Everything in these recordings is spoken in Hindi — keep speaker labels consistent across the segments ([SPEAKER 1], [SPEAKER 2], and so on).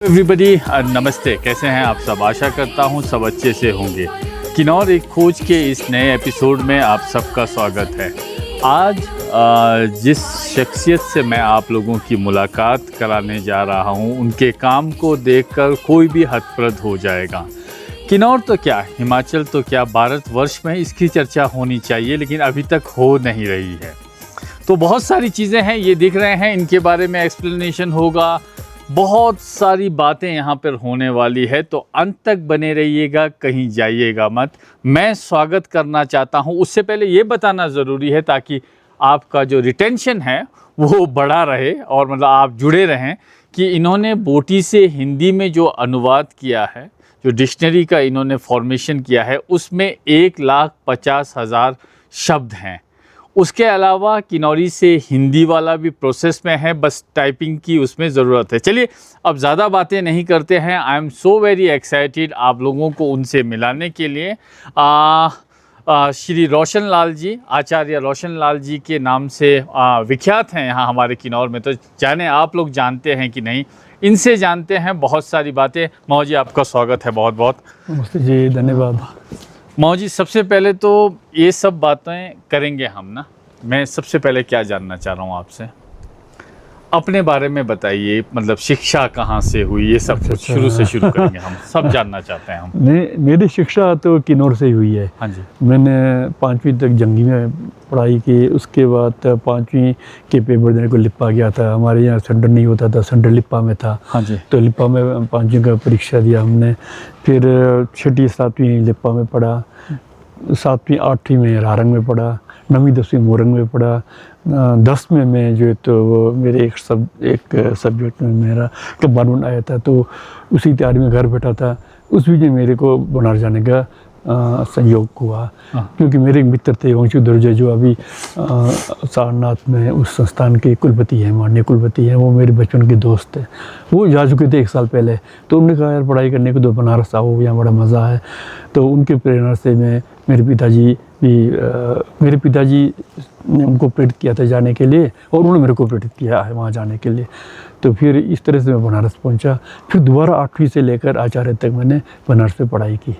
[SPEAKER 1] एवरीबॉडी नमस्ते, कैसे हैं आप सब। आशा करता हूं सब अच्छे से होंगे। किन्नौर एक खोज के इस नए एपिसोड में आप सबका स्वागत है। आज जिस शख्सियत से मैं आप लोगों की मुलाकात कराने जा रहा हूं, उनके काम को देखकर कोई भी हतप्रद हो जाएगा। किन्नौर तो क्या, हिमाचल तो क्या, भारतवर्ष में इसकी चर्चा होनी चाहिए, लेकिन अभी तक हो नहीं रही है। तो बहुत सारी चीज़ें हैं, ये दिख रहे हैं, इनके बारे में एक्सप्लेनेशन होगा, बहुत सारी बातें यहाँ पर होने वाली है। तो अंत तक बने रहिएगा, कहीं जाइएगा मत। मैं स्वागत करना चाहता हूँ, उससे पहले ये बताना ज़रूरी है ताकि आपका जो रिटेंशन है वो बढ़ा रहे और मतलब आप जुड़े रहें, कि इन्होंने बोटी से हिंदी में जो अनुवाद किया है, जो डिक्शनरी का इन्होंने फॉर्मेशन किया है, उसमें 1,50,000 शब्द हैं। उसके अलावा किन्नौरी से हिंदी वाला भी प्रोसेस में है, बस टाइपिंग की उसमें ज़रूरत है। चलिए अब ज़्यादा बातें नहीं करते हैं। I am so very excited आप लोगों को उनसे मिलाने के लिए। श्री रोशन लाल जी, आचार्य रोशन लाल जी के नाम से विख्यात हैं यहाँ हमारे किन्नौर में। तो जाने आप लोग जानते हैं कि नहीं, इनसे जानते हैं बहुत सारी बातें। मऊ जी, आपका स्वागत है बहुत बहुत।
[SPEAKER 2] नमस्ते जी, धन्यवाद।
[SPEAKER 1] मऊ जी, सबसे पहले तो ये सब बातें करेंगे हम ना। मैं सबसे पहले क्या जानना चाह रहा हूँ आपसे, अपने बारे में बताइए। मतलब शिक्षा कहाँ से हुई, ये सब कुछ शुरू से शुरू करेंगे हम, सब जानना चाहते हैं हम।
[SPEAKER 2] मेरी शिक्षा तो किन्नौर से ही हुई है।
[SPEAKER 1] हाँ जी।
[SPEAKER 2] मैंने 5वीं तक जंगी में पढ़ाई की। उसके बाद 5वीं के पेपर देने को लिप्पा गया था। हमारे यहाँ सेंटर नहीं होता था, सेंटर लिप्पा में था।
[SPEAKER 1] हाँ जी।
[SPEAKER 2] तो लिप्पा में 5वीं का परीक्षा दिया हमने। फिर 6ठी 7वीं लिप्पा में पढ़ा, 7वीं 8वीं में रारंग में पढ़ा, 9वीं 10वीं मोरंग में पढ़ा। 10 में मैं जो है तो वो मेरे एक सब्जेक्ट में मेरा कब्बान आया था, तो उसी तैयारी में घर बैठा था। उस बीच में मेरे को बनारस जाने का संयोग हुआ, क्योंकि मेरे एक मित्र थे वंशु दर्जे, जो अभी सारनाथ में उस संस्थान के कुलपति हैं, माननीय कुलपति हैं। वो मेरे बचपन के दोस्त थे, वो जा चुके थे 1 साल पहले। तो उन्होंने कहा यार पढ़ाई करने को तो बनारस आओ, यहाँ बड़ा मज़ा है। तो उनके प्रेरणा से मेरे पिताजी ने उनको प्रेरित किया था जाने के लिए, और उन्होंने मेरे को प्रेरित किया है वहाँ जाने के लिए। तो फिर इस तरह से मैं बनारस पहुँचा। फिर दोबारा 8वीं से लेकर आचार्य तक मैंने बनारस में पढ़ाई की,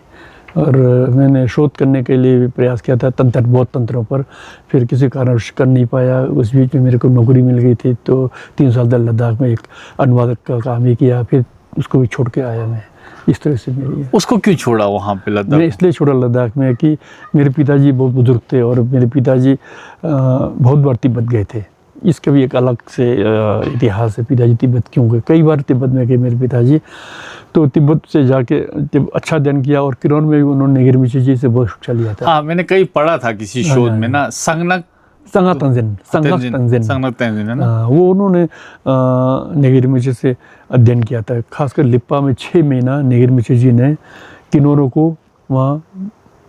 [SPEAKER 2] और मैंने शोध करने के लिए भी प्रयास किया था बहुत तंत्रों पर। फिर किसी कारणवश कर नहीं पाया। उस बीच में मेरे को नौकरी मिल गई थी, तो 3 साल तक लद्दाख में एक अनुवादक का काम ही किया। फिर उसको भी छोड़ के आया मैं। इस तरह से मेरी है।
[SPEAKER 1] उसको क्यों छोड़ा वहाँ पे लद्दाख?
[SPEAKER 2] मैं इसलिए छोड़ा लद्दाख में कि मेरे पिताजी बहुत बुजुर्ग थे, और मेरे पिताजी बहुत बार तिब्बत गए थे। इसका भी एक अलग से इतिहास है। पिताजी तिब्बत क्यों गए, कई बार तिब्बत में गए मेरे पिताजी। तो तिब्बत से जाके अच्छा अध्ययन किया, और किन्नौर में भी उन्होंने निगिर मिश्र जी से बहुत शिक्षा लिया था।
[SPEAKER 1] हाँ, मैंने कहीं पढ़ा था किसी शोध में ना, संगनक तंजिन है ना।
[SPEAKER 2] वो उन्होंने निगिर मिश्र से अध्ययन किया था। खासकर लिप्पा में 6 महीना निगिर मिश्र जी ने किन्नौरों को वहाँ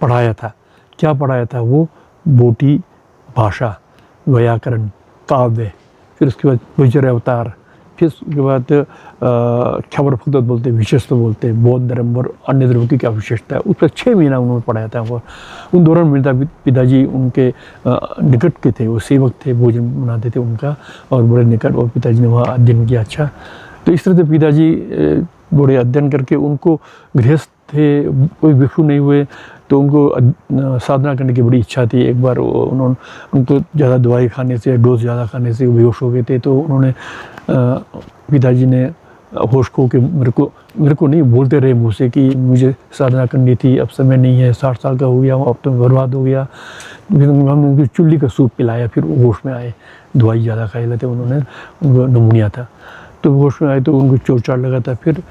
[SPEAKER 2] पढ़ाया था। क्या पढ़ाया था? वो बोटी भाषा, व्याकरण, काव्य, फिर उसके बाद गुजर अवतार, फिर उसके बाद खबर फुकत बोलते, विशेषता बोलते, बौद्ध धर्म और अन्य धर्मों की क्या विशेषता है, उस पर 6 महीना उन्होंने पढ़ाया था। वो उन दौरान मेरे पिताजी उनके निकट के थे, वो सेवक थे, भोजन बनाते थे उनका, और बड़े निकट, और पिताजी ने वहाँ अध्ययन किया। अच्छा, तो इस तरह से पिताजी बड़े अध्ययन करके, उनको गृहस्थ थे, कोई भिक्षु नहीं हुए, तो उनको साधना करने की बड़ी इच्छा थी। एक बार उनको ज़्यादा दवाई खाने से, डोज ज़्यादा खाने से बेहोश हो गए थे। तो उन्होंने पिताजी ने होश खो के मेरे को नहीं बोलते रहे मुँह से कि मुझे साधना करनी थी, अब समय नहीं है, 60 साल का हो गया हूँ, अब तो बर्बाद हो गया। फिर हमने उनको चुल्ली का सूप पिलाया, फिर वो होश में आए। दवाई ज़्यादा खाई लेते उन्होंने, उनको निमोनिया था, तो होश में आए, तो उनको चोट लगा था। फिर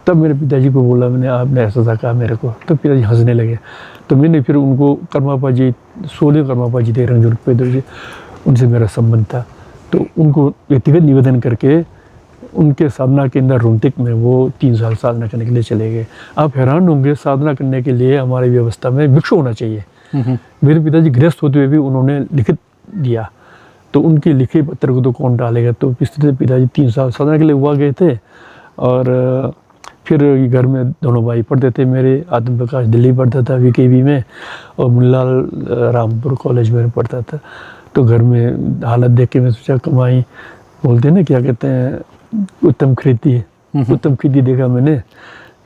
[SPEAKER 2] तब मेरे पिताजी को बोला मैंने, आपने ऐसा कहा मेरे को, तो पिताजी हंसने लगे। तो मैंने फिर उनको कर्मापा जी, 16 कर्मापा जी थे रंजन पैदर जी, उनसे मेरा संबंध था। तो उनको व्यक्तिगत निवेदन करके उनके साधना के अंदर रोहतक में वो 3 साल साधना करने के लिए चले गए। आप हैरान होंगे, साधना करने के लिए हमारी व्यवस्था में भिक्षु होना चाहिए। मेरे पिताजी गृहस्थ होते हुए भी उन्होंने लिखित दिया, तो उनके लिखे पत्र को तो कौन डालेगा। तो इस तरह से पिताजी 3 साल साधना के लिए हुआ गए थे। और फिर घर में दोनों भाई पढ़ते थे मेरे। आत्म प्रकाश दिल्ली पढ़ता था VKB में, और मुन्नालाल रामपुर कॉलेज में पढ़ता था। तो घर में हालत देख के मैं सोचा कमाई, बोलते हैं ना क्या कहते हैं, उत्तम कृति उत्तम खेती देखा मैंने,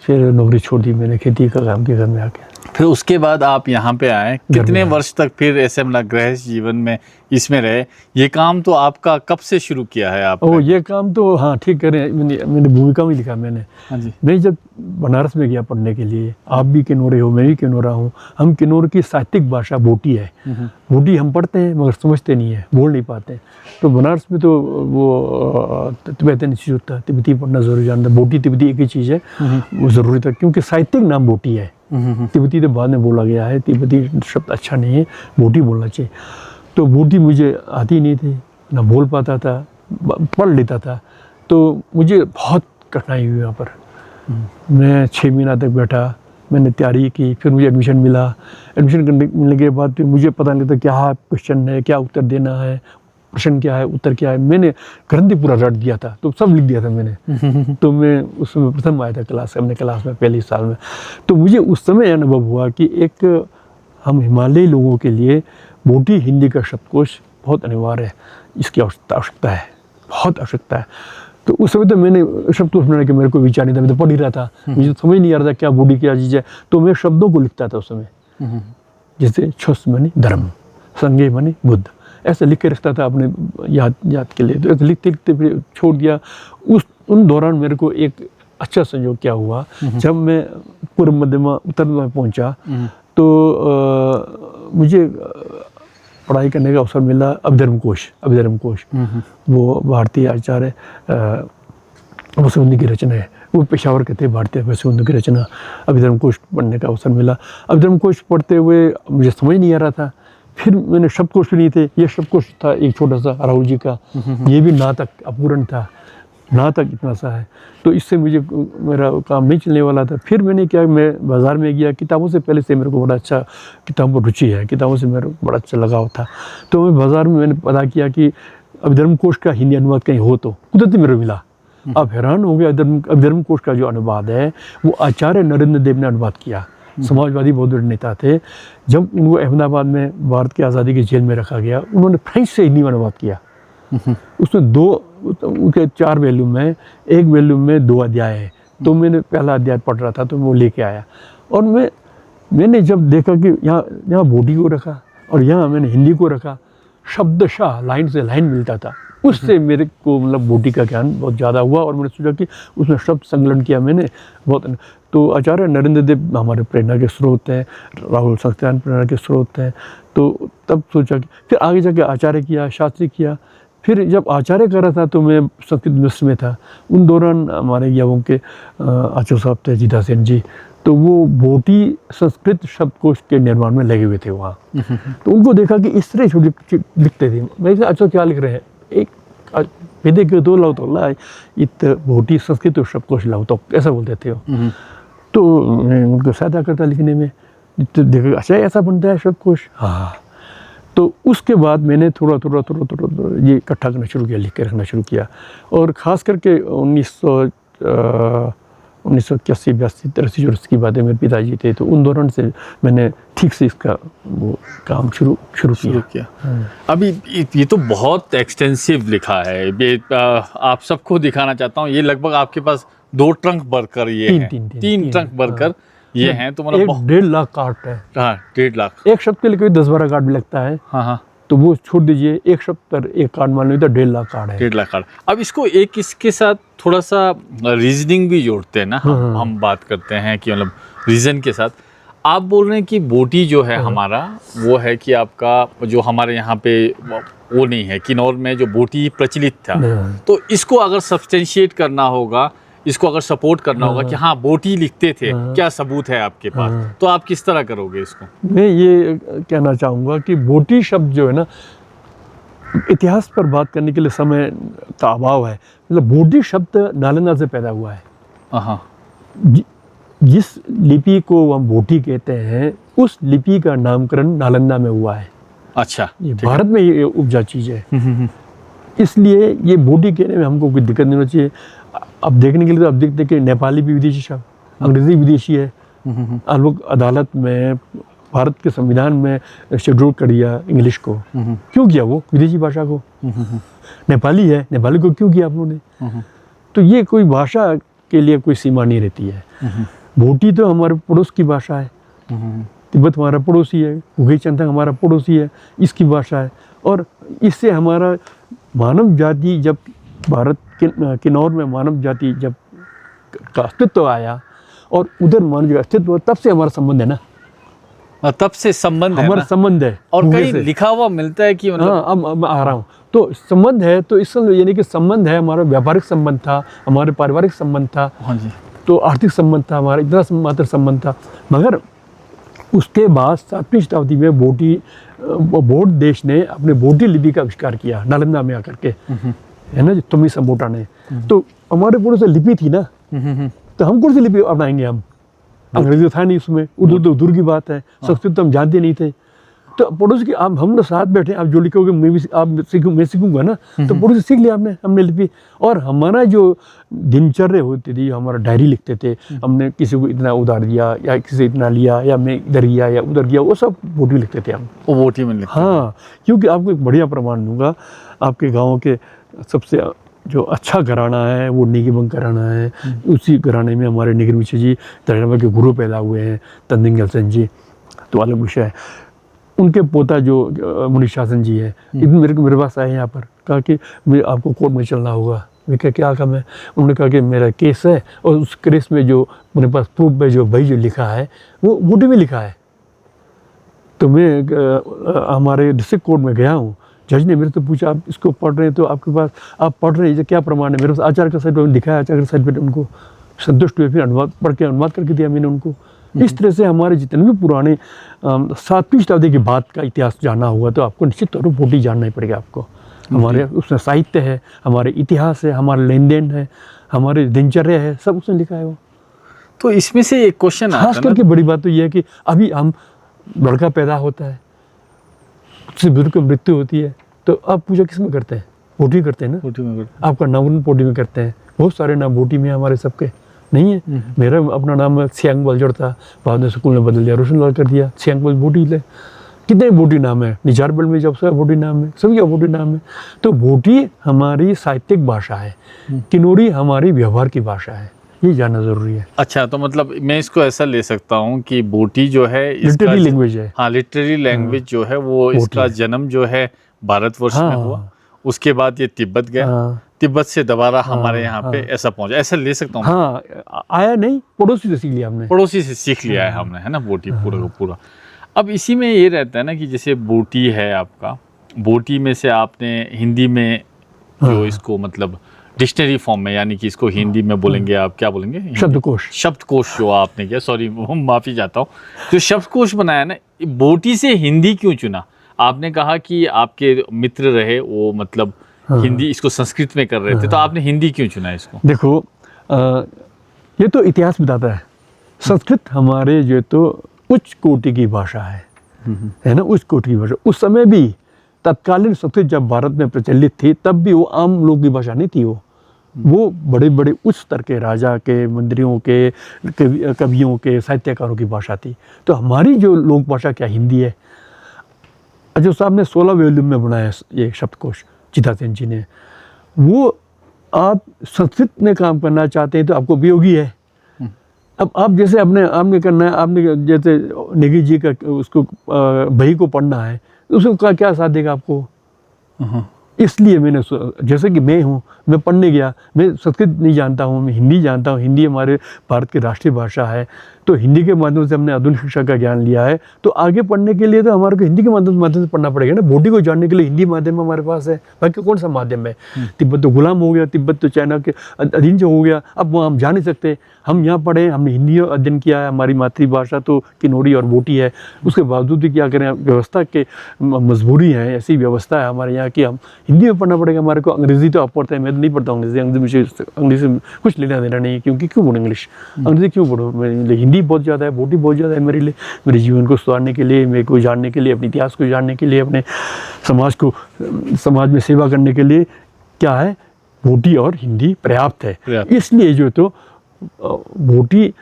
[SPEAKER 2] फिर नौकरी छोड़ दी मैंने, खेती का काम किया घर में आके।
[SPEAKER 1] फिर उसके बाद आप यहाँ पे आए, कितने वर्ष तक फिर ऐसे मतलब गृहस्थ जीवन में इसमें रहे? ये काम तो आपका कब से शुरू किया है आप?
[SPEAKER 2] ओ ये काम तो हाँ ठीक करें, मैंने भूमिका में लिखा मैंने।
[SPEAKER 1] हाँ जी।
[SPEAKER 2] मैं जब बनारस में गया पढ़ने के लिए, आप भी किन्नौरे हो, मैं भी किन्नौरा हूँ, हम किन्नौर की साहित्यिक भाषा बोटी है। बोटी हम पढ़ते हैं मगर समझते नहीं है, बोल नहीं पाते। तो बनारस में तो वो तिब्बतन इंस्टीट्यूट था, तिब्बती पढ़ना जरूरी जानता। बोटी तिब्बती एक ही चीज़ है, वो ज़रूरी था क्योंकि साहित्यिक नाम बोटी है। तिब्बती तो बाद में बोला गया है, तिब्बती शब्द अच्छा नहीं है, बोटी बोलना चाहिए। तो बोटी मुझे आती नहीं थी, ना बोल पाता था, पढ़ लेता था, तो मुझे बहुत कठिनाई हुई यहाँ पर। मैं 6 महीना तक बैठा, मैंने तैयारी की, फिर मुझे एडमिशन मिला। एडमिशन मिलने के बाद फिर मुझे पता नहीं था क्या क्वेश्चन है, क्या उत्तर देना है, प्रश्न क्या है, उत्तर क्या है। मैंने ग्रंथि पूरा रट दिया था, तो सब लिख दिया था मैंने। तो मैं उसमें प्रथम आया था अपने क्लास में पहले साल में। तो मुझे उस समय अनुभव हुआ कि एक हम हिमालयी लोगों के लिए बोटी हिंदी का शब्दकोश बहुत अनिवार्य है, इसकी आवश्यकता है, बहुत आवश्यकता है। तो उस समय तो मैंने शब्दकोश बनाने के मेरे को विचार नहीं था, मैं तो पढ़ ही रहा था, मुझे समझ नहीं आ रहा था क्या बोटी क्या चीज़ है। तो मैं शब्दों को लिखता था उस समय, जैसे छुस मानी धर्म, संज्ञे मानी बुद्ध, ऐसे लिख के रखता था अपने याद के लिए। तो ऐसे लिखते लिखते फिर छोड़ दिया। उन दौरान मेरे को एक अच्छा संयोग क्या हुआ, जब मैं पूर्व मध्यमा उत्तर में पहुंचा तो मुझे पढ़ाई करने का अवसर मिला। अभिधर्म कोश वो भारतीय आचार्य वसुबंधु की रचना है, वो पेशावर के थे, भारतीय वसुबंधु की रचना। अभिधर्म कोश पढ़ने का अवसर मिला। अभिधर्म कोश पढ़ते हुए मुझे समझ नहीं आ रहा था। फिर मैंने शब्दकोश भी नहीं थे, ये शब्दकोश था एक छोटा सा राहुल जी का, ये भी ना तक अपूर्ण था, ना तक इतना सा है। तो इससे मुझे मेरा काम नहीं चलने वाला था। फिर मैंने क्या, मैं बाज़ार में गया, किताबों से पहले से मेरे को बड़ा अच्छा किताबों पर रुचि है, किताबों से मेरे को बड़ा अच्छा लगाव था। तो मैं बाज़ार में मैंने पता किया कि अभिधर्म कोश का हिंदी अनुवाद कहीं हो, तो कुदरती मेरे मिला। अब हैरान हो गया, अभिधर्म कोश का जो अनुवाद है वो आचार्य नरेंद्र देव ने अनुवाद किया। समाजवादी बहुत बड़े नेता थे। जब उनको अहमदाबाद में भारत की आज़ादी की जेल में रखा गया, उन्होंने फ्रेंच से हिंदी में अनुवाद किया। उसमें उनके 4 वॉल्यूम में, एक वॉल्यूम में 2 अध्याय है। तो मैंने पहला अध्याय पढ़ रहा था, तो वो लेके आया और मैंने जब देखा कि यहाँ बोटी को रखा और यहाँ मैंने हिंदी को रखा, शब्दशः लाइन से लाइन मिलता था। उससे मेरे को मतलब बोटी का ज्ञान बहुत ज़्यादा हुआ और मैंने सोचा कि उसमें शब्द संकलन किया मैंने बहुत। तो आचार्य नरेंद्र देव हमारे प्रेरणा के स्रोत हैं, राहुल सत्यान प्रेरणा के स्रोत हैं। तो तब सोचा कि फिर आगे जाके आचार्य किया, शास्त्री किया। फिर जब आचार्य कर रहा था तो मैं संस्कृत यूनिवर्सिटी में था। उन दौरान हमारे युवाओं के आचार्य साहब थे जीता सेन जी, तो वो बोटी संस्कृत शब्दकोश के निर्माण में लगे हुए थे वहाँ। तो उनको देखा कि इस तरह छोटे लिखते थे। मैं अच्छा क्या लिख रहे हैं, एक वेदे के 2 लाओ तो ला इत बोटी संस्कृत शब्दकोश लाओ, तो ऐसा बोलते थे वो। तो मैं उनको सहायता करता लिखने में, तो देखा अच्छा ऐसा बनता है शब्दकोश। हाँ, तो उसके बाद मैंने थोड़ा ये इकट्ठा करना शुरू किया, लिख के रखना शुरू किया। और ख़ास करके 1981-82-83 जो की बातें मेरे पिताजी थे, तो उन दौरान से मैंने ठीक से इसका वो काम शुरू किया।
[SPEAKER 1] अभी ये तो बहुत एक्सटेंसिव लिखा है, ये आप सबको दिखाना चाहता हूँ। ये लगभग आपके पास 2 ट्रंक भरकर ये है, 3 ट्रंक भरकर ये हैं। तो मतलब
[SPEAKER 2] 1.5 लाख कार्ड है।
[SPEAKER 1] हाँ, 1.5 लाख।
[SPEAKER 2] एक शब्द के लिए कोई 10-12 कार्ड भी लगता है।
[SPEAKER 1] हाँ,
[SPEAKER 2] तो वो छोड़ दीजिए, एक शब्द पर एक कार्ड मान लीजिए तो 1.5 लाख कार्ड है।
[SPEAKER 1] 1.5 लाख कार्ड। अब इसको एक इसके साथ थोड़ा सा रीजनिंग भी जोड़ते हैं ना, हम बात करते हैं कि मतलब रीजन के साथ। आप बोल रहे हैं कि बोटी जो है हमारा, वो है कि आपका जो हमारे यहाँ पे वो नहीं है, किन्नौर में जो बोटी प्रचलित था, तो इसको अगर सब्सटेंशिएट करना होगा, इसको अगर सपोर्ट करना होगा कि हाँ बोटी लिखते थे, क्या सबूत है आपके पास, तो आप किस तरह करोगे इसको?
[SPEAKER 2] मैं ये कहना चाहूँगा कि बोटी शब्द जो है ना, इतिहास पर बात करने के लिए समय का अभाव है। मतलब बोटी शब्द नालंदा से पैदा हुआ है।
[SPEAKER 1] हाँ,
[SPEAKER 2] जिस लिपि को हम बोटी कहते हैं, उस लिपि का नामकरण नालंदा में हुआ है।
[SPEAKER 1] अच्छा,
[SPEAKER 2] ये भारत में ये उपजा चीज़ है। इसलिए ये बोटी कहने में हमको कोई दिक्कत नहीं होनी चाहिए। अब देखने के लिए तो अब देखते कि नेपाली भी विदेशी शब्द, अंग्रेजी विदेशी है। अब लोग अदालत में, भारत के संविधान में शेड्यूल कर दिया इंग्लिश को। क्यों किया वो विदेशी भाषा को? नेपाली है, नेपाली को क्यों किया आप लोगों ने? तो ये कोई भाषा के लिए कोई सीमा नहीं रहती है। भोटी तो हमारे पड़ोस की भाषा है, तिब्बत हमारा पड़ोसी है, उगई चंथंग हमारा पड़ोसी है, इसकी भाषा है। और इससे हमारा मानव जाति जब भारत के किन्नौर में मानव जाति जब का अस्तित्व आया और उधर मानव का अस्तित्व हुआ, तब से हमारा संबंध है ना,
[SPEAKER 1] तब से संबंध है
[SPEAKER 2] हमारा
[SPEAKER 1] ना?
[SPEAKER 2] संबंध है।
[SPEAKER 1] और कहीं लिखा हुआ मिलता है कि मतलब
[SPEAKER 2] हाँ, अब आ रहा हूँ तो संबंध है, तो इस यानी कि संबंध है, हमारा व्यापारिक संबंध था, हमारे पारिवारिक संबंध था,
[SPEAKER 1] हाँ जी,
[SPEAKER 2] तो आर्थिक संबंध था, हमारा इतना मात्र संबंध था। मगर उसके बाद 7वीं शताब्दी में बोट देश ने अपने बोटी लिपि का आविष्कार किया, नालंदा में आकर के, है ना, तुम्ही संबोटा ने। तो हमारे पूरे से लिपि थी ना, तो हम कौन सी लिपि अपनाएंगे हम? अंग्रेजी था नहीं उसमें, उर्दू तो दूर की बात है, संस्कृत तो हम जानते नहीं थे। तो पड़ोस की आप हम लोग साथ बैठे, आप जो लिखोगे मैं सीखूंगा ना, तो पड़ोस से सीख लिया हमने लिपि। और हमारा जो दिनचर्या होती थी, हमारा डायरी लिखते थे, हमने किसी को इतना उधार दिया या किसी से इतना लिया या मैं इधर गया या उधर गया, वो सब बोटी लिखते थे हम।
[SPEAKER 1] वो बोटी में लिखते।
[SPEAKER 2] हाँ, क्योंकि आपको एक बढ़िया प्रमाण दूंगा, आपके गाँव के सबसे जो अच्छा घराना है वो निगिबंग घराना है। उसी घराने में हमारे निगिर मिश्र जी तरणवा के गुरु पैदा हुए हैं, तंदिंग गलसन जी, तो अलग विषय है। उनके पोता जो मुनिशासन जी है, मेरे पास आए यहाँ पर, कहा कि आपको कोर्ट में चलना होगा। मैं क्या काम है? उन्होंने कहा कि मेरा केस है और उस केस में जो मेरे पास प्रूफ है, जो भाई जो लिखा है वो बोटी में लिखा है। तो मैं हमारे डिस्ट्रिक्ट कोर्ट में गया हूँ, जज ने मेरे से पूछा आप इसको पढ़ रहे हैं तो आपके पास आप पढ़ रहे हैं क्या प्रमाण है? मेरे पास आचार्य का सर्टिफिकेट दिखाया, आचार्य का सर्टिफिकेट, उनको संतुष्ट हुए, फिर अनुवाद पढ़ के अनुवाद करके दिया मैंने उनको। इस तरह से हमारे जितने भी पुराने 7वीं शताब्दी की बात का इतिहास जानना हुआ तो आपको निश्चित तौर पर बोटी जानना ही पड़ेगा आपको। हमारे उसमें साहित्य है, हमारे इतिहास है, हमारा लेन देन है, हमारे दिनचर्या है, सब उसने लिखा है वो।
[SPEAKER 1] तो इसमें से एक क्वेश्चन आता है,
[SPEAKER 2] खास करके बड़ी बात तो ये है कि अभी हम लड़का पैदा होता है, उससे बुजुर्ग की मृत्यु होती है, तो आप पूजा किस में करते हैं? बोटी करते हैं ना।
[SPEAKER 1] बोटी में करते
[SPEAKER 2] आपका नाम बोटी में करते हैं, बहुत सारे नाम बोटी में हमारे सबके नहीं है। मेरा अपना नाम सियांग बलजोड़ था, बाद में स्कूल में बदल दिया, रोशन लाल कर दिया, सियांग बल बोटी ले। कितने बोटी नाम है, निजार बल में जब से बोटी नाम है, सभी का बोटी नाम है। तो बोटी हमारी साहित्यिक भाषा है, किन्नौरी हमारी व्यवहार की भाषा है, ये जानना जरूरी है।
[SPEAKER 1] अच्छा, तो मतलब मैं इसको ऐसा ले सकता हूँ कि बोटी जो है
[SPEAKER 2] लिटरेरी लैंग्वेज है।
[SPEAKER 1] हाँ, लिटरेरी लैंग्वेज जो है वो इसका जन्म जो है भारतवर्ष में हुआ, उसके बाद ये तिब्बत गया, तिब्बत से दोबारा हमारे यहाँ पे ऐसा पहुंचा, ऐसा ले सकता हूँ।
[SPEAKER 2] हाँ, आया नहीं, पड़ोसी से सीख लिया हमने,
[SPEAKER 1] पड़ोसी से सीख लिया है हमने, है ना, बोटी पूरा का पूरा। अब इसी में ये रहता है ना कि जैसे बोटी है आपका, बोटी में से आपने हिंदी में जो इसको मतलब डिक्शनरी फॉर्म में, यानी कि इसको हिंदी में बोलेंगे आप क्या बोलेंगे? शब्दकोश जो आपने किया, सॉरी माफ़ी चाहता हूँ, जो शब्दकोश बनाया ना, बोटी से हिंदी क्यों चुना? आपने कहा कि आपके मित्र रहे वो मतलब हिंदी इसको संस्कृत में कर रहे थे, तो आपने हिंदी क्यों चुना इसको?
[SPEAKER 2] देखो, ये तो इतिहास बताता है, संस्कृत हमारे जो तो उच्च कोटि की भाषा है ना, उच्च कोटि की भाषा। उस समय भी तत्कालीन संस्कृत जब भारत में प्रचलित थी, तब भी वो आम लोग की भाषा नहीं थी। वो बड़े बड़े उच्च स्तर के राजा के, मंत्रियों के, कवियों के, साहित्यकारों की भाषा थी। तो हमारी जो लोक भाषा क्या हिंदी है। अजय साहब ने 16 वॉल्यूम में बनाया ये शब्दकोश, चिता सेन जी ने। वो आप संस्कृत में काम करना चाहते हैं तो आपको उपयोगी है। अब आप जैसे आपने करना है, आपने जैसे नेगी जी का उसको बही को पढ़ना है, उसको क्या साथ देगा आपको? इसलिए मैंने, जैसे कि मैं हूँ, मैं पढ़ने गया, मैं संस्कृत नहीं जानता हूँ, मैं हिंदी जानता हूँ, हिंदी हमारे भारत की राष्ट्रीय भाषा है, तो हिंदी के माध्यम से हमने आधुनिक शिक्षा का ज्ञान लिया है। तो आगे पढ़ने के लिए तो हमारे को हिंदी के माध्यम से पढ़ना पड़ेगा ना। बोटी को जानने के लिए हिंदी माध्यम हमारे पास है, बाकी कौन सा माध्यम है? तिब्बत तो गुलाम हो गया, तिब्बत तो चाइना के अधीन से हो गया, अब वहाँ हम जा नहीं सकते। हम यहाँ पढ़े, हमने हिंदी अध्ययन किया है, हमारी मातृभाषा तो किन्नौरी और बोटी है, उसके बावजूद भी क्या करें, व्यवस्था के मजबूरी है, ऐसी व्यवस्था है हमारे यहाँ कि हम हिंदी में पढ़ना पड़ेगा हमारे को। अंग्रेजी तो आप पढ़ते हैं, मैं तो नहीं पढ़ता हूँ अंग्रेजी से कुछ लेना देना नहीं है, क्योंकि क्यों पढ़ूँ इंग्लिश, अंग्रेजी क्यों पढ़ूँ? मेरे हिंदी बहुत ज़्यादा है, बोटी बहुत ज़्यादा है मेरे लिए, मेरे जीवन को सुधारने के लिए, मेरे को जानने के लिए, अपने इतिहास को जानने के लिए, अपने समाज में सेवा करने के लिए क्या है, बोटी और हिंदी पर्याप्त है। इसलिए जो तो बोटी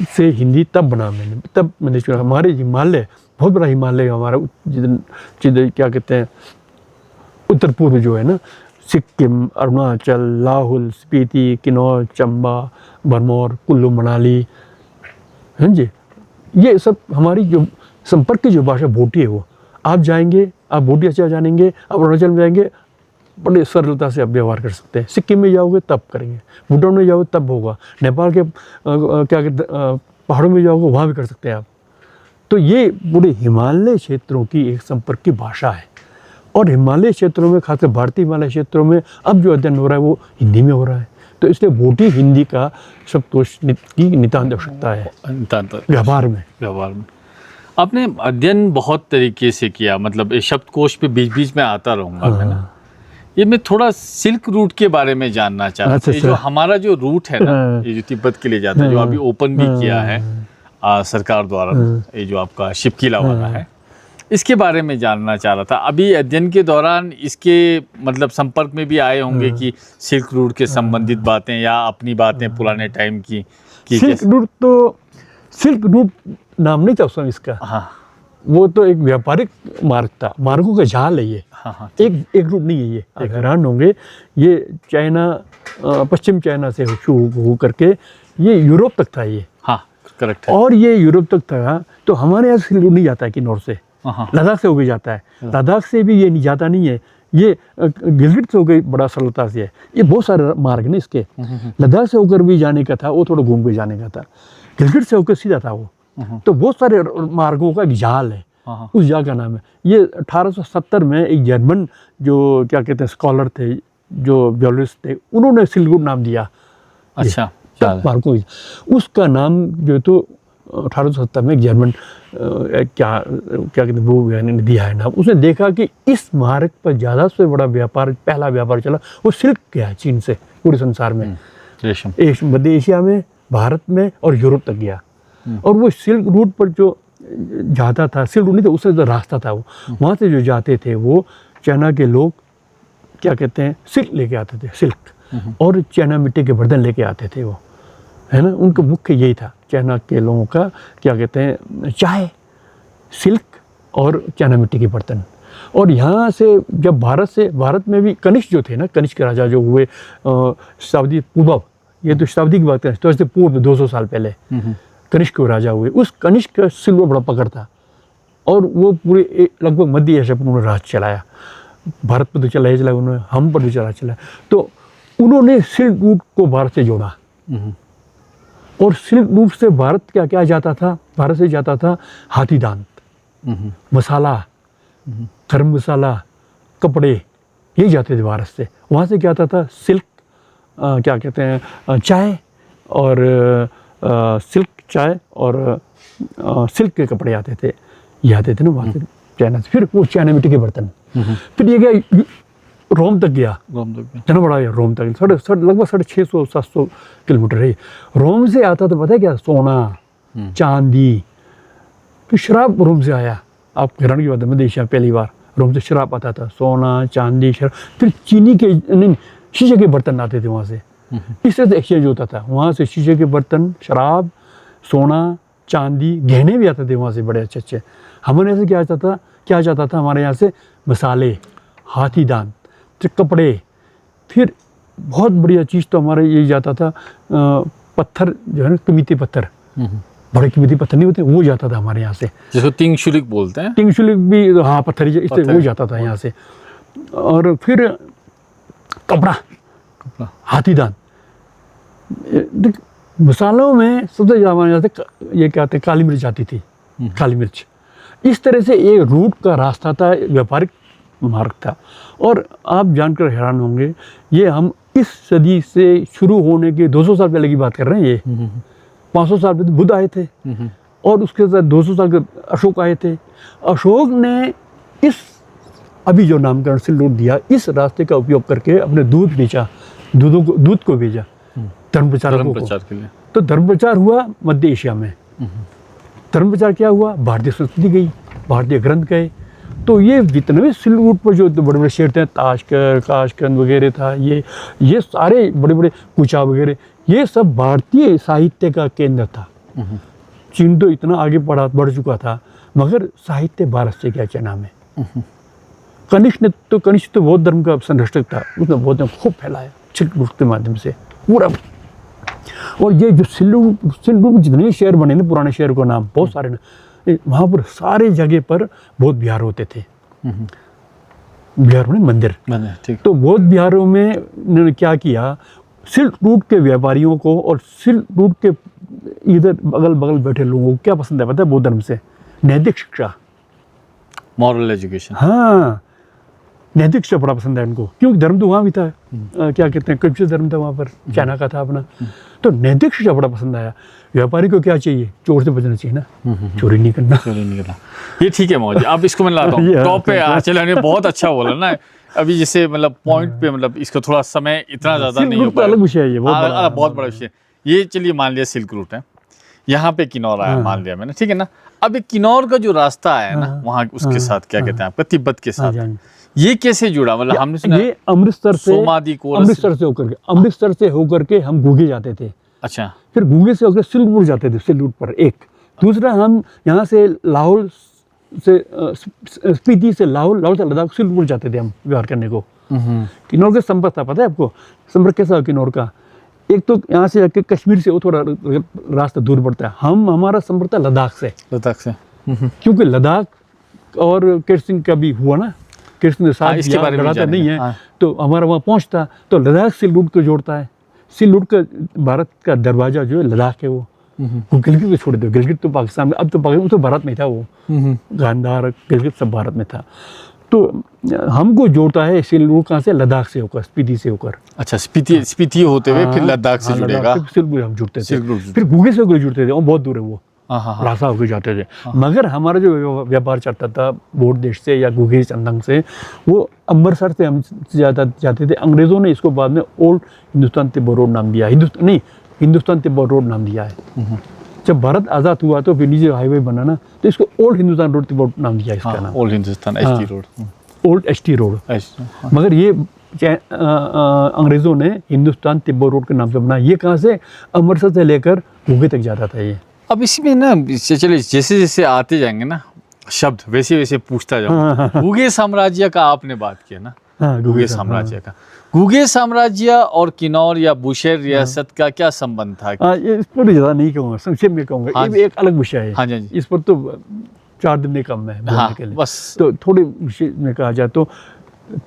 [SPEAKER 2] से हिंदी तब मैंने हमारे हिमालय, बहुत बड़ा हिमालय हमारा, क्या कहते हैं, उत्तर पूर्व जो है ना, सिक्किम, अरुणाचल, लाहौल, स्पीति, किन्नौर, चंबा, भरमौर, कुल्लू मनाली, हैं जी, ये सब हमारी जो संपर्क की जो भाषा भोटी है वो। आप जाएंगे, आप भोटी अच्छा जानेंगे, आप अरुणाचल में जाएंगे, बड़े सरलता से आप व्यवहार कर सकते हैं। सिक्किम में जाओगे तब करेंगे, भूटान में जाओगे तब होगा, नेपाल के क्या कहते पहाड़ों में जाओगे वहाँ भी कर सकते हैं आप। तो ये पूरे हिमालय क्षेत्रों की एक संपर्क की भाषा है। और हिमालय क्षेत्रों में, खासकर भारतीय हिमालय क्षेत्रों में अब जो अध्ययन हो रहा है वो हिंदी में हो रहा है। तो इसलिए भोटी हिंदी का शब्दकोश की नितांत आवश्यकता है व्यवहार में।
[SPEAKER 1] आपने अध्ययन बहुत तरीके से किया, मतलब इस शब्दकोश पे बीच बीच में आता रहूँगा मैं ना। ये मैं थोड़ा सिल्क रूट के बारे में जानना चाहता हूँ। जो हमारा जो रूट है ना, ये जो तिब्बत के लिए जाता है, जो अभी ओपन भी किया है सरकार द्वारा, ये जो आपका शिपकीला वाला है, इसके बारे में जानना चाह रहा था। अभी अध्ययन के दौरान इसके मतलब संपर्क में भी आए होंगे कि सिल्क रूट के संबंधित बातें या अपनी बातें पुराने टाइम की
[SPEAKER 2] सिल्क रूट तो सिल्क रूट नाम नहीं था उस समय इसका।
[SPEAKER 1] हाँ,
[SPEAKER 2] वो तो एक व्यापारिक मार्ग था, मार्गों का जाल है ये।
[SPEAKER 1] हाँ,
[SPEAKER 2] एक रूट नहीं है ये। आप हैरान होंगे, ये चाइना, पश्चिम चाइना से शुरू हो करके ये यूरोप तक था ये।
[SPEAKER 1] हाँ, करेक्ट है।
[SPEAKER 2] और ये यूरोप तक था, तो हमारे यहाँ से सिल्क रूट नहीं जाता है किन्नौर से, लद्दाख से होकर जाता है। लद्दाख से भी ये नहीं जाता नहीं है, ये गिलगित से होकर बड़ा सरलता से है। ये बहुत सारे मार्ग ने इसके। लद्दाख से होकर भी जाने का था, वो थोड़ा घूम के जाने का था। गिलगित से होकर सीधा था वो। तो बहुत सारे मार्गों का एक जाल है, उस जाल का नाम है। ये 1870 में एक जर्मन जो क्या कहते हैं स्कॉलर थे, जो बियोलॉजिस्ट थे, उन्होंने सिल्क रूट नाम दिया।
[SPEAKER 1] अच्छा,
[SPEAKER 2] मार्गों, उसका नाम जो तो 1870 में एक जर्मन क्या कहते हैं वो ने दिया है नाम। उसने देखा कि इस मार्ग पर ज़्यादा से बड़ा व्यापार, पहला व्यापार चला वो सिल्क का है, चीन से पूरे संसार में, मध्य एशिया में, भारत में और यूरोप तक गया। और वो सिल्क रूट पर जो जाता था, सिल्क रूट नहीं था, उससे जो रास्ता था वो, वहाँ से जो जाते थे वो चाइना के लोग क्या कहते हैं सिल्क लेके आते थे, सिल्क, और चाइना मिट्टी के बर्तन लेके आते थे वो, है ना। उनका मुख्य यही था चाइना के लोगों का, क्या कहते हैं, चाय, सिल्क और चाइना मिट्टी के बर्तन। और यहाँ से जब भारत में भी कनिष्क जो थे ना, कनिष्क के राजा जो हुए शताब्दी पूर्व, ये तो शताब्दी की बात करें तो इससे पूर्व 200 साल पहले कनिष्क के राजा हुए। उस कनिष्क का सिल्क बड़ा पकड़ था और वो पूरे लगभग मध्य एशिया पर उन्होंने राज चलाया। भारत पर तो चलाया उन्होंने, हम पर भी चलाया। तो उन्होंने सिल्क रूट को भारत से जोड़ा। और सिल्क रूट से भारत क्या जाता था, भारत से जाता था हाथी दांत, मसाला, गर्म मसाला, कपड़े, यही जाते थे भारत से। वहाँ से क्या आता था सिल्क, क्या कहते हैं, चाय और सिल्क, चाय और सिल्क के कपड़े आते थे, ये आते थे ना वहाँ से चाइना से। फिर वो चाइना मिट्टी के बर्तन, फिर ये गया रोम तक गया, इतना बड़ा है रोम तक, लगभग 650-700 किलोमीटर है। रोम से आता तो पता है क्या, सोना, चांदी, फिर शराब रोम से आया। आप हैरान की बात है, मध्य एशिया पहली बार रोम से शराब आता था, सोना, चांदी, शराब। फिर चीनी के नहीं, शीशे के बर्तन आते थे वहाँ से। इस तरह से एक्सचेंज होता था, वहाँ से शीशे के बर्तन, शराब, सोना, चांदी, गहने भी आते थे वहाँ से बड़े अच्छे। हमारे यहाँ से क्या जाता था हमारे यहाँ से मसाले, हाथी दांत, कपड़े। फिर बहुत बढ़िया चीज़ तो हमारे ये जाता था पत्थर जो है ना, कीमती पत्थर, बड़े कीमती पत्थर नहीं होते, वो जाता था हमारे यहाँ से,
[SPEAKER 1] जिसको तिंगशुलिक बोलते हैं।
[SPEAKER 2] तिंगशुलिक भी, हाँ, पत्थर, इससे वो जाता था यहाँ से। और फिर कपड़ा, हाथी दांत। मसालों में सबसे ज़्यादा हमारे यहाँ से ये क्या कहते हैं, काली मिर्च आती थी, काली मिर्च। इस तरह से एक रूट का रास्ता था, व्यापारिक मार्ग था। और आप जानकर हैरान होंगे, ये हम इस सदी से शुरू होने के 200 साल पहले की बात कर रहे हैं। ये 500 साल पहले बुद्ध आए थे और उसके साथ 200 साल के अशोक आए थे। अशोक ने इस अभी जो नामकरण सिल्क रूट दिया, इस रास्ते का उपयोग करके अपने दूध बेचा, दूध को भेजा धर्म प्रचार के लिए। तो धर्म प्रचार हुआ मध्य एशिया में। धर्म प्रचार क्या हुआ, भारतीय संस्कृति गई, भारतीय ग्रंथ गए। तो ये जितने भी सिल्क रूट पर जो बड़े बड़े शहर थे, ताशकंद, काशकंद वगैरह था, ये सारे बड़े बड़े कूचा वगैरह, ये सब भारतीय साहित्य का केंद्र था। चीन तो इतना आगे बढ़ चुका था, मगर साहित्य भारत से क्या चाइना में। कनिष्क तो बौद्ध धर्म का संरक्षक था, उसने बौद्ध धर्म खूब फैलाया चित्रकूट के माध्यम से पूरा। और ये जो सिल्लूर जितने शहर बने ना, पुराने शहर का नाम बहुत सारे ना, वहाँ पर सारे जगह पर बौद्ध विहार होते थे। विहार में मंदिर,
[SPEAKER 1] ठीक।
[SPEAKER 2] तो बौद्ध विहारों में इन्होंने क्या किया, सिल्क रूट के व्यापारियों को और सिल्क रूट के इधर अगल बगल बैठे लोगों को क्या पसंद है पता है बौद्ध धर्म से? नैतिक शिक्षा,
[SPEAKER 1] मॉरल एजुकेशन।
[SPEAKER 2] हाँ, नैतिक शिक्षा बड़ा पसंद है इनको, क्योंकि धर्म तो वहाँ भी था, क्या कहते हैं, कन्फ्यूशियस धर्म था वहाँ पर, चाइना का था अपना, तो नैतिक शिक्षा बड़ा पसंद आया। व्यापारी को क्या चाहिए? चोर से बचना चाहिए ना, चोरी नहीं करना।
[SPEAKER 1] ये ठीक है मौज, अब इसको मैं लाता हूँ टॉप पे। चलो बहुत अच्छा बोला ना, अभी जैसे मतलब पॉइंट पे, मतलब इसका थोड़ा समय इतना ज्यादा नहीं हो पाया,
[SPEAKER 2] अलग विषय है ये,
[SPEAKER 1] बहुत बड़ा विषय। ये चलिए मान लिया सिल्क रूट है, यहाँ पे किन्नौर आया, मान लिया मैंने, ठीक है ना। अब एक किन्नौर का जो रास्ता है ना वहाँ, उसके साथ क्या कहते हैं आपका, तिब्बत के साथ, ये कैसे जुड़ा? मतलब हमने सुना
[SPEAKER 2] ये अमृतसर से होकर के हम घूगे जाते थे।
[SPEAKER 1] अच्छा।
[SPEAKER 2] फिर घूगे से होकर सिल्क जाते थे, सिल्क रूट पर एक। दूसरा हम यहाँ से लाहौल से स्पीति से लाहौल से लद्दाख सिल्क रूट जाते थे हम व्यवहार करने को। किन्नौर का संपर्क था, पता है आपको संपर्क कैसा किन्नौर का? एक तो यहाँ से जाके कश्मीर से वो थोड़ा रास्ता दूर पड़ता है, हमारा संपर्क था लद्दाख से। क्योंकि लद्दाख और केरसिंह का भी हुआ ना, केरसिंह के साथ
[SPEAKER 1] इसके बारे में
[SPEAKER 2] लड़ाता नहीं है, तो हमारा वहाँ पहुँचता, तो लद्दाख सिल्क रूट को जोड़ता है। सिल्क रूट का भारत का दरवाजा जो है लद्दाख है, वो गिलगित को छोड़ दो, गिलगित तो पाकिस्तान में, अब तो पाकिस्तान तो भारत में था, वो गांधार गिलगित सब भारत में था। तो हमको जोड़ता है सिल्क रूट कहाँ से? लद्दाख से होकर, स्पीति से होकर।
[SPEAKER 1] अच्छा, स्पीति होते हुए फिर लद्दाख से जुड़ेगा,
[SPEAKER 2] सिल्क रूट हम जुड़ते थे। फिर घूगे से होकर जुड़ते थे, वो बहुत दूर है, वो रास्ता होकर जाते थे। मगर हमारा जो व्यापार चलता था बोर्ड देश से या घूगे चंदंग से, वो अमृतसर से हम ज़्यादा जाते थे। अंग्रेज़ों ने इसको बाद में ओल्ड हिंदुस्तान तिब्बत रोड नाम दिया, हिंदुस्तान तिब्बत रोड नाम दिया है। जब भारत आज़ाद हुआ तो फिर नीचे हाईवे बना ना, तो इसको ओल्ड हिंदुस्तान रोड तिब्बत नाम दिया इसका नाम,
[SPEAKER 1] old Hindustan HT road,
[SPEAKER 2] old HT road. मगर ये अंग्रेज़ों ने हिंदुस्तान तिब्बत रोड के नाम से बनाया। ये कहाँ से? अमृतसर से लेकर घूगे तक जाता था ये।
[SPEAKER 1] अब इसमें ना चलिए जैसे जैसे आते जाएंगे ना शब्द, वैसे वैसे पूछता जाऊँ। घूगे साम्राज्य का आपने बात किया ना, घूगे साम्राज्य का, घूगे साम्राज्य और किन्नौर या बुशेर रियासत का क्या संबंध था?
[SPEAKER 2] इस पर ज़्यादा नहीं कहूँगा, संक्षेप में कहूँगा, ये भी एक अलग विषय है।
[SPEAKER 1] हाँ जी,
[SPEAKER 2] इस पर तो 4 दिन नहीं कम है बोलने के लिए।
[SPEAKER 1] बस
[SPEAKER 2] तो थोड़े विषय में कहा जाए तो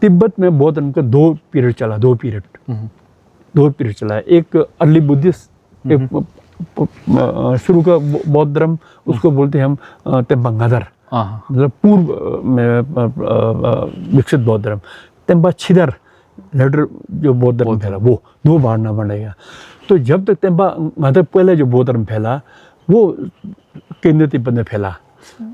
[SPEAKER 2] तिब्बत में बौद्ध धर्म का 2 पीरियड चला, 2 पीरियड चला है। एक अर्ली बुद्धिस्ट, एक शुरू का बौद्ध धर्म, उसको बोलते हैं हम तेम्बा गदर, मतलब पूर्व में विकसित बौद्ध धर्म। तेम्बा छिदर लेटर जो बौद्ध धर्म फैला, वो 2 बार ना बढ़ेगा। तो जब तक तेम्बा गदर पहले जो बौद्ध धर्म फैला, वो केंद्रीय तिब्बत में फैला,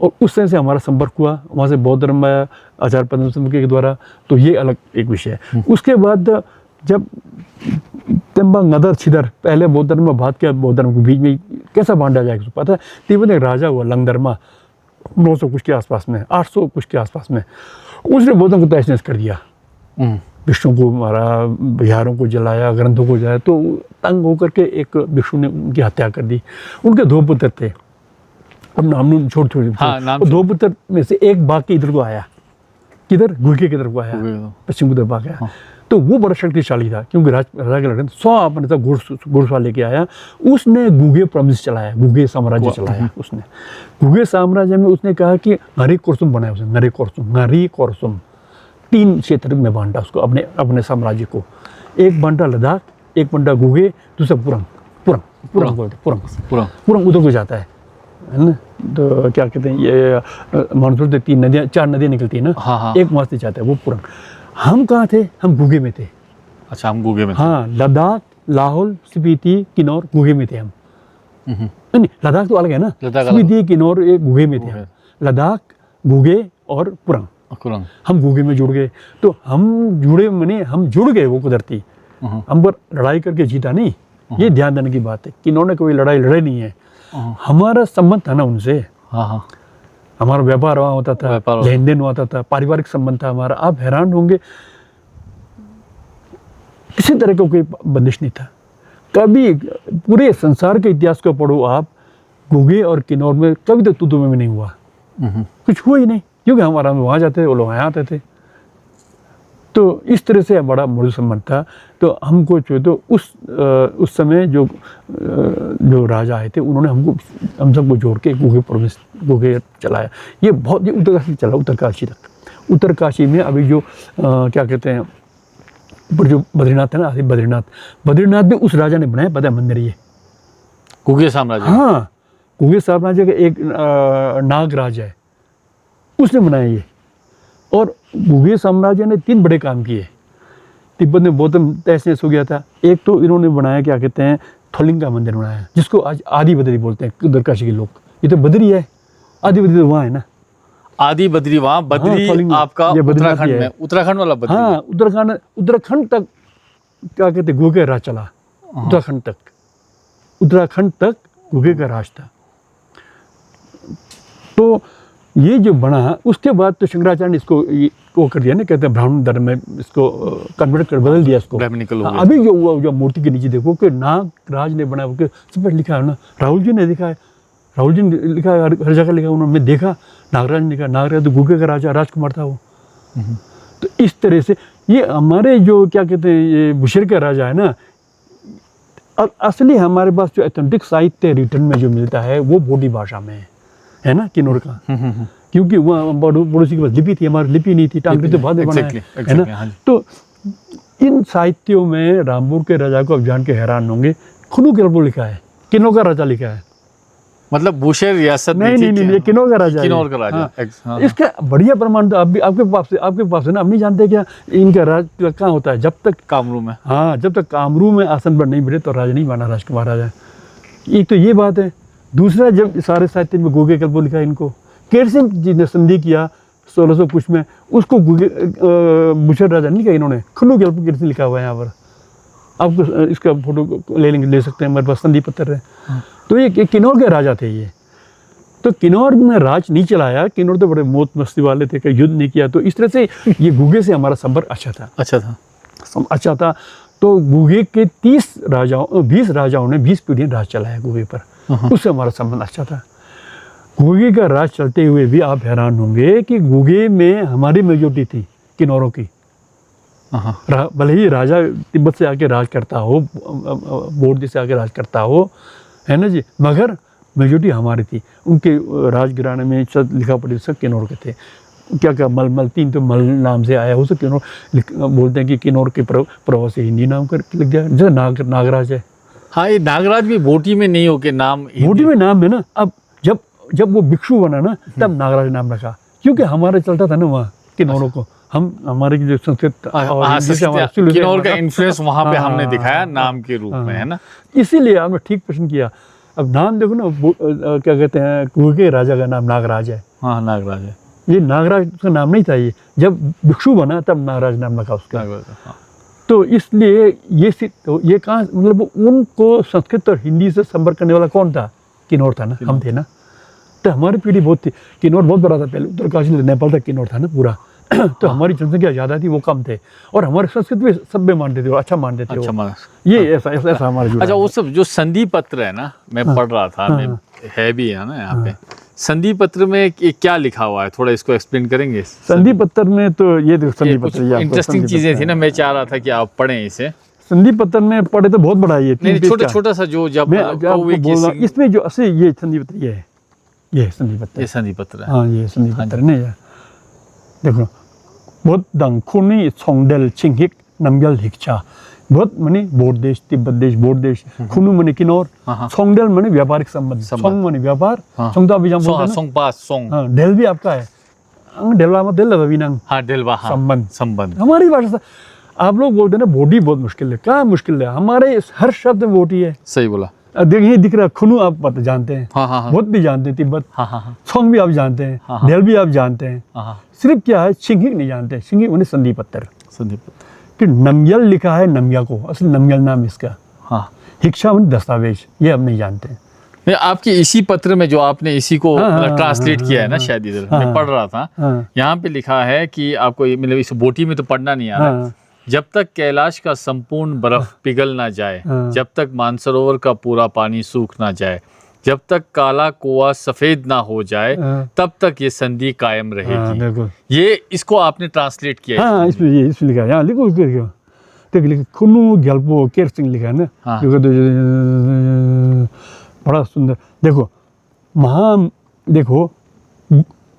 [SPEAKER 2] और उस तरह से हमारा संपर्क हुआ, वहाँ से बौद्ध धर्म आया आचार्य पद्मनाभ के द्वारा। तो ये अलग एक विषय है। उसके बाद जब तेम्बा गदर छिदर पहले बौद्ध धर्म में बात किया, बौद्ध धर्म के बीच में कैसा बांटा जाएगा पता है? तिब्बत में एक राजा हुआ लंगदरमा 900 कुछ के आसपास में, 800 कुछ के आसपास में, उसने बौद्ध धर्म को तहस कर दिया। विष्णु को मारा, विहारों को जलाया, ग्रंथों को जलाया। तो तंग होकर के एक विष्णु ने उनकी हत्या कर दी। उनके 2 पुत्र थे, अब नाम छोड़ 2 पुत्र में से एक भाग के इधर को आया, किधर? घूगे की तरफ को आया, पश्चिम की तरफ आ गया। तो वो बड़ा शक्तिशाली था, क्योंकि राजा के लड़के 100 अपने साथ घुड़सवार लेके आया। उसने घूगे प्रोविंस चलाया, घूगे साम्राज्य चलाया उसने। घूगे साम्राज्य में उसने कहा कि नरी कोरसुम बनाया उसने, नरी कोरसुम 3 क्षेत्र में बांटा उसको, अपने साम्राज्य को। एक बांटा लद्दाख, एक बांटा घूगे, दूसरा पुरंग उधर को जाता है ना। तो क्या कहते हैं, ये मानसून से 4 नदियाँ निकलती है ना, एक वहाँ से जाता है वो पुरंग। हम कहाँ थे? हम घूगे में थे।
[SPEAKER 1] अच्छा, हम घूगे में थे।
[SPEAKER 2] हाँ, लद्दाख, लाहौल, स्पीति, किन्नौर, घूगे में थे हम। नहीं, लद्दाख तो अलग है ना, स्पीति, किन्नौर एक घूगे में थे हम। लद्दाख, घूगे और पुरंग, हम घूगे में जुड़ गए। तो हम जुड़े माने हम जुड़ गए, वो कुदरती। हम पर लड़ाई करके जीता नहीं, ये ध्यान देने की बात है। किन्नौर ने कोई लड़ाई लड़े नहीं है, हमारा संबंध था ना उनसे। हमारा व्यापार वहाँ होता था, लेन देन होता था, पारिवारिक संबंध था हमारा। आप हैरान होंगे, किसी तरह का कोई बंदिश नहीं था। कभी पूरे संसार के इतिहास को पढ़ो आप, घूगे और किन्नौर में कभी तक तू में नहीं हुआ, कुछ हुआ ही नहीं। क्योंकि हमारा वहाँ जाते थे, वो लोग यहाँ आते थे। तो इस तरह से बड़ा मधुर संबंध था। तो हमको जो तो उस समय जो राजा आए थे उन्होंने हम सबको जोड़ के गुगे चलाया। ये बहुत उत्तरकाशी चला, उत्तरकाशी तक। उत्तरकाशी में अभी जो क्या कहते हैं जो बद्रीनाथ है ना, बद्रीनाथ भी उस राजा ने बनाया, पता है मंदिर ये
[SPEAKER 1] गुगे साम्राज्य।
[SPEAKER 2] हाँ, गुगे साम्राज्य का एक नागराज है, उसने बनाया ये। और गुगे साम्राज्य ने 3 बड़े काम किए। तिब्बत में बौद्ध तहस हो गया था। एक तो इन्होंने बनाया क्या कहते हैं थोलिंग का मंदिर बनाया, जिसको आज आदि बद्री बोलते हैं उत्तरकाशी के लोग। ये तो बद्री है, आदि बद्री तो वहाँ है ना।
[SPEAKER 1] आदि बद्री वहाँ, बद्री
[SPEAKER 2] हाँ,
[SPEAKER 1] आपका उत्तराखंड में, उत्तराखंड वाला बद्री।
[SPEAKER 2] हाँ, उत्तराखंड तक क्या कहते हैं गुगे का राज चला। उत्तराखंड तक गुगे का राज था। तो ये जो बना, उसके बाद तो शंकराचार्य ने इसको वो कर दिया ना, कहते हैं ब्राह्मण धर्म में इसको कन्वर्ट कर बदल दिया इसको। अभी जो हुआ, जो मूर्ति के नीचे देखो कि नागराज ने बनाया, वो सब पर लिखा है ना, राहुल जी ने लिखा है, हर जगह लिखा है उन्होंने देखा। नागराज ने लिखा, नागराज तो गुगे का राजा राजकुमार था वो। तो इस तरह से ये हमारे जो क्या कहते हैं ये बुशेर का राजा है ना, और असली हमारे पास जो ऑथेंटिक साहित्य रिटर्न में जो मिलता है वो बोडी भाषा में है ना, किन्नौर का। क्योंकि वहाँ पड़ोसी के पास लिपि थी, हमारी लिपि नहीं थी, टांगरी तो बाद में बना है ना। तो इन साहित्यों में रामपुर के राजा को आप जान के हैरान होंगे, खुनू केल्पो लिखा है, किन्नौर का राजा लिखा है।
[SPEAKER 1] मतलब बुशेर रियासत
[SPEAKER 2] नहीं, ये किन्नौर का राजा,
[SPEAKER 1] किन्नौर का राजा।
[SPEAKER 2] हाँ। इसका बढ़िया प्रमाण तो आपके पास है ना। आप नहीं जानते क्या इनका राज कहाँ होता है? जब तक
[SPEAKER 1] कामरू में,
[SPEAKER 2] हाँ, जब तक कामरू में आसन पर नहीं बैठे तो राजा नहीं बना, राजकुमार राजा। एक तो ये बात है। दूसरा, जब सारे साहित्य में गुगे केल्पो लिखा है, इनको केरसिंह जी ने संधि किया 1600 कुछ में, उसको बुशेर राजा नहीं कहा इन्होंने, खुनू केल्पो केरसिंह लिखा हुआ है यहाँ पर। आपको इसका फोटो ले सकते हैं, हमारे पास संधि पत्र है। तो ये किन्नौर के राजा थे ये। तो किन्नौर में राज नहीं चलाया, किन्नौर तो बड़े मौत मस्ती वाले थे, कहीं युद्ध नहीं किया। तो इस तरह से ये गुगे से हमारा संपर्क अच्छा था। तो गुगे के 20 राजाओं ने 20 पीढ़ियाँ राज चलाया गुगे पर, उससे हमारा संबंध अच्छा था। गुगे का राज चलते हुए भी आप हैरान होंगे कि गुगे में हमारी मेजोरिटी थी किन्नौरों की। भले ही राजा तिब्बत से आके राज करता हो, बोर्ड से आके राज करता हो, है ना जी, मगर मेजोरिटी हमारी थी। उनके राजघराने में लिखा पढ़ी सब किन्नौर के थे। क्या मलमल 3 तो मल नाम से आया हो, सब किन्नौर बोलते हैं कि किन्नौर के प्रभाव से हिंदी नाम कर लिख दिया, जैसे नागराज है।
[SPEAKER 1] हाँ, ये नागराज भी बोटी में नहीं हो के नाम,
[SPEAKER 2] बोटी में नाम है ना। अब जब वो भिक्षु बना ना, तब नागराज नाम रखा, क्योंकि हमारा चलता था ना वहाँ किन्नौरों को। हमारे जो संस्कृत
[SPEAKER 1] किन्नौर का इन्फ्लुएंस वहाँ पे हमने दिखाया नाम के रूप में, है ना।
[SPEAKER 2] इसीलिए आपने ठीक प्रश्न किया। अब नाम देखो ना, क्या कहते हैं, गुगे राजा का नाम नागराज है।
[SPEAKER 1] हाँ, नागराज है।
[SPEAKER 2] ये नागराज का नाम नहीं था, ये जब भिक्षु बना तब नागराज नाम रखा उसका।
[SPEAKER 1] हाँ।
[SPEAKER 2] तो इसलिए ये कहाँ, मतलब उनको संस्कृत और हिंदी से संपर्क करने वाला कौन था? किन्नौर था ना, हम थे ना। तो हमारी पीढ़ी बहुत थी। किन्नौर बहुत बड़ा था पहले, उत्तरकाशी नेपाल तक किन्नौर था ना पूरा। तो हमारी जनसंख्या ज़्यादा थी, वो कम थे, और हमारे संस्कृत में सभ्य मानते थे, अच्छा मानते थे। ये ऐसा हमारा जुड़ा।
[SPEAKER 1] अच्छा, वो सब जो संधि पत्र है ना, मैं पढ़ रहा था, है भी है ना यहाँ पे। संधि पत्र में क्या लिखा हुआ है, थोड़ा इसको एक्सप्लेन करेंगे?
[SPEAKER 2] संधि पत्र में तो ये देखो, संधि पत्र
[SPEAKER 1] इंटरेस्टिंग चीजें थी ना, मैं चाह रहा था कि आप पढ़ें इसे।
[SPEAKER 2] संधि पत्र में पढ़े तो बहुत बड़ा ये
[SPEAKER 1] छोटा सा जो जब
[SPEAKER 2] इसमें जो असली ये संधि पत्र ये संधि पत्र,
[SPEAKER 1] ये संधि पत्र है।
[SPEAKER 2] हाँ, ये संधि पत्र नहीं है। देखो, बहुत दंखुनी सोंगडेल चिंहिक नमगल हिक्चा, बहुत माने बोर्ड देश, तिब्बत देश, बोर्ड देश, खुनु माने किन्नौर, सोंगडेल माने व्यापारिक संबंध, सोंग माने व्यापार, सोंग तो अभी जम बोलते हैं ना,
[SPEAKER 1] सोंगपास, सोंग।
[SPEAKER 2] हाँ, डेल भी आपका है, डेलवा में डेल लगा बिना।
[SPEAKER 1] हाँ, डेलवा, संबंध
[SPEAKER 2] हमारी भाषा। आप लोग बोलते हैं ना बोडी बहुत मुश्किल है, क्या मुश्किल है? हमारे हर शब्द में बोटी है।
[SPEAKER 1] सही बोला।
[SPEAKER 2] देखिए दिख रहा, खुनु आप पता जानते हैं, बहुत भी जानते हैं, तिब्बत, सोंग भी आप जानते हैं, डेल भी आप जानते हैं। सिर्फ क्या है, चिंहिक नहीं जानते। चिंहिक उन्हें संधि पत्र, फिर नमयल लिखा है, नमया को असली नमयल नाम इसका। हाँ, हिक्शा उन्हें दस्तावेज, ये हम नहीं जानते।
[SPEAKER 1] आपकी इसी पत्र में जो आपने इसी को ट्रांसलेट किया है ना, शायद इधर मैं पढ़ रहा था, यहाँ पे लिखा है कि आपको मतलब इस बोटी में तो पढ़ना नहीं आ रहा, जब तक कैलाश का संपूर्ण बर्फ पिघल ना जाए, जब तक मानसरोवर का पूरा पानी सूख ना जाए, जब तक काला कोआ सफेद ना हो जाए
[SPEAKER 2] हाँ।
[SPEAKER 1] तब तक ये संधि कायम
[SPEAKER 2] हाँ,
[SPEAKER 1] रहेगी।
[SPEAKER 2] देखो
[SPEAKER 1] ये इसको आपने ट्रांसलेट किया है?
[SPEAKER 2] हाँ इसमें लिखा है, यहाँ लिखो इसको लिखो, देख लिखो खुनु ग्याल्पो केरसिंह लिखा है ना।
[SPEAKER 1] हाँ।
[SPEAKER 2] देखो तो बड़ा सुंदर, देखो देखो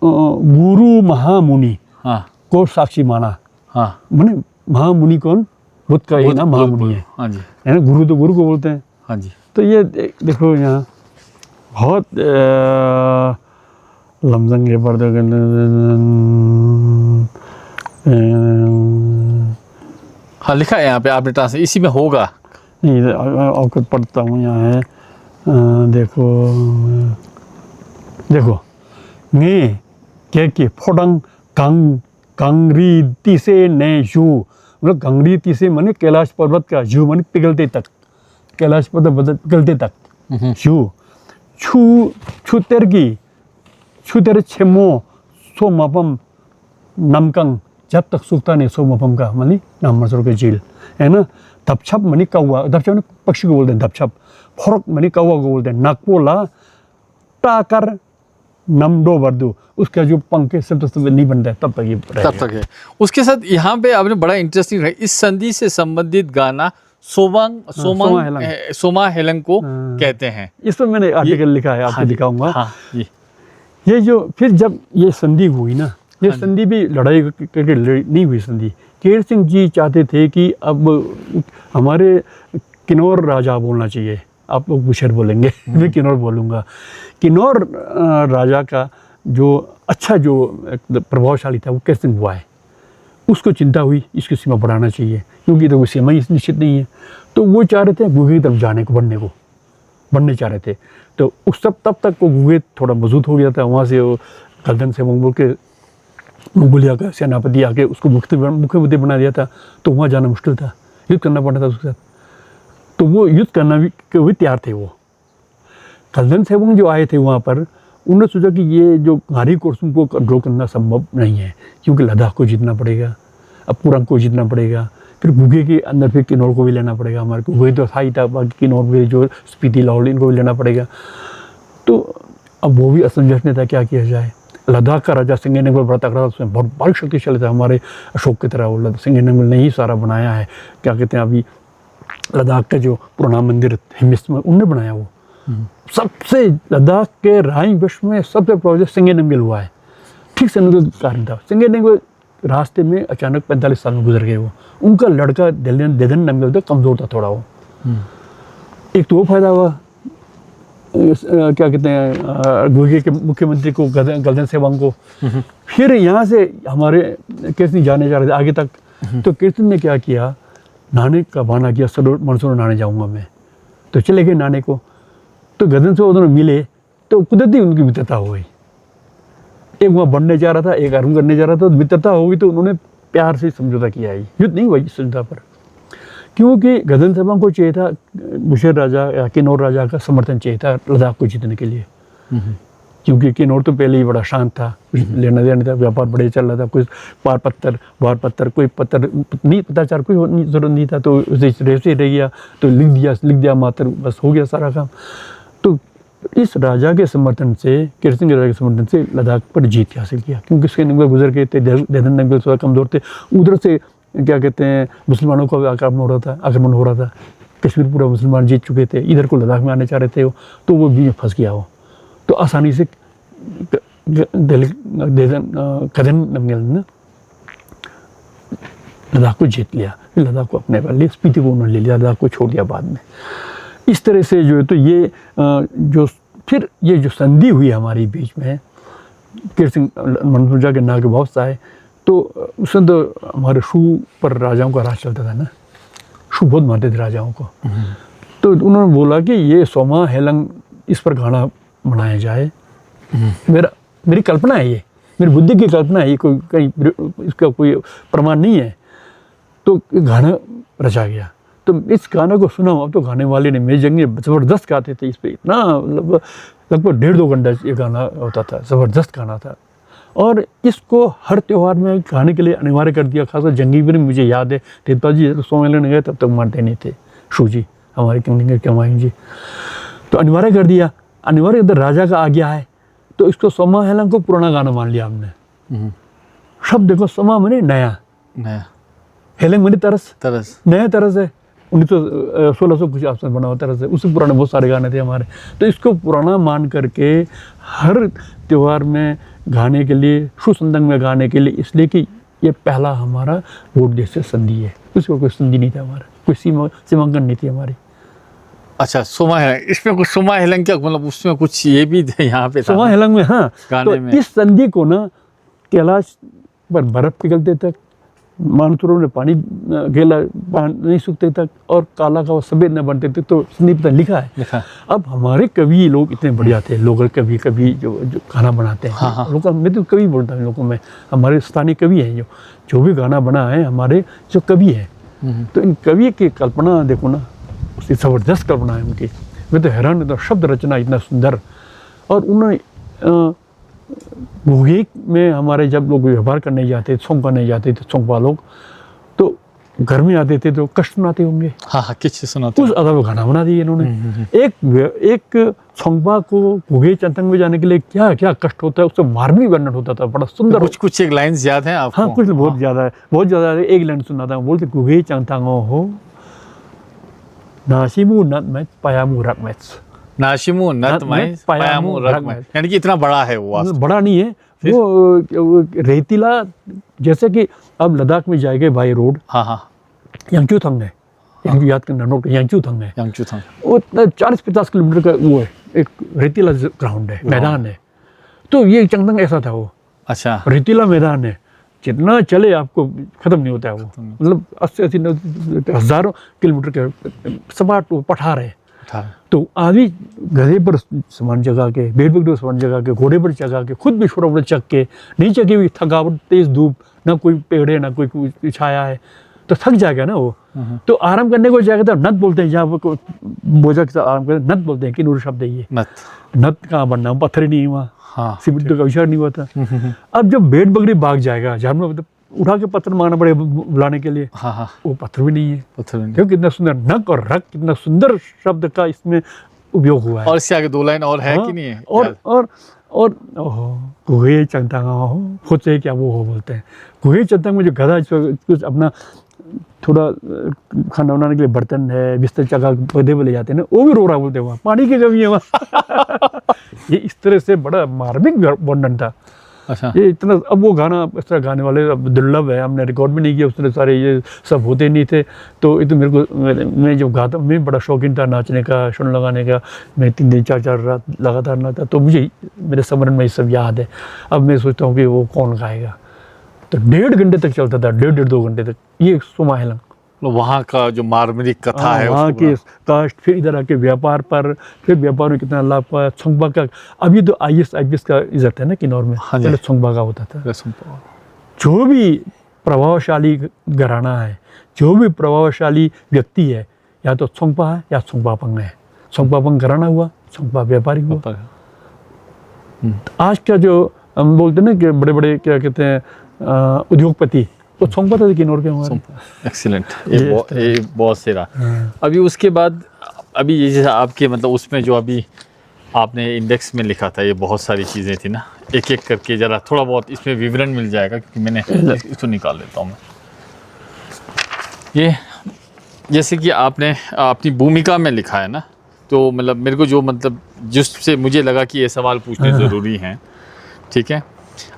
[SPEAKER 2] गुरु महामुनि
[SPEAKER 1] हाँ
[SPEAKER 2] को साक्षी माना।
[SPEAKER 1] हाँ
[SPEAKER 2] माने महामुनि कौन, बुद्ध का ये ना महामुनि है
[SPEAKER 1] हाँ जी
[SPEAKER 2] ना, गुरु तो गुरु को बोलते हैं।
[SPEAKER 1] हाँ जी।
[SPEAKER 2] तो ये देखो यहाँ बहुत लमजंगे पर
[SPEAKER 1] हाँ लिखा है यहाँ पे, आपने ट्रांसलेट इसी में होगा।
[SPEAKER 2] नहीं आपको पढ़ता हूँ, यहाँ है देखो ने के फोडंग कंगरी तीसे ने जू, मतलब कंगरी तीसे माने कैलाश पर्वत का, जू माने पिघलते तक, कैलाश पर्वत पिघलते तक, जू छू तेरे छेमो सो मपम नमकंग, जब तक सूखता नहीं सो मपम का मानी नामसर के झील है ना। धपछप मनी कौवा, धपछप पक्षी को बोलते हैं धपछप, फरक मनी कौवा को बोलते हैं, नाकपोला टाकर नमडो वर्दू, उसका जो पंख सब तो नहीं बनता है तब तक ये
[SPEAKER 1] तब तक है। उसके साथ यहाँ पे आपने बड़ा इंटरेस्टिंग है, इस संधि से संबंधित गाना सोमा हेलंग को कहते हैं।
[SPEAKER 2] इस पर मैंने आर्टिकल लिखा है, आपको दिखाऊंगा।
[SPEAKER 1] हाँ,
[SPEAKER 2] ये जो फिर जब ये संधि हुई ना, ये संधि भी लड़ाई करके नहीं हुई संधि। केरसिंह जी चाहते थे कि अब हमारे किन्नौर राजा बोलना चाहिए, आप लोग बुशहर बोलेंगे मैं किन्नौर बोलूँगा। किन्नौर राजा का जो अच्छा जो प्रभावशाली था वो केरसिंह हुआ है, उसको चिंता हुई इसकी सीमा बढ़ाना चाहिए, क्योंकि तो वो सीमा ही निश्चित नहीं है। तो वो चाह रहे थे गुगे की तरफ जाने को, बढ़ने चाह रहे थे। तो उस तब तक वो गुगे थोड़ा मजबूत हो गया था, वहाँ से वो गलदन से मंगोल के मंगोलिया का सेनापति आके उसको मुख्यमंत्री बना दिया था। तो वहाँ जाना मुश्किल था, युद्ध करना पड़ता था उसके साथ। तो वो युद्ध करना भी तैयार थे। वो गलदन सेवंग जो आए थे वहाँ पर, उन्होंने सोचा कि ये जो घारी कोर्सुम को कंट्रोल करना संभव नहीं है, क्योंकि लद्दाख को जीतना पड़ेगा, अब पुरंग को जीतना पड़ेगा, फिर गुगे के अंदर फिर किन्नौर को भी लेना पड़ेगा। हमारे को गुगे तो था ही था, बाकी किन्नौर भी जो स्पीति लाहौल इनको भी लेना पड़ेगा। तो अब वो भी असमंजस में था, क्या किया जाए। लद्दाख का राजा सिंघे नेंगल बड़ा तगड़ा था, उसमें बहुत बड़ी शक्तिशाली था, हमारे अशोक की तरह। वो सिंघे नेंगल ने ही सारा बनाया है, क्या कहते हैं अभी लद्दाख का जो पुराना मंदिर हिमिस में उनने बनाया। वो सबसे लद्दाख के राई विश्व में सबसे प्रभावित सिंघे नेंगल हुआ है। ठीक से उनका कारण था। सिंघे नेंगल रास्ते में अचानक 45 साल में गुजर गए। वो उनका लड़का देदन नेंगल था, कमज़ोर था थोड़ा वो। एक तो वो फायदा हुआ, क्या कहते हैं गुगे के मुख्यमंत्री को गलदन सेवंग को। फिर यहाँ से हमारे केरसिंह जाने जा रहे थे आगे तक। तो केरसिंह ने क्या किया, नहाने का बहाना किया, सरोवर मनसरोवर नहाने जाऊँगा मैं। तो चले गए नहाने को। तो गलदन सेवंग दोनों मिले तो कुदरती उनकी मित्रता हो गई। एक वहाँ बढ़ने जा रहा था, एक आरम करने जा रहा था, मित्रता हो गई। तो उन्होंने प्यार से समझौता किया है, युद्ध नहीं हुआ इस समझौता पर, क्योंकि गलदन सेवंग को चाहिए था बुशहर राजा या किन्नौर राजा का समर्थन चाहिए था लद्दाख को जीतने के लिए। क्योंकि किन्नौर तो पहले ही बड़ा शांत था, कुछ लेना देना था, व्यापार बड़े चल रहा था, कुछ वार पत्थर कोई पत्थर नहीं, पताचार कोई जरूरत नहीं था। तो उसे रेसे रह गया, तो लिख दिया मात्र, बस हो गया सारा काम। तो इस राजा के समर्थन से, केरसिंह राजा के समर्थन से लद्दाख पर जीत हासिल किया, क्योंकि उसके नंगल गुजर गए थे, देदन नंगल थोड़ा कमज़ोर थे। उधर से क्या कहते हैं मुसलमानों का आक्रमण हो रहा था। कश्मीर पूरा मुसलमान जीत चुके थे, इधर को लद्दाख में आने चाह रहे थे। तो वो भी फंस गया हो। तो आसानी से कदन नंगल ने लद्दाख को जीत लिया, फिर लद्दाख को अपने पर लिया, स्पीति को उन्होंने ले लिया, लद्दाख को छोड़ दिया बाद में। इस तरह से जो है तो ये जो फिर ये जो संधि हुई हमारे बीच में, केरसिंह मनसूजा के नाम के बहुत सा है। तो उसमें तो हमारे शू पर राजाओं का राज चलता था ना, शू बहुत मानते थे राजाओं को। तो उन्होंने बोला कि ये सोमा हेलंग इस पर गाना बनाया जाए। मेरी कल्पना है, ये मेरी बुद्धि की कल्पना है, ये कोई कहीं इसका कोई प्रमाण नहीं है। तो गाना रचा गया। तो इस गाने को सुना, अब तो गाने वाले ने मेरी जंग ज़बरदस्त गाते थे इस पर, इतना लगभग 1.5-2 घंटा ये गाना होता था, ज़बरदस्त गाना था। और इसको हर त्यौहार में गाने के लिए अनिवार्य कर दिया, खासकर जंगी भी मुझे याद है। देवता जी सोमे लेने गए तब तक मानते नहीं थे, शू जी हमारे कमाई जी, तो अनिवार्य कर दिया। अनिवार्य इधर राजा का आ गया है, तो इसको सोमा हेलंग को पुराना गाना मान लिया हमने। शब्द देखो, सोमा मैंने नया,
[SPEAKER 1] नया,
[SPEAKER 2] हेलंग मैंने तरस,
[SPEAKER 1] तरस,
[SPEAKER 2] नया तरस है। 1600 कुछ ऑप्शन बना हुआ तरस है, उससे पुराने बहुत सारे गाने थे हमारे। तो इसको पुराना मान करके हर त्यौहार में गाने के लिए, सुसंदंग में गाने के लिए, इसलिए कि ये पहला हमारा वोट देश से संधि है। उसको कोई संधि नहीं था हमारा, कोई सीमांकन नहीं थी हमारी।
[SPEAKER 1] अच्छा, सोमा हेलंग, इसमें कुछ सोमा हेलंग क्या मतलब उसमें कुछ ये भी यहाँ पे था
[SPEAKER 2] सोमा हेलंग में, हाँ,
[SPEAKER 1] गाने
[SPEAKER 2] तो
[SPEAKER 1] में।
[SPEAKER 2] इस संधि को ना कैलाश पर बर्फ पिघलते तक, मानसूरों में पानी गीला नहीं सूखते तक, और काला का सफेद न बनते तक, तो संधि पर लिखा है।
[SPEAKER 1] लिखा।
[SPEAKER 2] अब हमारे कवि लोग इतने बढ़िया थे, लोकल कवि जो गाना बनाते हैं।
[SPEAKER 1] हाँ।
[SPEAKER 2] लोकल, मैं तो कवि बोलता हूँ लोगों में, हमारे स्थानीय कवि हैं जो भी गाना बना है, हमारे जो कवि हैं। तो इन कवि की कल्पना देखो ना, उसकी ज़बरदस्त कल्पना है उनकी। मैं तो हैरान होता हूँ, शब्द रचना इतना सुंदर। और उन्होंने भूगेक में हमारे जब लोग व्यवहार करने जाते, सोंग करने जाते थे, सोंगपा लोग, तो घर में आते थे तो कष्ट सुनाते होंगे।
[SPEAKER 1] हाँ, किस सुनाते
[SPEAKER 2] उस आधार पर गाना बना दिए इन्होंने। एक सोंगपा को भूगे चंतंग में जाने के लिए क्या क्या कष्ट होता है, उससे मार्मिक वर्णन होता था, बड़ा सुंदर।
[SPEAKER 1] कुछ एक लाइन्स याद हैं आपको?
[SPEAKER 2] हाँ, कुछ बहुत ज़्यादा है, बहुत ज़्यादा है। एक लाइन सुनाता हूँ, बोलते गुगे चंतंगो हो नाशिमु नत में पायामु रक में।
[SPEAKER 1] नाशिमु नत में पायामु रक में, यानी कि इतना बड़ा है वो।
[SPEAKER 2] बड़ा नहीं है वो रेतीला, जैसे कि अब लद्दाख में जाएंगे बाई रोड।
[SPEAKER 1] हाँ,
[SPEAKER 2] यांगचूथंग है, याद करना नोट, यांगचूथंग है।
[SPEAKER 1] यांगचूथंग
[SPEAKER 2] वो 40-50 किलोमीटर का वो है, एक रेतीला ग्राउंड है, मैदान है। तो ये चंगतंग ऐसा था वो।
[SPEAKER 1] अच्छा,
[SPEAKER 2] रेतीला मैदान है, जितना चले आपको खत्म नहीं होता है वो। मतलब 80-90 हज़ारों किलोमीटर के सपाट पठार है। तो आदमी गधे पर सामान जगा के, बेड़ पर सामान जगा के, घोड़े पर जगा के, खुद भी छोटा मोटा चक के, नहीं चके भी, थकावट, तेज धूप, ना कोई पेड़ है ना कोई छाया है, तो थक जाएगा ना वो। तो आराम करने को जाएगा तो नत बोलते हैं, जहाँ पर बोझा के साथ आराम करते नत बोलते हैं। कि नूर शब्द है ये नत कहाँ बनना, पत्थर ही नहीं हुआ, सीमेंट का विचार नहीं हुआ था। अब जब भेड़ बकरी भाग जाएगा, जहाँ में मतलब उठा के पत्थर मारना पड़ेगा बुलाने के लिए, वो पत्थर भी नहीं है। क्योंकि कितना सुंदर नक और रक, कितना सुंदर शब्द का इसमें उपयोग हुआ है।
[SPEAKER 1] और इससे आगे 2 लाइन और है कि नहीं है?
[SPEAKER 2] और गुहे चंतंग हो, खुद से क्या वो हो बोलते हैं। गुहे चंतंग में जो गधा कुछ अपना थोड़ा खाना बनाने के लिए बर्तन है, बिस्तर चगा पौधे पे ले जाते हैं ना, वो भी रो रहा बोलते हैं, वहाँ पानी की कमी है वहाँ। ये इस तरह से बड़ा मार्मिक वर्णन था।
[SPEAKER 1] अच्छा,
[SPEAKER 2] ये इतना, अब वो गाना इस तरह गाने वाले अब दुर्लभ है, हमने रिकॉर्ड भी नहीं किया उस तरह, सारे ये सब होते नहीं थे। तो ये तो मेरे को, मैं जब गाता, मैं बड़ा शौकीन था नाचने का, सुन लगाने का। मैं 3 दिन 4 रात लगातार नाचता, तो मुझे मेरे स्मरण में ये सब याद है। अब मैं सोचता हूँ कि वो कौन गाएगा, तो 1.5 घंटे तक चलता था, 1.5-2 घंटे तक ये सोमा हेलंग।
[SPEAKER 1] वहाँ का जो मार्मिक कथा है,
[SPEAKER 2] वहाँ के कास्ट, फिर इधर आके व्यापार पर, फिर व्यापार में कितना लाभ पाया, सोंगपा का। अभी तो IAS का इज्जत है ना किन्नौर में, पहले सोंगपा का होता था। जो भी प्रभावशाली घराना है, जो भी प्रभावशाली व्यक्ति है, या तो सोंगपा है या सोंगपापंग है। सोंगपापंग घराना हुआ, सोंगपा व्यापारी हुआ। आज का जो हम बोलते हैं ना कि बड़े बड़े क्या कहते हैं उद्योगपति, तो सोंगपा था किन्नौर के हमारे।
[SPEAKER 1] एक्सीलेंट, ये बहुत सही। अभी उसके बाद, अभी ये जैसे आपके मतलब उसमें जो अभी आपने इंडेक्स में लिखा था, ये बहुत सारी चीज़ें थी ना, एक एक करके ज़रा थोड़ा बहुत इसमें विवरण मिल जाएगा, क्योंकि मैंने इसको निकाल लेता हूँ मैं। ये जैसे कि आपने अपनी भूमिका में लिखा है ना, तो मतलब मेरे को जो मतलब जिससे मुझे लगा कि ये सवाल पूछने ज़रूरी हैं, ठीक है।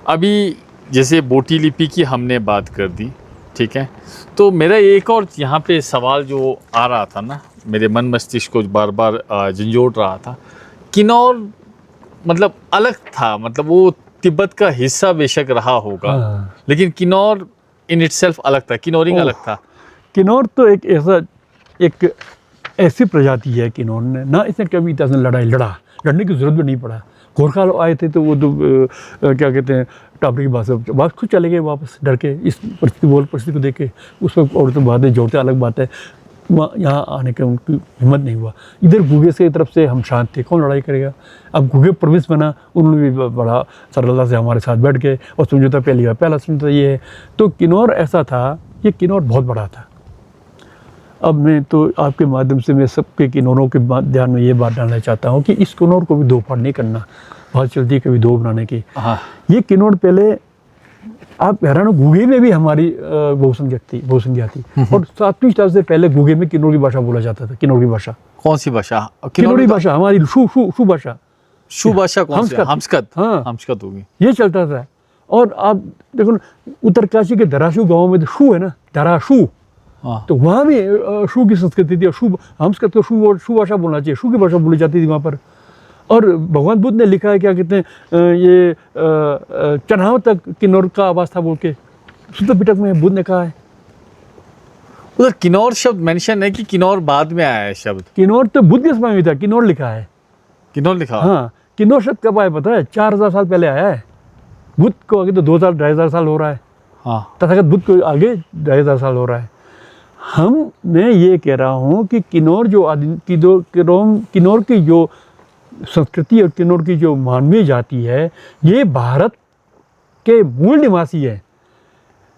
[SPEAKER 1] अभी जैसे बोटी लिपि की हमने बात कर दी, ठीक है, तो मेरा एक और यहाँ पे सवाल जो आ रहा था ना, मेरे मन मस्तिष्क को बार बार झंझोड़ रहा था। किन्नौर मतलब अलग था, मतलब वो तिब्बत का हिस्सा बेशक रहा होगा, लेकिन किन्नौर इन इटसेल्फ अलग था, किन्नौरिंग अलग था।
[SPEAKER 2] किन्नौर तो एक ऐसी प्रजाति है किन्नौर ने ना, इसने कभी इतना लड़ने की जरूरत भी नहीं पड़ा। गोरखा लोग आए थे तो वो तो क्या कहते हैं, टापरी की बात खुद चले गए वापस डर के, इस परिस्थिति को देख के। उस वक्त औरतें बातें जोड़ते, अलग बात है, वहाँ यहाँ आने का उनकी हिम्मत नहीं हुआ। इधर गुगे से तरफ से हम शांत थे, कौन लड़ाई करेगा। अब गुगे प्रोविंस बना, उन्होंने भी बड़ा सरलता से हमारे साथ बैठ गए, और समझौता पहला समझौता ये है। तो किन्नौर ऐसा था, ये किन्नौर बहुत बड़ा था। अब मैं तो आपके माध्यम से मैं सबके किन्नौरों के ध्यान में ये बात डालना चाहता हूँ कि इस किन्नौर को भी दो फाड़ नहीं करना, बहुत चलती है कभी दो बनाने की।
[SPEAKER 1] हाँ।
[SPEAKER 2] ये किन्नौर पहले आप हैरान हो, गुगे में भी हमारी बहुसंख्या थी और 7वीं शताब्दी से पहले गुगे में किन्नौर की भाषा बोला जाता था। किन्नौर की भाषा
[SPEAKER 1] कौन सी भाषा?
[SPEAKER 2] किन्नौरी भाषा हमारी शू भाषा।
[SPEAKER 1] शू भाषा कौन सी? हमस्कत।
[SPEAKER 2] हाँ,
[SPEAKER 1] हमस्कत होगी,
[SPEAKER 2] ये चलता था। और आप देखो ना, उत्तरकाशी के दराशू गांव में तो शू है ना, दराशू,
[SPEAKER 1] हाँ।
[SPEAKER 2] तो वहाँ भी शू की संस्कृति थी और शू हमस्कत को शू भाषा बोलना चाहिए, शू की भाषा बोली जाती थी वहाँ पर। और भगवान बुद्ध ने लिखा है, क्या कहते हैं, ये चन्हाव तक किन्नौर का आवास था बोल के सूत्र पिटक में बुद्ध ने कहा है।
[SPEAKER 1] उधर किन्नौर शब्द मेंशन है कि किन्नौर बाद में आया है शब्द?
[SPEAKER 2] किन्नौर तो बुद्ध के समय में था, किन्नौर लिखा है।
[SPEAKER 1] किन्नौर लिखा?
[SPEAKER 2] हाँ, किन्नौर शब्द कब आया पता है? 4000 साल पहले आया है। बुद्ध को आगे तो 2000-2500 साल हो रहा है।
[SPEAKER 1] हाँ।
[SPEAKER 2] तथागत बुद्ध को आगे 2500 साल हो रहा है। मैं ये कह रहा हूँ कि किन्नौर किन्नौर की जो संस्कृति और किन्नौर की जो मानवीय जाति है, ये भारत के मूल निवासी है।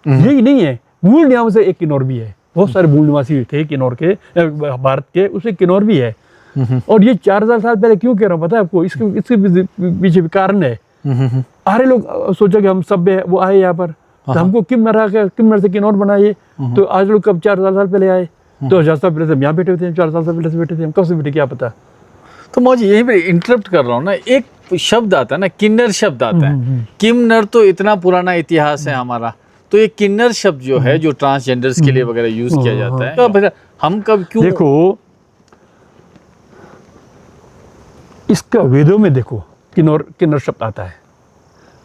[SPEAKER 2] यही नहीं है, मूल निवासी से एक किन्नौर भी है। बहुत सारे मूल निवासी थे किन्नौर के, भारत के, उसे किन्नौर भी है। और ये 4000 साल पहले क्यों कह रहा हूँ पता है आपको? इसके पीछे भी कारण है। आर्य लोग सोचा कि हम सभ्य है, वो आए यहाँ पर, तो हमको किन्नर से किन्नौर बनाइए। तो आज लोग कब 4000 साल पहले आए? तो 1000 साल पहले से हम यहाँ बैठे थे, 4000 साल पहले से बैठे थे, हम कब से बैठे क्या पता।
[SPEAKER 1] तो मौजी यहीं पे इंटरप्ट कर रहा हूँ ना, एक शब्द आता है ना, किन्नर शब्द आता है। किन्नर तो इतना पुराना इतिहास है हमारा, तो ये किन्नर शब्द जो है, जो ट्रांसजेंडर्स के लिए वगैरह यूज किया जाता है, तो हम कब क्यों? देखो,
[SPEAKER 2] इसका वेदों में देखो किन्नर शब्द आता है,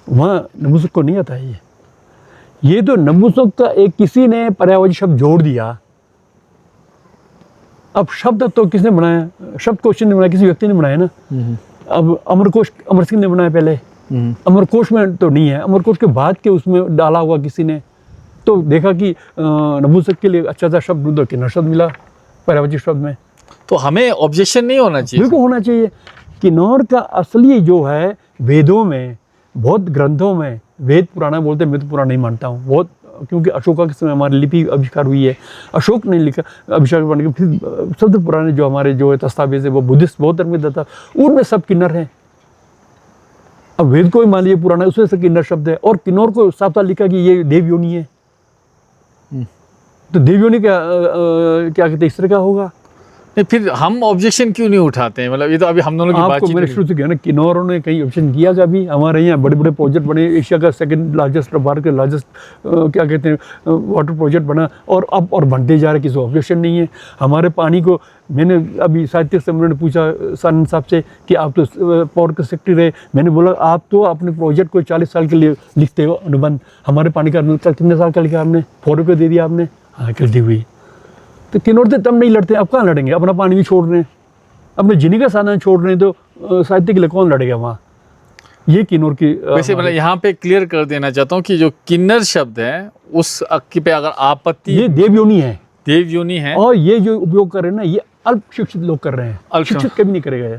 [SPEAKER 2] वहाँ नपुंसक को नहीं आता है। ये तो नपुंसक का एक किसी ने पर्यायवाची शब्द जोड़ दिया। अब शब्द तो किसने बनाया? शब्द कोश ने बनाया, किसी व्यक्ति ने बनाया ना। अब अमरकोश अमर सिंह ने बनाया पहले। अमरकोश में तो नहीं है, अमरकोश के बाद के उसमें डाला हुआ किसी ने, तो देखा कि नपुंसक के लिए अच्छा सा शब्द ढूंढो, किन्नर शब्द मिला पर्यायवाची शब्द में।
[SPEAKER 1] तो हमें ऑब्जेक्शन नहीं होना चाहिए?
[SPEAKER 2] बिल्कुल होना चाहिए। किन्नौर का असली जो है वेदों में, बौद्ध ग्रंथों में, वेद पुराना बोलते हैं, मैं तो पुराना नहीं मानता हूँ बहुत, क्योंकि अशोका के समय हमारी लिपि आविष्कार हुई है। अशोक ने लिखा आविष्कार बन के, फिर सबसे पुराने जो हमारे जो है दस्तावेज है वो बुद्धिस्ट बौद्ध धर्म के था, उनमें सब किन्नर हैं। अब वेद को भी मान लीजिए पुराना, उसमें से किन्नर शब्द है। और किन्नौर को साफ साफ लिखा कि ये देवयोनि है। तो देवयोनि क्या कहते हैं, इस तरह का होगा।
[SPEAKER 1] नहीं, फिर हम ऑब्जेक्शन क्यों नहीं उठाते हैं? मतलब ये तो अभी हम दोनों की बातचीत
[SPEAKER 2] मैंने शुरू से कहा ना, किन्नौरों ने कहीं ऑब्जेक्शन किया कभी? हमारे यहाँ बड़े बड़े प्रोजेक्ट बने, एशिया का सेकंड लार्जेस्ट, भारत का लार्जेस्ट क्या कहते हैं वाटर प्रोजेक्ट बना, और अब और बनते जा रहे, किसी ऑब्जेक्शन नहीं है। हमारे पानी को, मैंने अभी साहित्य सम्मेलन में पूछा सानंद साहब से कि आप तो पावर के सेक्रेटरी रहे, मैंने बोला आप तो अपने प्रोजेक्ट को 40 साल के लिए लिखते हो अनुबंध, हमारे पानी का अनुबंध कितने साल का लिखा आपने? 4 रुपये दे दिया आपने। हाँ, गलती हुई। तो किन्नौर से तब नहीं लड़ते, अब कहाँ लड़ेंगे? अपना पानी भी छोड़ रहे हैं, अपने जीने का साधन छोड़ रहे हैं, तो साहित्य के लिए कौन लड़ेगा वहाँ? ये किन्नौर की
[SPEAKER 1] वैसे मतलब यहाँ पे क्लियर कर देना चाहता हूँ कि जो किन्नर शब्द है उस पे अगर आपत्ति,
[SPEAKER 2] ये देवयोनि है,
[SPEAKER 1] देवयोनि है।
[SPEAKER 2] और ये जो उपयोग कर रहे हैं ना, ये अल्प शिक्षित लोग कर रहे हैं। शिक्षित कभी नहीं करेगा ये।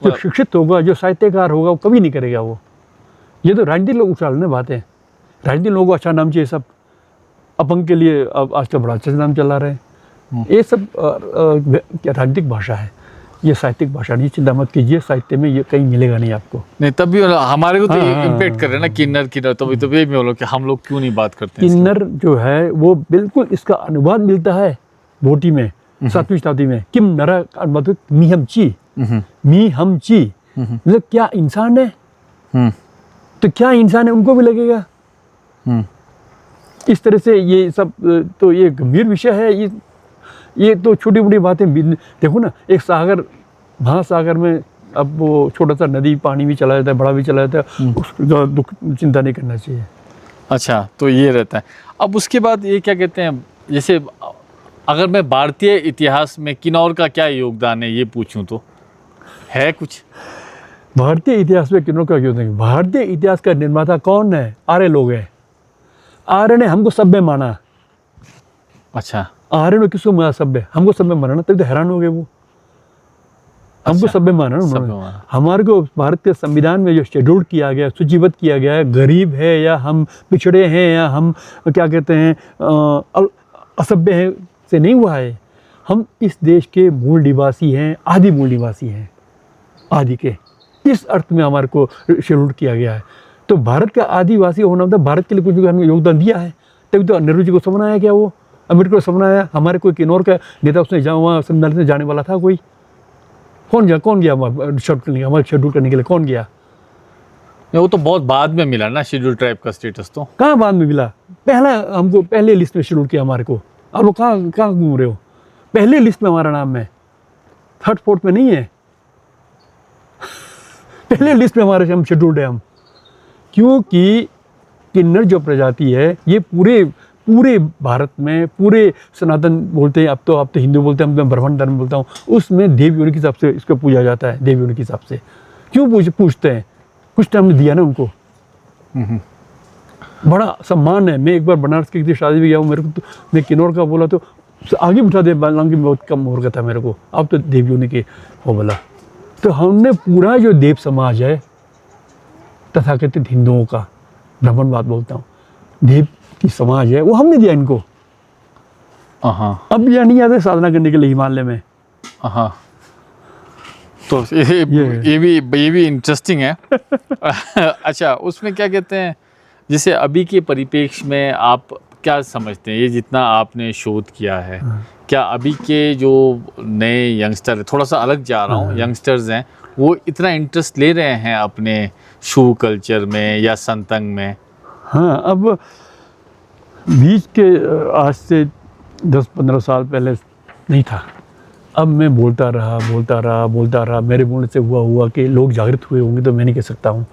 [SPEAKER 2] जो शिक्षित होगा, जो साहित्यकार होगा, वो कभी नहीं करेगा वो। ये तो राजनीतिक लोग उछालने बातें, राजनीतिक लोगों को अच्छा नाम चाहिए। सब अपंग के लिए अब आज तो बड़ा अच्छा नाम चला रहे हैं। ये सब क्या राजनीतिक भाषा है, ये साहित्यिक भाषा नहीं। चिंता मत कीजिए, साहित्य में ये कहीं मिलेगा नहीं आपको।
[SPEAKER 1] नहीं, तब भी हमारे को तो इम्पैक्ट कर रहे हैं ना किन्नर, तो भी बोलो कि हम लोग क्यों नहीं बात करते हैं?
[SPEAKER 2] किन्नर जो है वो बिल्कुल, इसका अनुवाद मिलता है भोटी में 7वीं शताब्दी में। किम नरा का अनुवाद मी हम ची, मी हम ची, मतलब क्या इंसान है? तो क्या इंसान है उनको भी लगेगा। इस तरह से ये सब तो ये गंभीर विषय है। ये तो छोटी बड़ी बातें देखो ना, एक सागर, महासागर में अब वो छोटा सा नदी पानी भी चला जाता है, बड़ा भी चला जाता है, उसका दुख चिंता नहीं करना चाहिए।
[SPEAKER 1] अच्छा, तो ये रहता है। अब उसके बाद ये क्या कहते हैं, जैसे अगर मैं भारतीय इतिहास में किन्नौर का क्या योगदान है ये पूछूं तो है कुछ?
[SPEAKER 2] भारतीय इतिहास में किन्नौर का योगदान है, भारतीय इतिहास का निर्माता कौन है? आर्य लोग हैं। आर्य ने हमको सभ्य माना। अच्छा, आर्य ने किसको माना सभ्य? हमको सभ्य माना ना, तभी तो हैरान हो गए वो। हमको सभ्य माना ना। हमारे को भारत के संविधान में जो शेड्यूल किया गया, सूचीबद्ध किया गया है, गरीब है या हम पिछड़े हैं या हम क्या कहते हैं असभ्य हैं, से नहीं हुआ है। हम इस देश के मूल निवासी हैं, आदि मूल निवासी हैं, आदि के इस अर्थ में हमारे को शेड्यूल किया गया है। तो भारत का आदिवासी होना मतलब भारत के लिए कुछ हमने योगदान दिया है, तभी तो नेहरू जी को समझ आया क्या, वो अम्बेडकर को समझ आया। हमारे कोई किन्नौर का नेता उसने जहाँ वहाँ संविधान से जाने वाला था कोई? कौन गया हमारे शेड्यूल करने के लिए कौन गया?
[SPEAKER 1] वो तो बहुत बाद में मिला ना शेड्यूल ट्राइब का स्टेटस, तो
[SPEAKER 2] कहाँ बाद में मिला? पहला हमको पहले लिस्ट में शेड्यूल किया हमारे को। अब वो कहाँ घूम रहे हो? पहले लिस्ट में हमारा नाम है, थर्ड फोर्थ में नहीं है। पहले लिस्ट में हमारे हम शेड्यूल्ड है हम, क्योंकि किन्नर जो प्रजाति है ये पूरे भारत में, पूरे सनातन बोलते हैं, अब तो हिंदू बोलते हैं, मैं ब्राह्मण धर्म बोलता हूँ, उसमें देव योनि के हिसाब से इसको पूजा जाता है। देव योनि के हिसाब से क्यों पूछते हैं? कुछ टाइम दिया ना उनको, बड़ा सम्मान है। मैं एक बार बनारस की शादी में गया हूँ, मेरे को तो मैं किन्नौर का बोला तो आगे बिठा दे, बालांगी बहुत कम हो गया था मेरे को, अब तो देव योनि के हो बोला। तो हमने पूरा जो देव समाज है तथाकथित हिंदुओं का, ब्राह्मण बात बोलता हूँ, देव की समाज है, वो हमने दिया इनको। अब यह नहीं आते साधना करने के लिए हिमालय में।
[SPEAKER 1] तो ये भी इंटरेस्टिंग है। अच्छा, उसमें क्या कहते हैं, जैसे अभी के परिप्रेक्ष्य में आप क्या समझते हैं, ये जितना आपने शोध किया है, क्या अभी के जो नए यंगस्टर, थोड़ा सा अलग जा रहा हूँ, यंगस्टर्स हैं, वो इतना इंटरेस्ट ले रहे हैं अपने शू कल्चर में या संतंग में?
[SPEAKER 2] हाँ, अब बीच के आज से 10-15 साल पहले नहीं था। अब मैं बोलता रहा, मेरे बोलने से हुआ कि लोग जागृत हुए होंगे तो मैं नहीं कह सकता हूँ,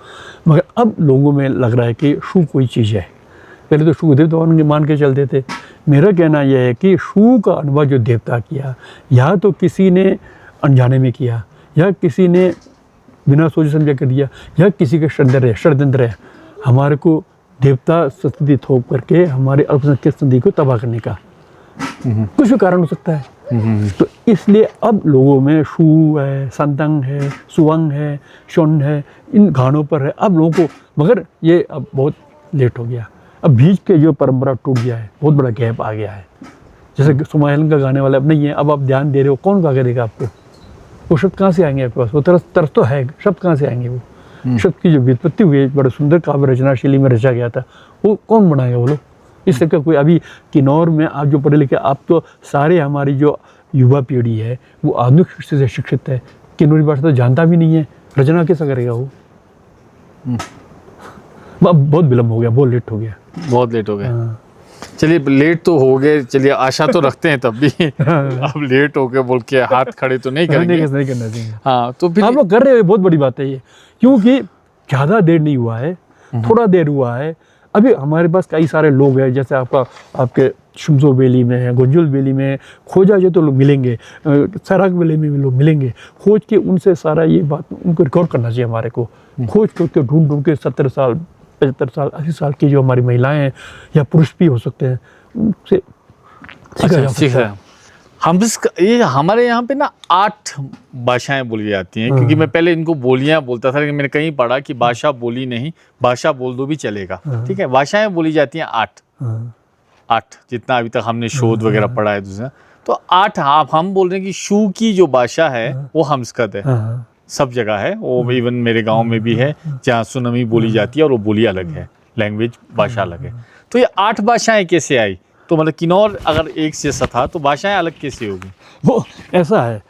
[SPEAKER 2] मगर अब लोगों में लग रहा है कि शू कोई चीज़ है। पहले तो शू को देवता मान के चलते थे। मेरा कहना यह है कि शू का अनुभव जो देवता किया, या तो किसी ने अनजाने में किया, या किसी ने बिना सोचे समझे कर दिया, या किसी का षड्यंत्र है हमारे को देवता संस्कृति थोप करके हमारे अल्पसंख्यक संधि को तबाह करने का। कुछ भी कारण हो सकता है। तो इसलिए अब लोगों में शू है, संतंग है, सुवंग है, शोन है, इन गानों पर है अब लोगों को, मगर ये अब बहुत लेट हो गया। अब बीच के जो परंपरा टूट गया है, बहुत बड़ा गैप आ गया है। जैसे सुमाइलन का गाने वाला अब नहीं है, अब आप ध्यान दे रहे हो, कौन गा के देगा आपको? वो शब्द कहाँ से आएंगे आपके पास? वो तरस तो है, शब्द कहाँ से आएंगे? वो शब्द की जो व्युत्पत्ति हुई है, बड़ा सुंदर काव्य रचना शैली में रचा गया था, वो कौन बनाएगा? वो लोग इससे का कोई अभी किन्नौर में आप जो पढ़े लिखे, आप तो सारे हमारी जो युवा पीढ़ी है वो आधुनिक शिक्षा से शिक्षित है, किन्नौरी भाषा तो जानता भी नहीं है, रचना कैसा करेगा वो? अब बहुत विलम्ब हो गया, बहुत लेट हो गया। हाँ।
[SPEAKER 1] चलिए, लेट तो हो गए, चलिए आशा तो रखते हैं तब भी। अब लेट हो गए बोल के हाथ खड़े तो नहीं करेंगे,
[SPEAKER 2] नहीं करना चाहिए।
[SPEAKER 1] हाँ, तो फिर
[SPEAKER 2] आप लोग कर रहे हो, बहुत बड़ी बात है ये, क्योंकि ज़्यादा देर नहीं हुआ है, थोड़ा देर हुआ है। अभी हमारे पास कई सारे लोग हैं, जैसे आपके शुमसो वैली में है, गुंजुल वैली में, खोजा जाए तो लोग मिलेंगे, सराग वैली में भी लोग मिलेंगे। खोज के उनसे सारा ये बात उनको रिकॉर्ड करना चाहिए हमारे को। खोज के ढूंढ के 70 साल 75 साल 80 साल की जो हमारी महिलाएं हैं या पुरुष भी हो सकते हैं, उनसे सीखा जा।
[SPEAKER 1] ये हमारे यहाँ पे ना 8 भाषाएं बोली जाती हैं, क्योंकि मैं पहले इनको बोलियां बोलता था, लेकिन मैंने कहीं पढ़ा कि भाषा बोली नहीं, भाषा बोल दो भी चलेगा। ठीक है, भाषाएं बोली जाती हैं 8, जितना अभी तक हमने शोध वगैरह पढ़ा है दूसरा, तो 8। हम बोल रहे हैं कि शू की जो भाषा है वो हमस्कृत है, सब जगह है वो, इवन मेरे गाँव में भी है जहाँ सुनमी बोली जाती है और वो बोली अलग है, लैंग्वेज भाषा अलग है। तो ये 8 भाषाएं कैसे आई? तो मतलब किन्नौर अगर एक जैसा था तो भाषाएं अलग कैसे होगी?
[SPEAKER 2] वो ऐसा है,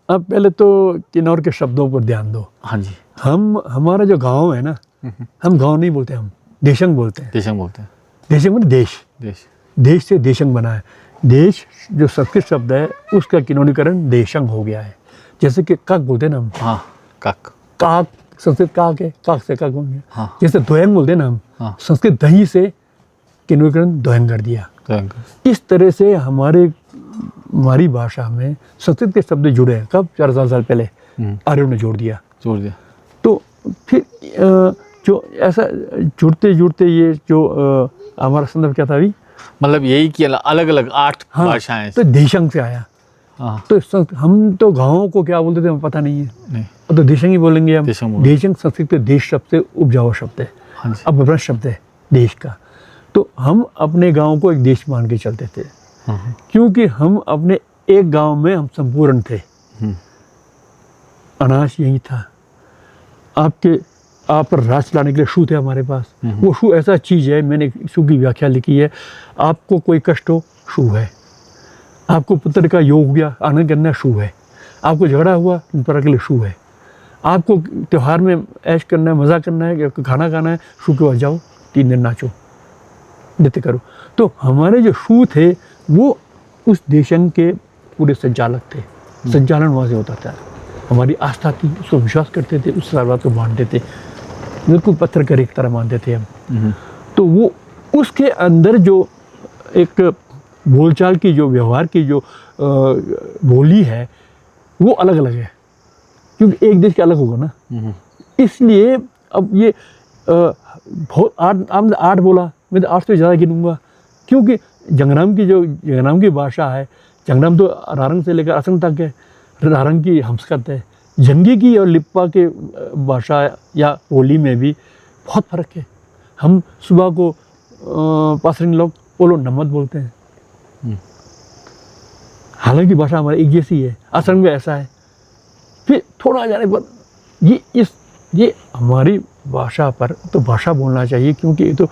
[SPEAKER 2] अब पहले तो किन्नौर के शब्दों पर ध्यान दो।
[SPEAKER 1] हाँ जी।
[SPEAKER 2] हमारा जो गांव है ना, हम गांव नहीं बोलते, हम देशंग बोलते हैं।
[SPEAKER 1] देशंग
[SPEAKER 2] मतलब देश से देशंग बना है। देश जो संस्कृत शब्द है उसका किन्नौरीकरण देशंग हो गया है। जैसे कि काक बोलते हैं ना हम।
[SPEAKER 1] हाँ,
[SPEAKER 2] काक संस्कृत काक है, काक से काक हो गया।
[SPEAKER 1] हाँ।
[SPEAKER 2] जैसे दोयंग बोलते हैं ना हम। हाँ। संस्कृत दही से किन्नौरीकरण दोयंग कर दिया। इस तरह से हमारी भाषा में संस्कृत के शब्द जुड़े हैं। कब? 4,000 साल पहले आर्यों ने जोड़ दिया। तो फिर जो ऐसा जुड़ते ये जो हमारा संदर्भ क्या था अभी,
[SPEAKER 1] मतलब यही कि अलग अलग 8 भाषाएं।
[SPEAKER 2] तो देशंग से आया। हाँ। तो हम तो गाँव को क्या बोलते थे हमें पता नहीं है, तो देशंग ही बोलेंगे हम। देशंग संस्कृत के देश शब्द से उपजाऊ शब्द है। हाँ, अब अपना शब्द है देश का। तो हम अपने गांव को एक देश मान के चलते थे। क्योंकि हम अपने एक गांव में हम संपूर्ण थे। अनाज यही था। आप पर राज चलाने के लिए शू थे हमारे पास। वो शू ऐसा चीज़ है, मैंने शू की व्याख्या लिखी है, आपको कोई कष्ट हो शू है, आपको पुत्र का योग हो गया आनंद करना शू है, आपको झगड़ा हुआ पर के लिए शू है, आपको त्यौहार में ऐश करना है, मज़ा करना है, खाना खाना है, शू के पास जाओ 3 दिन नाचो नृत्य करो। तो हमारे जो शू थे वो उस देशन के पूरे संचालक थे, संचालन वहाँ से होता था। हमारी आस्था थी, उसको विश्वास करते थे, उस बात को मानते थे, बिल्कुल पत्थर का एक तरह मानते थे हम। तो वो उसके अंदर जो एक बोलचाल की, जो व्यवहार की जो बोली है वो अलग अलग है, क्योंकि एक देश के अलग होगा ना। इसलिए अब ये बहुत 8 बोला, मैं तो 8 से ज़्यादा गिनूंगा, क्योंकि जंगनाम की भाषा है। जंगनाम तो रारंग से लेकर असम तक है, रारंग की हमस्कत है। जंगी की और लिप्पा के भाषा या बोली में भी बहुत फ़र्क है। हम सुबह को पासरिन लोग वो लोग नमत बोलते हैं, हालांकि भाषा हमारी एक जैसी है। असम में ऐसा है। फिर थोड़ा जाने पर ये हमारी भाषा पर तो भाषा बोलना चाहिए, क्योंकि ये तो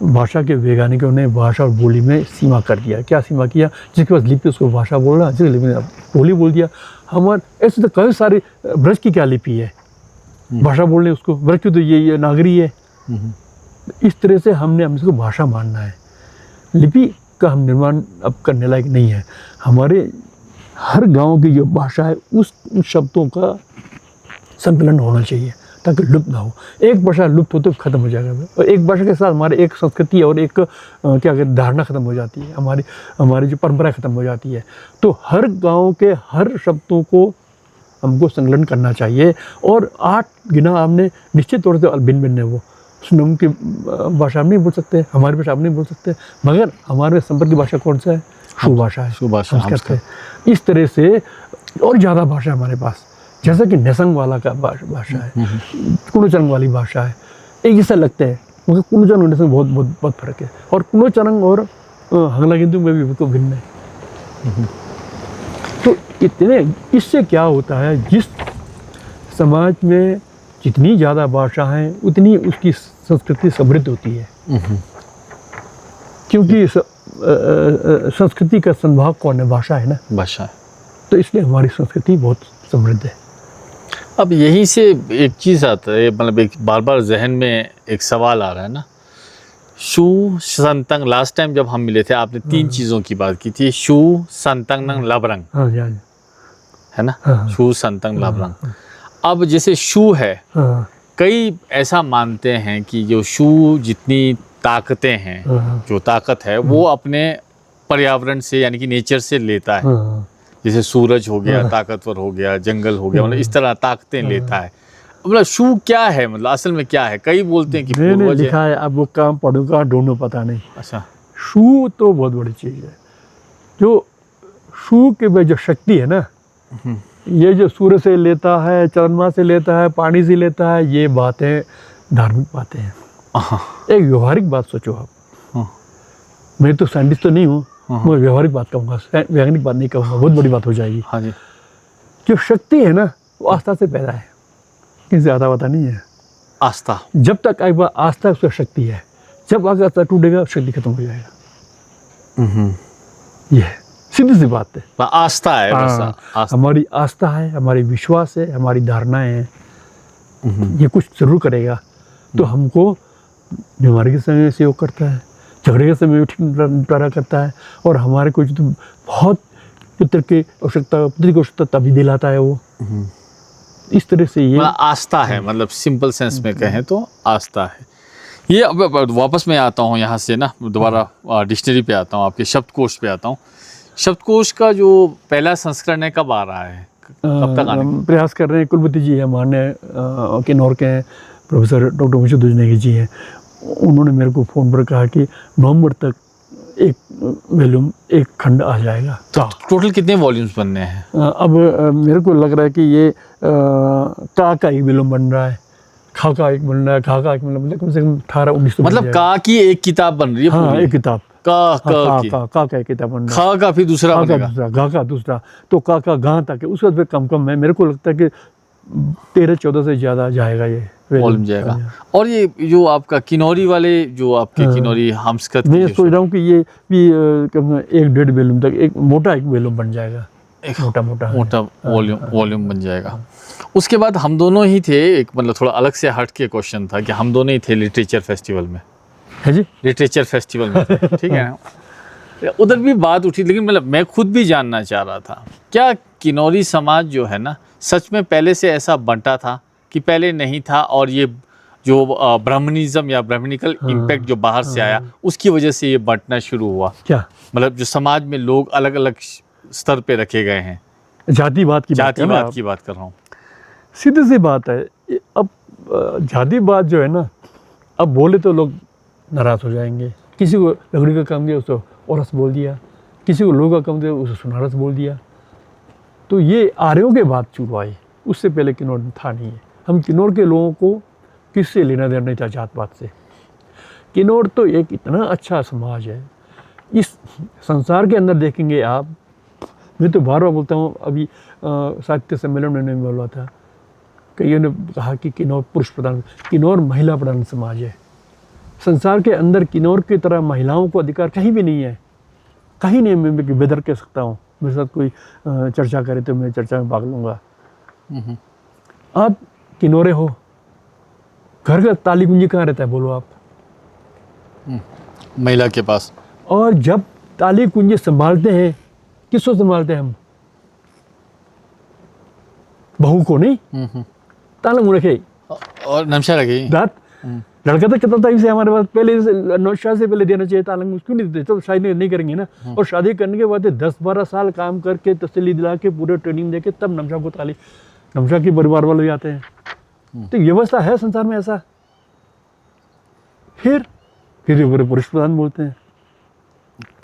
[SPEAKER 2] भाषा के वैज्ञानिकों ने भाषा और बोली में सीमा कर दिया। क्या सीमा किया? जिसके पास लिपि उसको भाषा बोलना, जिसके लिपि ने बोली बोल दिया। हमारे ऐसे तो कई सारे, ब्रज की क्या लिपि है भाषा बोलने उसको, ब्रज की तो ये नागरी है। इस तरह से हम इसको भाषा मानना है। लिपि का हम निर्माण अब करने लायक नहीं है। हमारे हर गांव की जो भाषा है उस शब्दों का संकलन होना चाहिए ताकि लुप्त ना हो। एक भाषा लुप्त हो तो खत्म हो जाएगा, और एक भाषा के साथ हमारे एक संस्कृति और एक क्या कहते धारणा खत्म हो जाती है, हमारी जो परंपरा खत्म हो जाती है। तो हर गांव के हर शब्दों को हमको संकलन करना चाहिए। और 8 गिना आपने, निश्चित तौर से भिन्न भिन्न है वो। सुनम की भाषा हम नहीं बोल सकते, हमारी भाषा हम नहीं बोल सकते, मगर हमारे संपर्क की भाषा कौन सा है? शू भाषा है, संस्कृत है। इस तरह से और ज़्यादा भाषा हमारे पास, जैसा कि नेसंग वाला का भाषा है, कुनोचरंग वाली भाषा है, एक जैसा लगते हैं, मगर कुनोचरंग और नेसंग बहुत फर्क है। और कुनोचरंग और हंगला हिंदू में भी बिल्कुल भिन्न है। तो इससे क्या होता है, जिस समाज में जितनी ज़्यादा भाषा है उतनी उसकी संस्कृति समृद्ध होती है, क्योंकि संस्कृति का संभाग कौन है? भाषा है ना, भाषा है। तो इसलिए हमारी संस्कृति बहुत समृद्ध है।
[SPEAKER 1] अब यहीं से एक चीज़ आता है, मतलब एक बार बार जहन में एक सवाल आ रहा है ना, शू संतंग, लास्ट टाइम जब हम मिले थे आपने 3 चीज़ों की बात की थी, शू संतंग नंग लबरंग, है ना, शू संतंग लबरंग। अब जैसे शू है, कई ऐसा मानते हैं कि जो शू जितनी ताकतें हैं, जो ताकत है वो अपने पर्यावरण से यानी कि नेचर से लेता है। जैसे सूरज हो गया ताकतवर हो गया, जंगल हो गया, मतलब इस तरह ताकतें लेता है। मतलब शू क्या है, मतलब असल में क्या है? कई बोलते हैं कि
[SPEAKER 2] मैंने लिखा है, अब वो काम पढ़ूंगा ढूंढो पता नहीं।
[SPEAKER 1] अच्छा,
[SPEAKER 2] शू तो बहुत बड़ी चीज़ है। जो शू के में जो शक्ति है ना, ये जो सूर्य से लेता है, चंद्रमा से लेता है, पानी से लेता है, ये बातें धार्मिक बातें हैं। एक व्यवहारिक बात सोचो आप। मैं तो साइंटिस्ट तो नहीं हूँ, मैं व्यवहारिक बात कहूँगा, वैज्ञानिक बात नहीं कहूँगा, बहुत बड़ी बात हो जाएगी।
[SPEAKER 1] हाँ जी।
[SPEAKER 2] जो शक्ति है ना वो आस्था से पैदा है, किसी ज़्यादा पता नहीं है।
[SPEAKER 1] आस्था,
[SPEAKER 2] जब तक एक बार आस्था उसका शक्ति है, जब आगे आस्था टूटेगा शक्ति खत्म हो जाएगा। ये सीधी सी बात है।
[SPEAKER 1] आस्था है, आस्था।
[SPEAKER 2] हमारी आस्था है, हमारी विश्वास है, हमारी धारणाएं हैं। ये कुछ जरूर करेगा तो हमको बीमारी के समय सहयोग करता है, झगड़े के समय ठीक निपटारा करता है, और हमारे कुछ तो बहुत पुत्र की आवश्यकता तभी दिलाता है वो। इस तरह से ये
[SPEAKER 1] आस्था है, मतलब सिंपल सेंस में कहें तो आस्था है ये। अब वापस मैं आता हूँ यहाँ से ना, दोबारा डिक्शनरी पे आता हूँ, आपके शब्दकोश पे आता हूँ। शब्दकोश का जो पहला संस्करण है कब आ रहा है, कब तक आने का
[SPEAKER 2] प्रयास कर रहे हैं? कुलपति जी है मान्य किन्नौर के हैं, प्रोफेसर डॉक्टर मुंशी दुजनेगी जी हैं। उन्होंने मेरे को फ़ोन पर कहा कि नवंबर तक एक वॉल्यूम, एक खंड आ जाएगा।
[SPEAKER 1] तो टोटल कितने वॉल्यूम्स बनने हैं?
[SPEAKER 2] अब मेरे को लग रहा है कि ये का एक वॉल्यूम बन रहा है, खा का एक बन रहा है, खा का एक मतलब कम से कम 18-19
[SPEAKER 1] मतलब का की एक किताब बन रही है।
[SPEAKER 2] हाँ, एक किताब
[SPEAKER 1] का
[SPEAKER 2] कह के था पढ़ना,
[SPEAKER 1] खा का फिर दूसरा
[SPEAKER 2] का
[SPEAKER 1] बनेगा।
[SPEAKER 2] दूसरा, गा का दूसरा, तो का गा तक है, उसके बाद फिर कम है। मेरे को लगता है कि 13-14 से ज़्यादा जाएगा ये
[SPEAKER 1] वॉल्यूम जाएगा। और ये जो आपका किन्नौरी वाले जो आपके किन्नौरी हमस्कत
[SPEAKER 2] मैं सोच रहा हूँ कि ये भी 1-1.5 वॉल्यूम तक एक मोटा वॉल्यूम बन जाएगा, एक मोटा
[SPEAKER 1] वॉल्यूम बन जाएगा। उसके बाद हम दोनों ही थे, एक मतलब थोड़ा अलग से हट के क्वेश्चन था कि हम दोनों ही थे लिटरेचर फेस्टिवल में,
[SPEAKER 2] है जी,
[SPEAKER 1] लिटरेचर फेस्टिवल में थे, ठीक है ना। उधर भी बात उठी, लेकिन मतलब मैं खुद भी जानना चाह रहा था, क्या किन्नौरी समाज जो है ना सच में पहले से ऐसा बंटा था कि पहले नहीं था, और ये जो ब्राह्मणिज्म या ब्राह्मणिकल इम्पैक्ट जो बाहर से आया उसकी वजह से ये बंटना शुरू हुआ?
[SPEAKER 2] क्या
[SPEAKER 1] मतलब जो समाज में लोग अलग अलग स्तर पे रखे गए हैं,
[SPEAKER 2] जातिवाद की
[SPEAKER 1] बात कर रहा हूँ।
[SPEAKER 2] सीधी सी बात है, अब जातिवाद जो है ना, अब बोले तो लोग नाराज़ हो जाएंगे। किसी को लकड़ी का काम दिया उसको औरस बोल दिया, किसी को लोहा का काम दिया उसको सुनारस बोल दिया। तो ये आर्यों के बाद शुरू आई, उससे पहले किन्नौर में था नहीं है। हम किन्नौर के लोगों को किससे लेना देना नहीं था जात-पात से। किन्नौर तो एक इतना अच्छा समाज है, इस संसार के अंदर देखेंगे आप। मैं तो बार बार बोलता हूँ, अभी साहित्य सम्मेलन में मैंने बोला था, कईयों ने कहा कि किन्नौर पुरुष प्रधान, किन्नौर महिला प्रधान समाज है। संसार के अंदर किन्नौर की तरह महिलाओं को अधिकार कहीं भी नहीं है, कहीं नहीं। मैं बेदर कह सकता हूँ, मेरे साथ कोई चर्चा करे तो मैं चर्चा में भाग लूँगा। आप किन्नौरे हो, घर का ताली कुंजी कहाँ रहता है बोलो आप?
[SPEAKER 1] महिला के पास।
[SPEAKER 2] और जब ताली कुंजी संभालते हैं, किसको संभालते हैं हम? बहू को नहीं, ताला मुंह रखे
[SPEAKER 1] और नमशा रखे
[SPEAKER 2] दांत। लड़का तो कहता था इसे हमारे पास पहले नौशाद से पहले देना चाहिए तालंग, क्यों नहीं देते? तो शादी नहीं करेंगे ना। और शादी करने के बाद 10-12 साल काम करके तसल्ली दिला के पूरे ट्रेनिंग देके तब नमशा को ताली, नमशा के परिवार वाले जाते हैं। तो व्यवस्था है संसार में ऐसा। फिर पूरे पुरुष प्रधान बोलते हैं।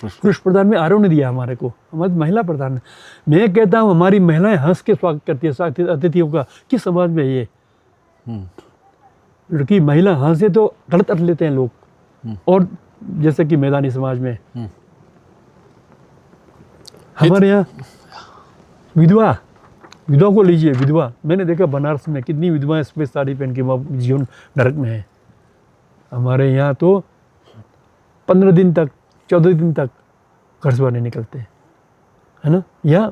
[SPEAKER 2] पुरुष प्रधान में आर्यों ने दिया हमारे को, हमारे महिला प्रधान ने। मैं कहता हूँ हमारी महिलाएं हंस के स्वागत करती है अतिथियों का। किस समाज में ये लड़की महिला हंसे तो गलत अर्थ लेते हैं लोग। और जैसे कि मैदानी समाज में हमारे यहाँ विधवा को लीजिए, विधवा मैंने देखा बनारस में कितनी विधवाएं सफेद साड़ी पहन के जीवन नरक में है। हमारे यहाँ तो 15 दिन तक 14 दिन तक घर से बाहर नहीं निकलते, है ना। या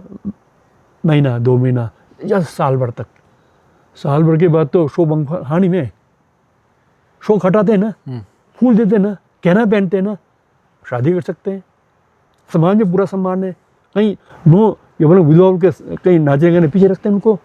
[SPEAKER 2] महीना 2 महीना या साल भर तक। साल भर के बाद तो शो हानि में शौक हटाते हैं ना, फूल देते हैं ना, गहना पहनते हैं ना, शादी कर सकते हैं। समाज में पूरा सम्मान है। कहीं नो ये बोलो विधवाओं के कहीं नाचे गाने पीछे रखते हैं उनको।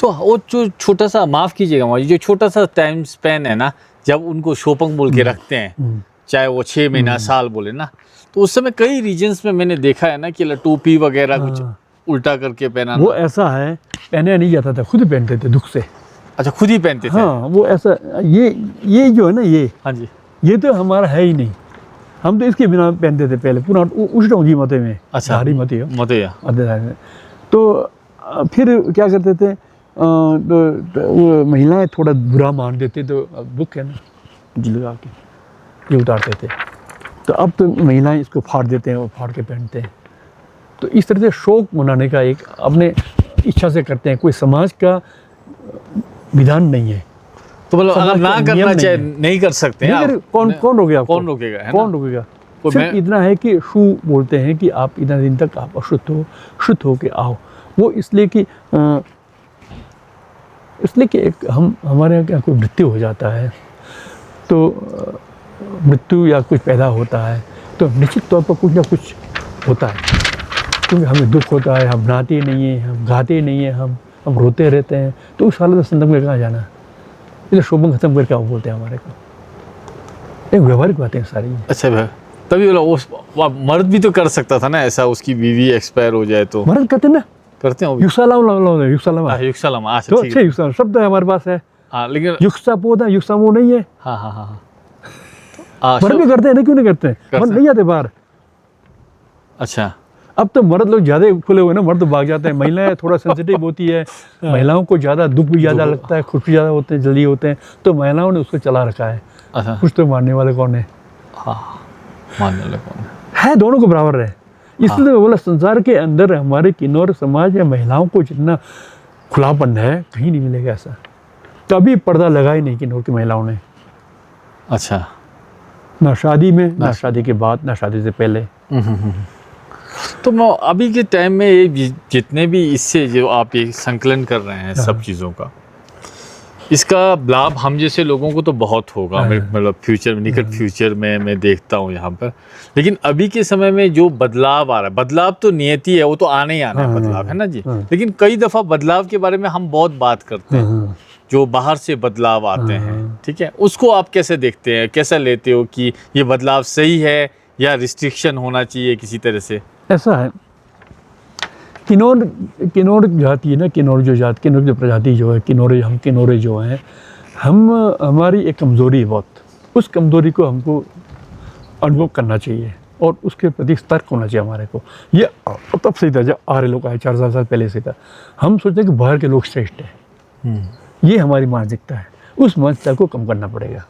[SPEAKER 1] तो वो जो छोटा सा, माफ़ कीजिएगा, जो छोटा सा टाइम स्पेन है ना, जब उनको शोपंग बोल के रखते हैं, चाहे वो 6 महीना साल बोले ना, तो उस समय कई रीजन्स में मैंने देखा है ना कि टोपी वगैरह कुछ उल्टा करके पहना।
[SPEAKER 2] वो ऐसा है, पहने नहीं जाता था, खुद पहनते थे दुख से।
[SPEAKER 1] अच्छा, खुद ही पहनते थे?
[SPEAKER 2] हाँ, वो ऐसा ये जो है ना, ये
[SPEAKER 1] हाँ जी,
[SPEAKER 2] ये तो हमारा है ही नहीं। हम तो इसके बिना पहनते थे पहले पूरा उष्ण जी मते में।
[SPEAKER 1] अच्छा,
[SPEAKER 2] धारी मते हो
[SPEAKER 1] मते।
[SPEAKER 2] तो फिर क्या करते थे, तो वो महिलाएं थोड़ा बुरा मान देते, तो दुख है ना लगा के ये उतारते थे। तो अब तो महिलाएं इसको फाड़ देते हैं और फाड़ के पहनते हैं। तो इस तरह से शौक मनाने का एक अपने इच्छा से करते हैं, कोई समाज का विधान नहीं है।
[SPEAKER 1] तो मतलब अगर ना करना चाहे नहीं कर सकते हैं।
[SPEAKER 2] कौन रोकेगा?
[SPEAKER 1] कौन रोकेगा?
[SPEAKER 2] कौन रोकेगा? सिर्फ इतना है कि शु बोलते हैं कि आप इतना दिन तक आप अशुद्ध हो के आओ। वो इसलिए कि एक हमारे यहाँ कोई मृत्यु हो जाता है, तो मृत्यु या कुछ पैदा होता है तो निश्चित तौर पर कुछ ना कुछ होता है, क्योंकि हमें दुख होता है। हम नहाते नहीं हैं, हम गाते नहीं हैं, हम रोते रहते हैं। तो उस हालत संदर्भ में कहाँ जाना? इसलिए शोभन खत्म करके आओ बोलते हैं हमारे को। एक व्यवहारिक बातें सारी।
[SPEAKER 1] अच्छा भाई, तभी बोला मर्द भी तो कर सकता था ना ऐसा, उसकी बीवी एक्सपायर हो जाए तो।
[SPEAKER 2] मर्द करते ना, करते हैं।
[SPEAKER 1] युक्सालाम
[SPEAKER 2] तो अच्छे युक्सालाम शब्द है हमारे पास है।
[SPEAKER 1] हाँ, लेकिन
[SPEAKER 2] युक्सा पोदा युक्सामो नहीं है।
[SPEAKER 1] हाँ।
[SPEAKER 2] मर्द भी करते हैं ना, क्यों नहीं करते? मर्द नहीं जाते बाहर।
[SPEAKER 1] अच्छा,
[SPEAKER 2] अब तो मर्द लोग ज्यादा खुले हुए ना, मर्द तो भाग जाते हैं। महिलाएं थोड़ा सेंसिटिव होती है, महिलाओं को ज्यादा दुख भी ज्यादा लगता है, खुश भी ज्यादा होते हैं, जल्दी होते हैं, तो महिलाओं ने उसको चला रखा है।
[SPEAKER 1] अच्छा,
[SPEAKER 2] कुछ तो मारने वाले कौन है?
[SPEAKER 1] हाँ, मानने वाला कौन
[SPEAKER 2] है, दोनों को बराबर है। इसलिए मैं बोला संसार के अंदर हमारे किन्नौर समाज या महिलाओं को जितना खुलापन है कहीं नहीं मिलेगा ऐसा। कभी पर्दा लगा ही नहीं किन्नौर की महिलाओं ने,
[SPEAKER 1] अच्छा,
[SPEAKER 2] ना शादी में, ना शादी के बाद, ना शादी से पहले।
[SPEAKER 1] तो अभी के टाइम में ये जितने भी इससे जो आप ये संकलन कर रहे हैं सब चीज़ों का, इसका लाभ हम जैसे लोगों को तो बहुत होगा, मतलब फ्यूचर में, निकट फ्यूचर में मैं देखता हूँ यहाँ पर। लेकिन अभी के समय में जो बदलाव आ रहा है, बदलाव तो नियति है, वो तो आने ही आना है बदलाव, है ना जी। लेकिन कई दफ़ा बदलाव के बारे में हम बहुत बात करते हैं, जो बाहर से बदलाव आते हैं, ठीक है, उसको आप कैसे देखते हैं, कैसा लेते हो कि ये बदलाव सही है या रिस्ट्रिक्शन होना चाहिए किसी तरह से?
[SPEAKER 2] ऐसा है, किन्नौर जाति है ना, किन्नौर जो जाति, किन्नौर जो प्रजाति जो है, हम किन्नौरे जो हैं, हमारी एक कमज़ोरी है बहुत। उस कमज़ोरी को हमको अनुभव करना चाहिए और उसके प्रति सतर्क होना चाहिए हमारे को। ये तब से था जब आर्य लोग आए, 4 साल पहले से था। हम सोचते हैं कि बाहर के लोग श्रेष्ठ हैं, ये हमारी मानसिकता है, उस मानसिकता को कम करना पड़ेगा।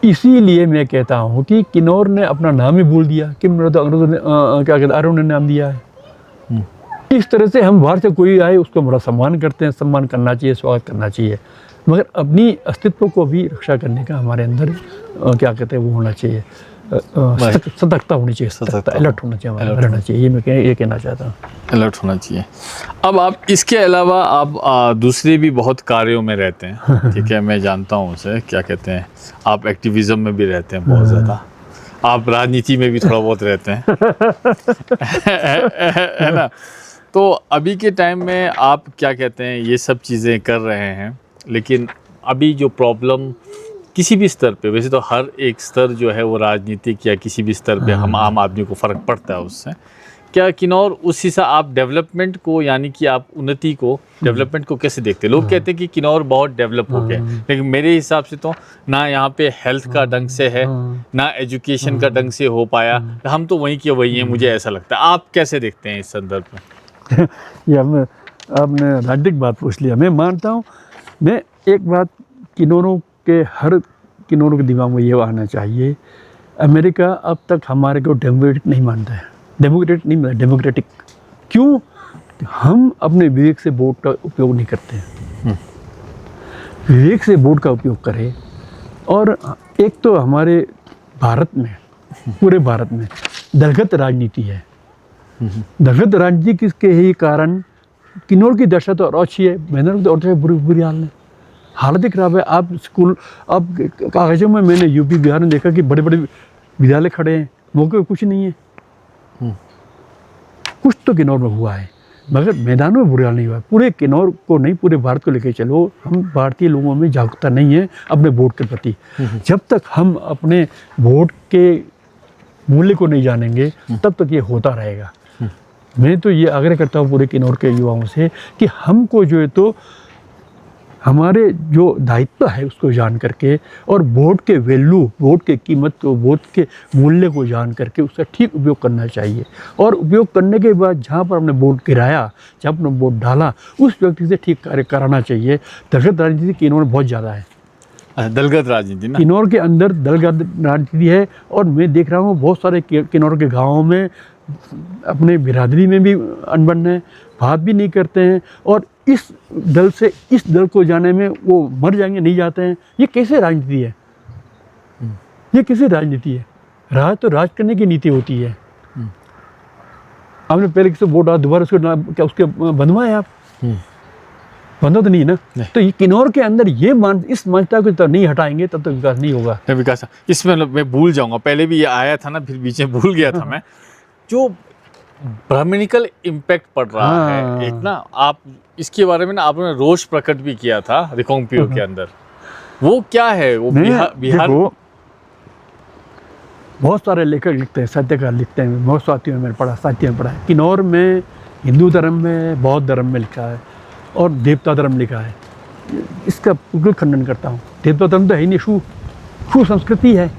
[SPEAKER 2] इसीलिए मैं कहता हूँ कि किन्नौर ने अपना नाम ही भूल दिया कि मेरा तो अंग्रेजों ने क्या कहते हैं, आर्यों ने नाम दिया है। इस तरह से हम बाहर से कोई आए उसको बड़ा सम्मान करते हैं, सम्मान करना चाहिए, स्वागत करना चाहिए, मगर अपनी अस्तित्व को भी रक्षा करने का हमारे अंदर क्या कहते हैं वो होना चाहिए, सतर्कता होनी चाहिए, सतर्कता, अलर्ट होना चाहिए, हमारा रहना चाहिए, ये कहना चाहता हूँ,
[SPEAKER 1] अलर्ट होना चाहिए। अब आप इसके अलावा आप दूसरे भी बहुत कार्यों में रहते हैं, ठीक है, मैं जानता हूँ उसे, क्या कहते हैं, आप एक्टिविज़म में भी रहते हैं बहुत ज़्यादा, आप राजनीति में भी थोड़ा बहुत रहते हैं है ना। तो अभी के टाइम में आप क्या कहते हैं, ये सब चीज़ें कर रहे हैं, लेकिन अभी जो प्रॉब्लम किसी भी स्तर पे, वैसे तो हर एक स्तर जो है वो राजनीतिक या किसी भी स्तर पे हम आम आदमी को फ़र्क पड़ता है उससे, क्या किन्नौर उस हिसाब आप डेवलपमेंट को, यानी कि आप उन्नति को, डेवलपमेंट को कैसे देखते हैं? लोग कहते हैं कि किन्नौर बहुत डेवलप हो गया, लेकिन मेरे हिसाब से तो ना यहाँ पे हेल्थ का ढंग से है, ना एजुकेशन का ढंग से हो पाया, हम तो वहीं के वही हैं, मुझे ऐसा लगता है। आप कैसे देखते हैं इस संदर्भ में?
[SPEAKER 2] ये आपने राजनीतिक बात पूछ लिया। मैं मानता हूँ, मैं एक बात हर किन्नौरों के दिमाग में ये आना चाहिए, अमेरिका अब तक हमारे को डेमोक्रेटिक नहीं मानता है, डेमोक्रेटिक क्यों? हम अपने विवेक से वोट का उपयोग नहीं करते हैं। विवेक से वोट का उपयोग करें। और एक तो हमारे भारत में, पूरे भारत में दलगत राजनीति है। दलगत राजनीति के ही कारण किन्नौर की दशा तो और अच्छी है, मैदान तो और बुरी हालत खराब है। आप कागजों में मैंने यूपी बिहार में देखा कि बड़े बड़े विद्यालय खड़े हैं, मौके कुछ नहीं है। कुछ तो किन्नौर में हुआ है, मगर मैदानों में बुरा हाल नहीं हुआ। पूरे किन्नौर को नहीं, पूरे भारत को लेके चलो। हम भारतीय लोगों में जागरूकता नहीं है अपने वोट के प्रति। जब तक हम अपने वोट के मूल्य को नहीं जानेंगे तब तक ये होता रहेगा। मैं तो ये आग्रह करता हूँ पूरे किन्नौर के युवाओं से कि हमको जो है तो हमारे जो दायित्व है उसको जान करके और वोट के वैल्यू, वोट के कीमत को, वोट के मूल्य को जान करके उसका ठीक उपयोग करना चाहिए। और उपयोग करने के बाद जहाँ पर हमने वोट गिराया, जहाँ पर हमने वोट डाला, उस व्यक्ति से ठीक कार्य कराना चाहिए। दलगत राजनीति किन्नौर में बहुत ज़्यादा है।
[SPEAKER 1] दलगत राजनीति ना,
[SPEAKER 2] किन्नौर के अंदर दलगत राजनीति है। और मैं देख रहा हूँ बहुत सारे किन्नौर के गाँवों में अपने बिरादरी में भी अनबन है, बात भी नहीं करते हैं, और इस दल से इस दल को जाने में वो मर जाएंगे, नहीं जाते हैं। ये कैसे राजनीति है? ये कैसे राजनीति है? राज तो राज करने की नीति होती है। आपने पहले किसी वोट डाला, दोबारा उसको क्या उसके बंधवाए आप? बंधा तो नहीं ना। तो ये किन्नौर के अंदर ये इस मान्यता को नहीं हटाएंगे तब तक विकास नहीं होगा।
[SPEAKER 1] विकास इसमें मैं भूल जाऊंगा, पहले भी ये आया था ना, फिर बीच में भूल गया था मैं। जो ब्राह्मणिकल इम्पैक्ट पड़ रहा है एक ना, आप इसके बारे में ना आपने रोष प्रकट भी किया था रिकांगपिओ के अंदर। वो क्या है? वो बिहार
[SPEAKER 2] बहुत सारे लेखक लिखते हैं, साहित्यकार लिखते हैं, बहुत साहित्य में मैंने पढ़ा, साहित्य में पढ़ा है। किन्नौर में हिंदू धर्म में, बौद्ध धर्म में लिखा है और देवता धर्म लिखा है। इसका बिल्कुल खंडन करता हूँ। देवता धर्म तो है ही नहीं, शू संस्कृति है।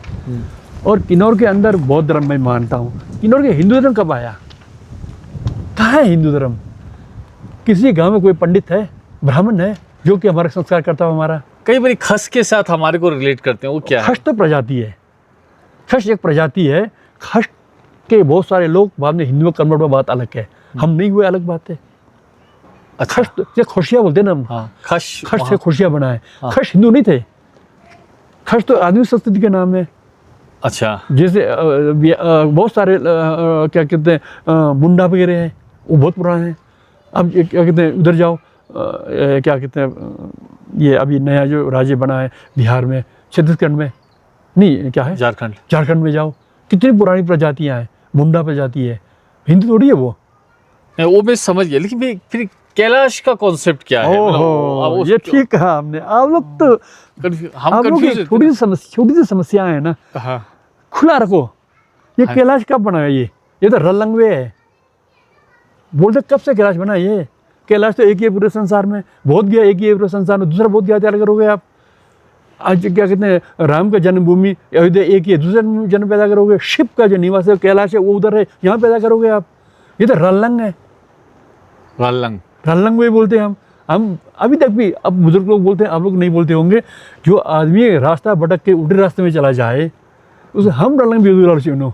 [SPEAKER 2] और किन्नौर के अंदर बौद्ध धर्म में मानता हूँ। किन्नौर के हिंदू धर्म कब आया? कहाँ है हिंदू धर्म? किसी गांव में कोई पंडित है, ब्राह्मण है जो कि हमारा संस्कार करता हो? हमारा
[SPEAKER 1] कई बार खस के साथ हमारे को रिलेट करते हैं, वो क्या है?
[SPEAKER 2] खस तो प्रजाति है, खश एक प्रजाति है। खश के बहुत सारे लोग बाद में हिंदू में कन्वर्ट हुआ, बात अलग है, हम नहीं हुए, अलग बात है।
[SPEAKER 1] अच्छा।
[SPEAKER 2] खश तो खुशियाँ बोलते हैं ना हम,
[SPEAKER 1] हाँ, खश
[SPEAKER 2] से खुशियाँ बनाए।
[SPEAKER 1] हाँ।
[SPEAKER 2] खश हिंदू नहीं थे, खश तो आदमी संस्कृति के नाम है।
[SPEAKER 1] अच्छा।
[SPEAKER 2] जैसे बहुत सारे क्या कहते हैं मुंडा वगैरह हैं, वो बहुत पुराने हैं। अब क्या कहते हैं उधर जाओ, क्या कहते हैं ये अभी नया जो राज्य बना है बिहार में, छत्तीसगढ़ में, नहीं क्या है, झारखंड में जाओ, कितनी पुरानी प्रजातियां हैं, मुंडा प्रजाति है, हिंदू थोड़ी है वो।
[SPEAKER 1] वो मैं समझ गया, लेकिन फिर कैलाश का कॉन्सेप्ट क्या है?
[SPEAKER 2] ओहो, ये ठीक कहा आपने। आप लोग तो
[SPEAKER 1] हम
[SPEAKER 2] आप लोग
[SPEAKER 1] कंफ्यूज
[SPEAKER 2] छोटी सी समस्याएं है ना,
[SPEAKER 1] हाँ।
[SPEAKER 2] खुला रखो। ये
[SPEAKER 1] हाँ।
[SPEAKER 2] कैलाश कब बना है? ये तो रलंगवे है। बोलते कब से कैलाश बना? ये कैलाश तो एक ही है पूरे संसार में, बोध गया एक ही है पूरे संसार में, दूसरा बोध गया तैयार करोगे आप? आज क्या कहते हैं राम का जन्मभूमि अयोध्या एक ही है, दूसरा जन्म पैदा करोगे? शिव का जो निवास है कैलाश है वो उधर है, यहाँ पैदा करोगे आप? ये तो रलंग है, रलंग वे बोलते हैं हम अभी तक भी। अब बुजुर्ग लोग बोलते हैं, आप लोग नहीं बोलते होंगे, जो आदमी रास्ता भटक के उल्टे रास्ते में चला जाए उसे हम रलंग भी सुनो।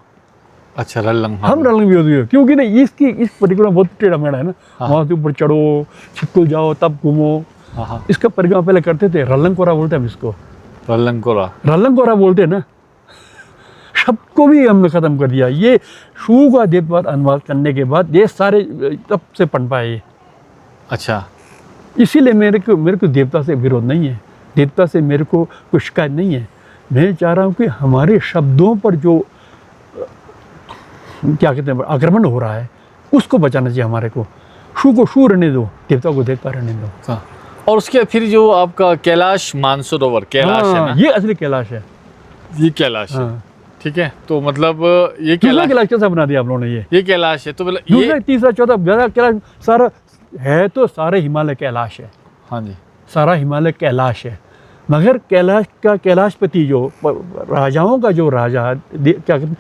[SPEAKER 1] अच्छा, रलंग,
[SPEAKER 2] हम रलंग भी होती है, क्योंकि ना इसकी इस पर्टिकुलर बहुत टेढ़ा मेढ़ा है ना।
[SPEAKER 1] हाँ।
[SPEAKER 2] वहाँ के ऊपर चढ़ो, छिपकुल जाओ, तब घूमो।
[SPEAKER 1] हाँ।
[SPEAKER 2] इसका परिक्रमा पहले करते थे, रलंग कोरा बोलते हैं हम इसको,
[SPEAKER 1] रलंग कोरा
[SPEAKER 2] बोलते हैं ना। शब्द को भी हमने खत्म कर दिया। ये शू का देववाद अनुवाद करने के बाद ये सारे तब से पन पाए।
[SPEAKER 1] अच्छा,
[SPEAKER 2] इसीलिए मेरे को देवता से विरोध नहीं है, देवता से मेरे को कोई शिकायत नहीं है। मैं चाह रहा हूँ कि हमारे शब्दों पर जो क्या कहते हैं आक्रमण हो रहा है उसको बचाना चाहिए हमारे को। शू को शू रहने दो, देवता को देवता रहने दो।
[SPEAKER 1] हाँ। और उसके फिर जो आपका कैलाश मानसरोवर कैलाश है ना,
[SPEAKER 2] ये असली कैलाश है,
[SPEAKER 1] ये कैलाश है।
[SPEAKER 2] हाँ।
[SPEAKER 1] ठीक है, तो मतलब ये
[SPEAKER 2] दूसरा कैलाश कैसा बना दिया आप लोगों ने? ये
[SPEAKER 1] कैलाश है, तो मतलब
[SPEAKER 2] दूसरा तीसरा चौथा ज्यादा कैलाश सारा है, तो सारे हिमालय कैलाश है।
[SPEAKER 1] हाँ जी,
[SPEAKER 2] सारा हिमालय कैलाश है। मगर कैलाश का कैलाशपति जो राजाओं का जो राजा क्या कहते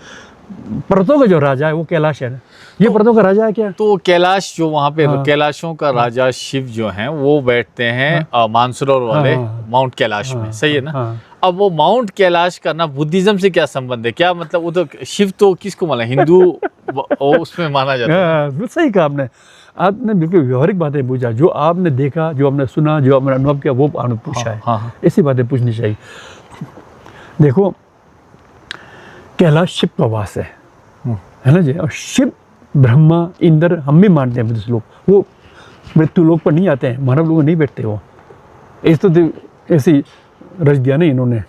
[SPEAKER 2] पर्वतों का जो राजा है वो कैलाश है ना। ये पर्वतों का राजा है क्या?
[SPEAKER 1] तो कैलाश जो वहाँ पे
[SPEAKER 2] हाँ।
[SPEAKER 1] कैलाशों का राजा शिव जो हैं वो बैठते हैं मानसरोवर वाले
[SPEAKER 2] हाँ।
[SPEAKER 1] माउंट कैलाश में,
[SPEAKER 2] हाँ।
[SPEAKER 1] सही है ना?
[SPEAKER 2] हाँ।
[SPEAKER 1] अब वो माउंट कैलाश का ना बुद्धिज्म से क्या संबंध है? क्या मतलब वो तो शिव तो किसको माना, हिंदू उसमें माना जाता है।
[SPEAKER 2] सही कहा आपने बिल्कुल व्यवहारिक बातें पूछा, जो आपने देखा, जो आपने सुना, जो आपने अनुभव किया, वो आपने पूछा है।
[SPEAKER 1] हाँ।
[SPEAKER 2] ऐसी बातें पूछनी चाहिए। देखो, कैलाश शिव का वास है ना जी। और शिव, ब्रह्मा, इंद्र हम भी मानते हैं बुद्धिस्ट लोग, वो मृत्यु लोक पर नहीं आते हैं, मानव लोग नहीं बैठते वो। ऐसे तो ऐसी रच दिया नहीं इन्होंने,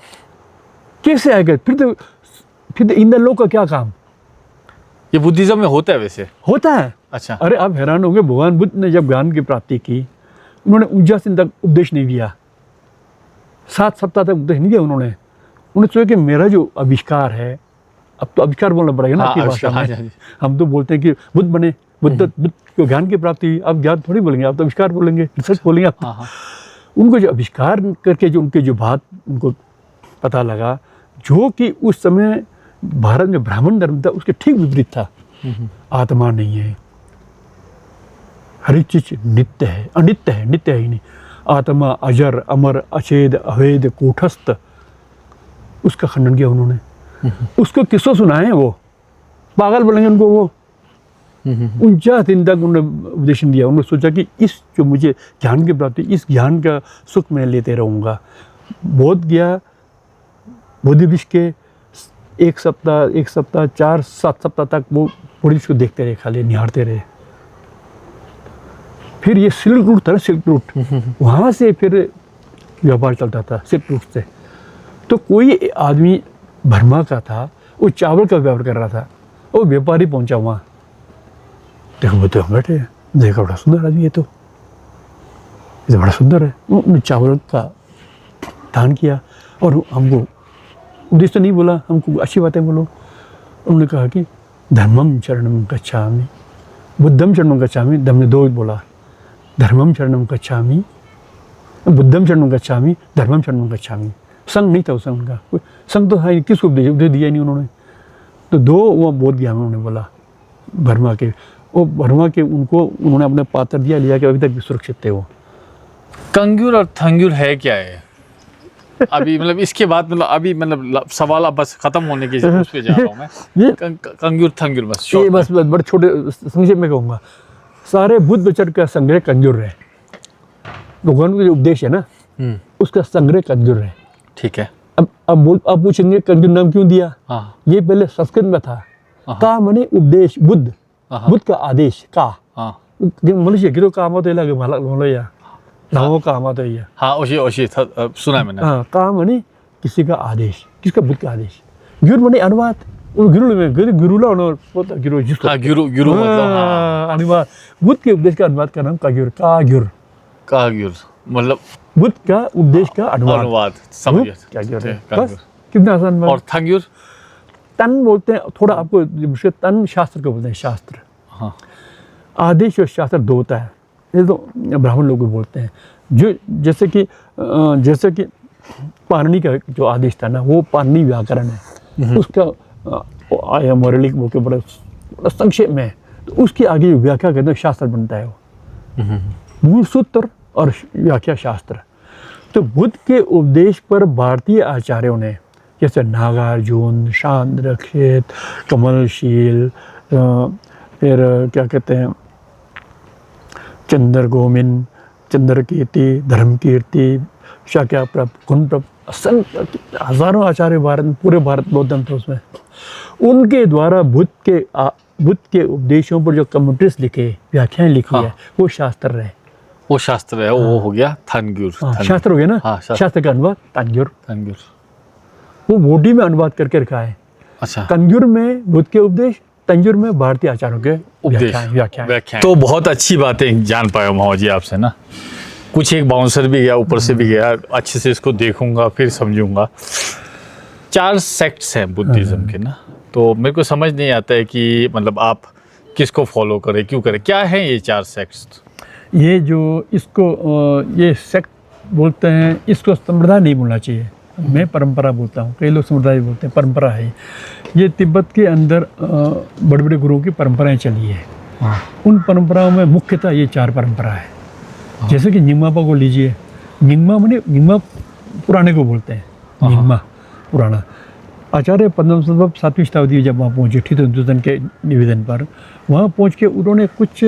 [SPEAKER 2] कैसे आएगा? फिर तो इंद्र लोक का क्या काम?
[SPEAKER 1] ये बुद्धिज्म में होता है वैसे?
[SPEAKER 2] होता है।
[SPEAKER 1] अच्छा।
[SPEAKER 2] अरे आप हैरान होंगे, भगवान बुद्ध ने जब ज्ञान की प्राप्ति की, उन्होंने 49 दिन तक उपदेश नहीं दिया, 7 सप्ताह तक उपदेश नहीं दिया उन्होंने सोचा कि मेरा जो आविष्कार है, अब तो आविष्कार बोलना पड़ेगा ना आपकी भाषा में। हम तो बोलते हैं कि बुद्ध बने, बुद्ध को ज्ञान की प्राप्ति हुई, अब ज्ञान थोड़ी बोलेंगे, आप तो आविष्कार बोलेंगे, रिसर्च बोलेंगे आप।
[SPEAKER 1] हाँ।
[SPEAKER 2] उनको जो आविष्कार करके जो उनके जो बात उनको पता लगा, जो कि उस समय भारत में ब्राह्मण धर्म था, उसके ठीक विपरीत था। आत्मा नहीं है, हर एक चीज नित्य है, अनित्य है, नित्य है ही नहीं। आत्मा अजर, अमर, अछेद, अभेद, कूटस्थ, उसका खंडन किया उन्होंने। उसको किसको सुनाए? वो पागल बोलेंगे उनको। वो 49 दिन तक उन्होंने उपदेश दिया। उन्होंने सोचा कि इस जो मुझे ज्ञान की प्राप्ति, इस ज्ञान का सुख मैं लेते रहूँगा। बोध गया, बुद्धि विश्व के 1 सप्ताह 4-7 सप्ताह तक वो बुद्धि को देखते रहे, खाली निहारते रहे। फिर ये सिल्क रूट था ना, सिल्क रूट, वहाँ से फिर व्यापार चलता था सिल्क रूट से। तो कोई आदमी बर्मा का था, वो चावल का व्यापार कर रहा था, वो व्यापारी पहुंचा वहाँ, देखो वो तो हम बैठे हैं, देखो बड़ा सुंदर आदमी, ये तो बड़ा सुंदर है। उन्होंने चावल का दान किया और हमको उद्देश्य तो नहीं बोला, हमको अच्छी बातें बोलो। उन्होंने कहा कि धर्मम शरणम गच्छामि, बुद्धम शरणम गच्छामि। हमने 2 बोला, धर्मम शरणम गच्छामि, बुद्धम शरणम गच्छामि, धर्मम शरणम गच्छामि। संघ नहीं था उस संघ का, संघ तो है, किसको उपदेश दिया नहीं उन्होंने। तो 2 वो बोध गया उन्होंने बोला बर्मा के, वो बर्मा के उन्होंने अपने पात्र दिया, लिया कि अभी तक भी सुरक्षित थे वो।
[SPEAKER 1] कंग्यूर और थंग्यूर है क्या है? अभी मतलब इसके बाद मतलब अभी मतलब सवाल अब बस खत्म होने की उस पे जा रहा हूँ मैं।
[SPEAKER 2] ये
[SPEAKER 1] कंग्यूर थंग्यूर बस
[SPEAKER 2] ये
[SPEAKER 1] short में।
[SPEAKER 2] बस बड़े छोटे संक्षेप में कहूँगा, सारे बुद्ध वचन का संग्रह कंजूर है। भगवान का जो उपदेश है ना, उसका संग्रह कंजूर है।
[SPEAKER 1] ठीक है।
[SPEAKER 2] अब पूछेंगे कंजूर नाम क्यों दिया?
[SPEAKER 1] हाँ
[SPEAKER 2] ये पहले संस्कृत में था।
[SPEAKER 1] हाँ।
[SPEAKER 2] का माने उपदेश, बुद्ध,
[SPEAKER 1] हाँ।
[SPEAKER 2] बुद्ध का आदेश का।
[SPEAKER 1] हाँ
[SPEAKER 2] मनुष्य गिरो काम तो लगे मालक बोलो या लाओ काम तो या।
[SPEAKER 1] हाँ ओशी सुना है मैंने।
[SPEAKER 2] हाँ, का माने किसी का आदेश, किसका? बुद्ध का आदेश। गुरु माने अनुवाद, गुरु में गुरु ला गुरु जिसको
[SPEAKER 1] हाँ गुरु मतलब हाँ
[SPEAKER 2] अनुवाद, बुद्ध के उपदेश का अनुवाद का नाम काग्युर।
[SPEAKER 1] मतलब
[SPEAKER 2] बुद्ध का उपदेश का अनुवाद
[SPEAKER 1] समझ गया।
[SPEAKER 2] काग्युर है।
[SPEAKER 1] काग्युर।
[SPEAKER 2] बस कितना आसान बात।
[SPEAKER 1] और थंग्यूर
[SPEAKER 2] तन बोलते हैं, थोड़ा आपको मुश्किल, तन शास्त्र को बोलते हैं, शास्त्र।
[SPEAKER 1] हाँ
[SPEAKER 2] आदेश और शास्त्र दो होता है, ये तो ब्राह्मण लोग भी बोलते हैं। जो जैसे कि पाणिनि का जो आदेश था ना, वो पाणिनि व्याकरण है, उसका आया मोरलिक वो के बड़ा संक्षेप में है, तो उसके आगे व्याख्या करते शास्त्र बनता है वो, मूल सूत्र और व्याख्या शास्त्र। तो बुद्ध के उपदेश पर भारतीय आचार्यों ने, जैसे नागार्जुन, शांद्रखेत, कमलशील, फिर क्या कहते हैं, चंद्रगोमिन, चंद्रकीर्ति, धर्मकीर्ति, शाक्याप्रभ, गुणप्रभ, हजारों आचार्य भारत में, पूरे भारत बौद्ध धर्म थे उसमें, उनके द्वारा बुद्ध के उपदेशों पर जो कमेंट्रीज लिखे, व्याख्याएं लिखी है, वो शास्त्र है।
[SPEAKER 1] वो शास्त्र है, वो हो गया थंग्यूर।
[SPEAKER 2] शास्त्र हो गया ना।
[SPEAKER 1] हाँ,
[SPEAKER 2] शास्त्र का अनुवाद तंग्युर।
[SPEAKER 1] थंग्यूर
[SPEAKER 2] वो मोडी में अनुवाद करके रखा है।
[SPEAKER 1] अच्छा।
[SPEAKER 2] कंजूर में बुद्ध के उपदेश, तंजूर में भारतीय आचार्यों के व्याख्याएं।
[SPEAKER 1] तो बहुत अच्छी बातें जान पाया मोहम्मद जी आपसे ना। कुछ एक बाउंसर भी गया, ऊपर से भी गया, अच्छे से इसको देखूंगा फिर समझूंगा। 4 सेक्ट्स हैं बुद्धिज्म के ना, तो मेरे को समझ नहीं आता है कि मतलब आप किसको फॉलो करें, क्यों करें, क्या है ये 4 सेक्ट्स?
[SPEAKER 2] ये जो इसको ये सेक्ट बोलते हैं, इसको संप्रदाय नहीं बोलना चाहिए, मैं परंपरा बोलता हूँ। कई लोग संप्रदाय बोलते हैं, परंपरा है ये। तिब्बत के अंदर बड़े बड़े गुरुओं की परंपराएं चली है। उन परंपराओं में मुख्यतः ये 4 परंपरा है। जैसे कि निंगमापा को लीजिए, निंगमा पुराने को बोलते हैं, निंगमा पुराना। आचार्य पद्मनाभ 7वीं शताब्दी जब वहाँ पहुँचे हिंदुस्तान के निवेदन पर, वहाँ पहुँच के उन्होंने कुछ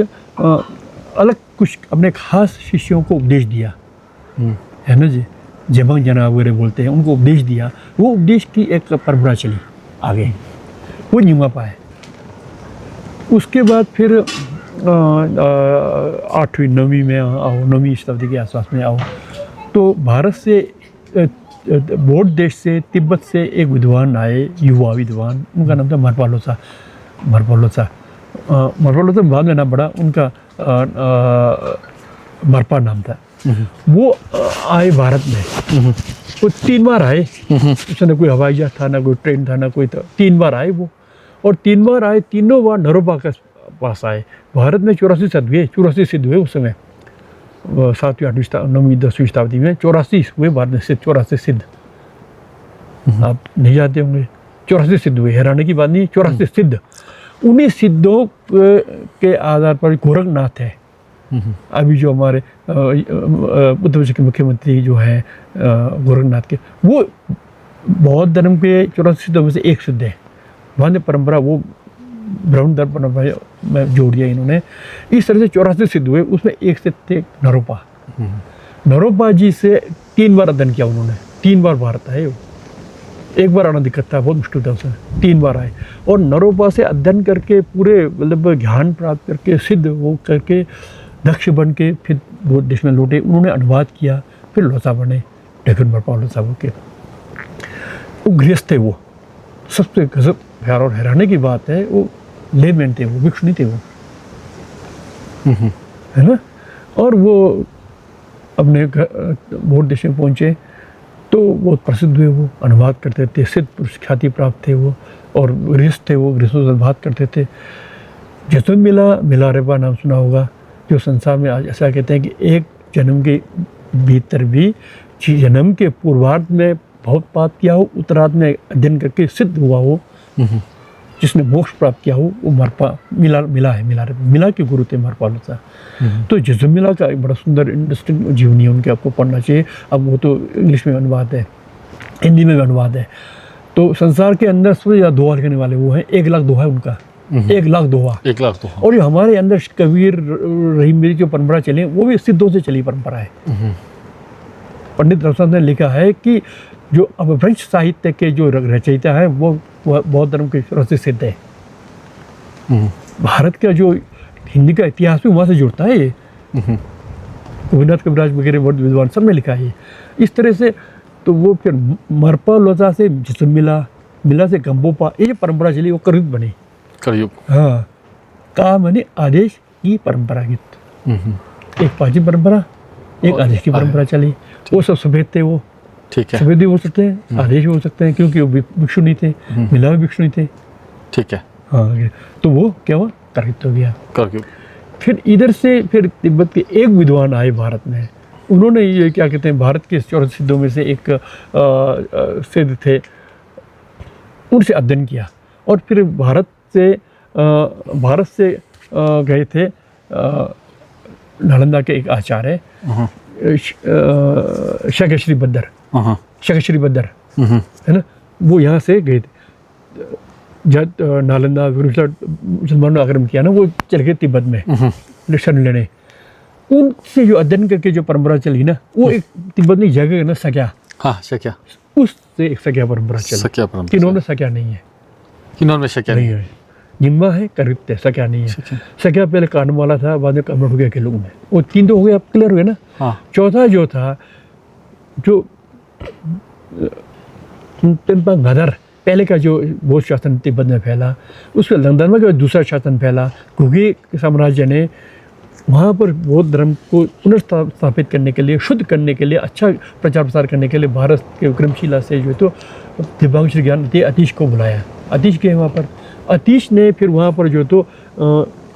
[SPEAKER 2] अपने खास शिष्यों को उपदेश दिया, है ना जी, जमंग जना वगैरह बोलते हैं, उनको उपदेश दिया। वो उपदेश की एक परंपरा चली आगे, वो निंगमापा है। उसके बाद फिर 8वीं 9वीं में आओ, 9वीं शताब्दी के आसपास में आओ, तो भारत से बौद्ध देश से, तिब्बत से एक विद्वान आए, युवा विद्वान, उनका नाम था मरपालोसा। मरपालोसा बाद में नाम पड़ा, उनका मरपा नाम था। वो आए भारत में, वो 3 बार आए। उसने कोई हवाई जहाज था, ना कोई ट्रेन था, ना कोई था। 3 बार आए वो, और 3 बार आए, तीनों बार नरोपा के पास आए। भारत में 84 सिद्ध हुए उस समय, 7वीं 8वीं 9वीं 10वीं शताब्दी में 84 हुए भारत में सिद्ध, 84 सिद्ध। आप नहीं जानते होंगे, 84 सिद्ध हुए, हैरानी की बात नहीं, 84 सिद्ध। उन्हीं सिद्धों के आधार पर गोरखनाथ है। अभी जो हमारे उत्तर प्रदेश के मुख्यमंत्री जो हैं गोरखनाथ के, वो बौद्ध धर्म के 84 सिद्धों में से एक सिद्ध है। वहाँ ने परंपरा वो ब्राह्मण धर्म परंपरा में जोड़ दिया इन्होंने। इस तरह से 84 सिद्ध हुए, उसमें एक सिद्ध थे नरोपा। नरोपा जी से 3 बार अध्ययन किया उन्होंने, 3 बार भारत आए वो। एक बार आना दिक्कत था, बहुत मुश्किल था उसमें, 3 बार आए। और नरोपा से अध्ययन करके पूरे मतलब ज्ञान प्राप्त करके, सिद्ध वो करके, दक्ष बन के फिर बौद्ध देश में लौटे। उन्होंने अनुवाद किया, फिर लोसा बने, डेगन बरपा लोसा के। वो गृहस्थ थे, वो सबसे गजब प्यार और हैरानी की बात है, वो लेमैन थे, वो भिक्षु नहीं थे वो, है ना। और वो अपने बौद्ध देश में पहुँचे तो बहुत प्रसिद्ध हुए, वो अनुवाद करते थे, सिद्ध पुरुष ख्याति प्राप्त थे वो, और गृहस्थ थे वो, गृहस्थों से बात करते थे। जसवंत मिलारेपा नाम सुना होगा, जो संसार में आज ऐसा कहते हैं कि एक जन्म के भीतर भी, जन्म के पूर्वार्ध में बहुत पाप किया हो, उत्तरार्ध में अध्ययन करके सिद्ध हुआ हो, जिसने मोक्ष प्राप्त किया हो, वो मरपा मिला के गुरु थे मरपालोसा। तो जसवंत मिला का एक बड़ा सुंदर इंटरेस्टिंग जीवनी है उनके, आपको पढ़ना चाहिए। अब वो तो इंग्लिश में अनुवाद है, हिंदी में भी अनुवाद है। तो संसार के अंदर सबसे ज़्यादा दोहा लिखने वाले वो हैं, 1 लाख दोहा है उनका, 1 लाख दोहा।
[SPEAKER 1] 1 लाख तो।
[SPEAKER 2] और जो हमारे अंदर कबीर रहीम मेरी जो परंपरा चली वो भी सिद्धों से चली परंपरा है। पंडित रविशंकर ने लिखा है कि जो अपभ्रंश साहित्य के जो रचयिता है वो बौद्ध धर्म के रस से सिद्ध है। भारत का जो हिंदी का इतिहास भी वहाँ से जुड़ता है। ये गोविंदनाथ कविराज वगैरह बौद्ध विद्वान सब ने लिखा है इस तरह से। तो वो फिर मरपा लोचा से जिसम मिला से गंबोपा, ये जो परंपरा चली वो कलयुग बनी।
[SPEAKER 1] कलयुग,
[SPEAKER 2] हाँ, का माने आदेश की परंपरा गीत। एक प्राचीन परंपरा, एक आदेश की परंपरा चली। वो सब सफेद थे, वो
[SPEAKER 1] ठीक है,
[SPEAKER 2] सफेद भी हो सकते हैं, आदेश भी हो सकते हैं, क्योंकि वो भिक्षु नहीं थे, मिला भी भिक्षु नहीं थे।
[SPEAKER 1] ठीक है,
[SPEAKER 2] हाँ, तो वो क्या हुआ, कलयुग हो गया।
[SPEAKER 1] कलयुग।
[SPEAKER 2] फिर इधर से फिर तिब्बत के एक विद्वान आए भारत में, उन्होंने ये क्या कहते हैं भारत के 14 सिद्धों में से एक सिद्ध थे, उनसे अध्ययन किया। और फिर भारत से गए थे नालंदा के एक आचार्य शकश्री बद्दर है ना, वो यहाँ से गए थे। जब नालंदा मुसलमानों ने आक्रमण किया ना, वो चल गए तिब्बत में शरण लेने। उनसे जो अध्ययन करके जो परंपरा चली ना, वो एक तिब्बत में जगह ना सक्या,
[SPEAKER 1] हाँ सक्या,
[SPEAKER 2] उससे एक सक्या परंपरा चली।
[SPEAKER 1] सक्या परंपरा।
[SPEAKER 2] किन्नौर में सक्या नहीं है,
[SPEAKER 1] किन्नौर में सक्या
[SPEAKER 2] नहीं है, जिम्मा है, करिप्त है, सक्या नहीं है। सक्या पहले कांडमाला था, बाद में कन्वर्ट हो गया के लोग में। वो 3 तो हो गए, अब क्लियर हुए ना।
[SPEAKER 1] हाँ।
[SPEAKER 2] चौथा जो था जो तिम्पा गदर, पहले का जो बौद्ध शासन तिब्बत में फैला, उसके लंदन में जो दूसरा शासन फैला, घुगे साम्राज्य ने वहाँ पर बौद्ध धर्म को पुनर्स्थापित करने के लिए, शुद्ध करने के लिए, अच्छा प्रचार प्रसार करने के लिए भारत के विक्रमशिला से जो तो दिव्यांग ज्ञान थे अतीश को बुलाया। अतीश गए वहाँ पर, अतीश ने फिर वहाँ पर जो तो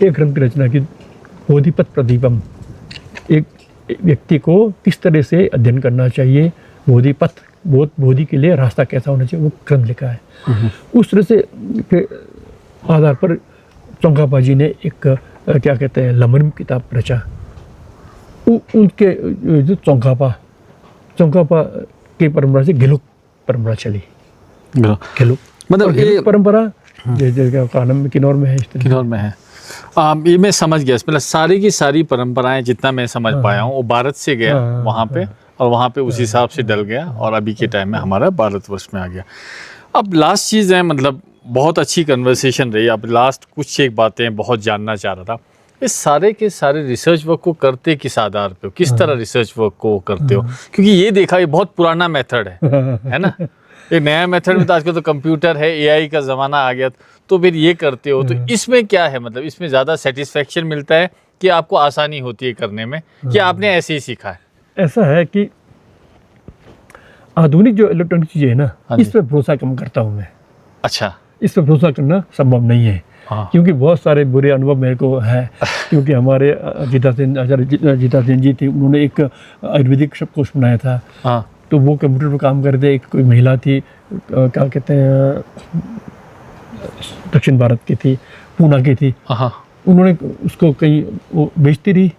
[SPEAKER 2] एक ग्रंथ की रचना की, बोधिपथ प्रदीपम। एक व्यक्ति को किस तरह से अध्ययन करना चाहिए, बोधिपथ, बोधि के लिए रास्ता कैसा होना चाहिए, वो ग्रंथ लिखा है। उस तरह से फिर आधार पर चौंकापा जी ने एक क्या कहते हैं लमन किताब रचा। उनके जो चौंकापा की परंपरा से गिलुक परंपरा चली। गिलुक
[SPEAKER 1] मतलब ये
[SPEAKER 2] परंपरा कानम किन्नौर में है,
[SPEAKER 1] किन्नौर में है। ये मैं समझ गया, मतलब सारी की सारी परंपराएं जितना मैं समझ पाया हूँ वो भारत से गया वहाँ पे, और वहाँ पे उस हिसाब से डल गया, और अभी के टाइम में हमारा भारतवर्ष में आ गया। अब लास्ट चीज़ है, मतलब बहुत अच्छी कन्वर्सेशन रही। अब लास्ट कुछ एक बातें बहुत जानना चाह रहा था, इस सारे के सारे रिसर्च वर्क को करते किस आधार पे हो, किस तरह रिसर्च वर्क को करते हो? क्योंकि ये देखा ये बहुत पुराना मेथड है ना। एक नया मेथड में तो आजकल तो कंप्यूटर है, एआई का ज़माना आ गया, तो फिर ये करते हो तो इसमें क्या है, मतलब इसमें ज़्यादा सेटिस्फेक्शन मिलता है कि आपको आसानी होती है करने में, कि आपने ऐसे ही सीखा है?
[SPEAKER 2] ऐसा है कि आधुनिक जो इलेक्ट्रॉनिक चीज़ें है ना, इस पर भरोसा कम करता हूँ मैं।
[SPEAKER 1] अच्छा,
[SPEAKER 2] इस पर भरोसा करना संभव नहीं है।
[SPEAKER 1] हाँ।
[SPEAKER 2] क्योंकि बहुत सारे बुरे अनुभव मेरे को है। क्योंकि हमारे आचार्य जीता सेन जी थी, उन्होंने एक आयुर्वेदिक शब्दकोश बनाया था।
[SPEAKER 1] हाँ।
[SPEAKER 2] तो वो कंप्यूटर पर काम करते, एक कोई महिला थी, क्या कहते हैं, दक्षिण भारत की थी, पूना की थी।
[SPEAKER 1] हाँ।
[SPEAKER 2] उन्होंने उसको कहीं वो बेचती रही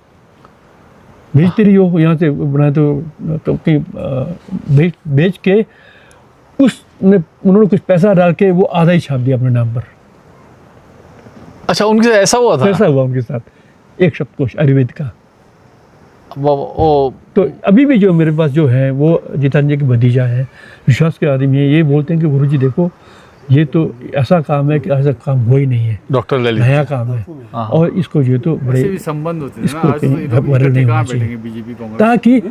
[SPEAKER 2] हो, यहाँ से बनाए तो कहीं बेच के उन्होंने कुछ पैसा डाल के वो आधा ही छाप दिया अपने नाम पर।
[SPEAKER 1] अच्छा, उनके साथ ऐसा हुआ था?
[SPEAKER 2] ऐसा हुआ उनके साथ, एक शब्दकोश आयुर्वेद का।
[SPEAKER 1] वो
[SPEAKER 2] तो अभी भी जो मेरे पास जो है वो जीतान जी की भतीजा है, विश्वास के आदमी है, ये बोलते हैं कि गुरुजी देखो ये तो ऐसा काम है कि ऐसा काम हो ही नहीं है,
[SPEAKER 1] डॉक्टर ललित
[SPEAKER 2] नया काम है, और इसको जो तो बड़े
[SPEAKER 3] भी संबंध होते थे ना,
[SPEAKER 2] इसको
[SPEAKER 3] आज तो
[SPEAKER 2] कहीं
[SPEAKER 3] ये लोग
[SPEAKER 2] वायरल नहीं
[SPEAKER 3] इकट्ठे
[SPEAKER 2] होना
[SPEAKER 3] कहाँ
[SPEAKER 2] चाहिए,
[SPEAKER 3] बैठेंगे बीजेपी कांग्रेस,
[SPEAKER 2] ताकि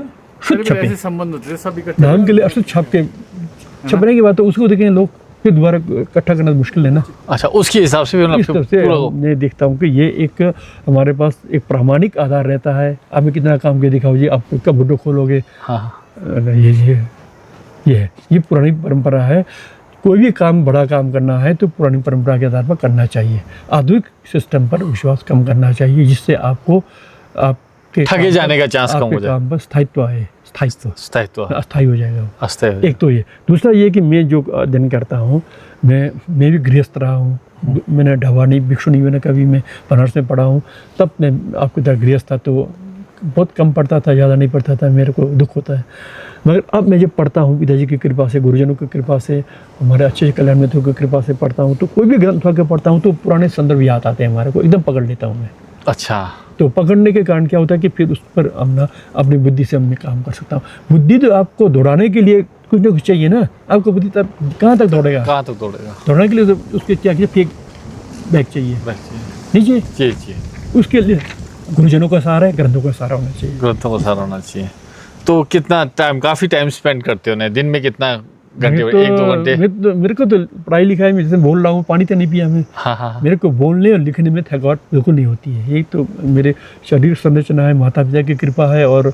[SPEAKER 2] शुद्ध छपे।
[SPEAKER 3] ऐसे संबंध होते थे सब इकट्ठे।
[SPEAKER 2] नाम के लिए अक्सर छप के छपने के बाद तो उसको देखेंगे लोग, फिर दोबारा इकट्ठा करना मुश्किल है ना।
[SPEAKER 1] अच्छा, उसके हिसाब से
[SPEAKER 2] इस तरह से मैं देखता हूँ कि ये एक हमारे पास एक प्रामाणिक आधार रहता है। आपने कितना काम किया दिखाओ जी, आप कब फोटो खोलोगे।
[SPEAKER 1] हाँ।
[SPEAKER 2] ये पुरानी परंपरा है। कोई भी काम, बड़ा काम करना है तो पुरानी परंपरा के आधार पर करना चाहिए। आधुनिक सिस्टम पर विश्वास कम करना चाहिए, जिससे आपको आपके
[SPEAKER 1] ठगे जाने का चांस कम हो जाए।
[SPEAKER 2] काम पर स्थायित्व आए,
[SPEAKER 1] स्थायित्व
[SPEAKER 2] अस्थायी हो जाएगा।
[SPEAKER 1] अस्थायी।
[SPEAKER 2] एक तो ये, दूसरा ये कि मैं जो अध्ययन करता हूँ, मैं भी गृहस्थ रहा हूँ, मैंने ढाबा नहीं, भिक्षु नहीं, मैंने कभी मैं बनारस में पढ़ा हूँ, तब मैं आपकी तरह गृहस्थ था, तो बहुत कम पढ़ता था, ज़्यादा नहीं पढ़ता था, मेरे को दुख होता है। मगर अब मैं जब पढ़ता हूँ पिताजी की कृपा से, गुरुजनों की कृपा से, हमारे अच्छे कल्याण मित्रों की कृपा से पढ़ता हूँ, तो कोई भी ग्रंथ उठा के पढ़ता हूँ तो पुराने संदर्भ याद आते हैं हमारे को, एकदम पकड़ लेता हूँ मैं।
[SPEAKER 1] अच्छा,
[SPEAKER 2] तो पकड़ने के कारण क्या होता है कि फिर उस पर अपना अपनी बुद्धि से मैं काम कर सकता हूँ। बुद्धि तो आपको दौड़ाने के लिए कुछ ना कुछ चाहिए ना, आपको बुद्धि तब कहाँ तक दौड़ेगा?
[SPEAKER 1] कहाँ तक दौड़ेगा?
[SPEAKER 2] दौड़ने के लिए तो उसके क्या चाहिए, फेक बैग चाहिए नीचे,
[SPEAKER 1] जी,
[SPEAKER 2] उसके लिए गुरुजनों का सहारा है, ग्रंथों का सहारा होना चाहिए।
[SPEAKER 1] ग्रंथों का सहारा होना चाहिए। तो कितना टाइम, काफ़ी टाइम स्पेंड करते हो ना दिन में, कितना घंटे? 1-2 घंटे?
[SPEAKER 2] मेरे को तो पढ़ाई लिखाई में जैसे बोल रहा हूँ, पानी तो नहीं पिया मैं।
[SPEAKER 1] हाँ।
[SPEAKER 2] मेरे को बोलने और लिखने में थकावट बिल्कुल नहीं होती है। यही तो मेरे शरीर संरचना है, माता पिता की कृपा है और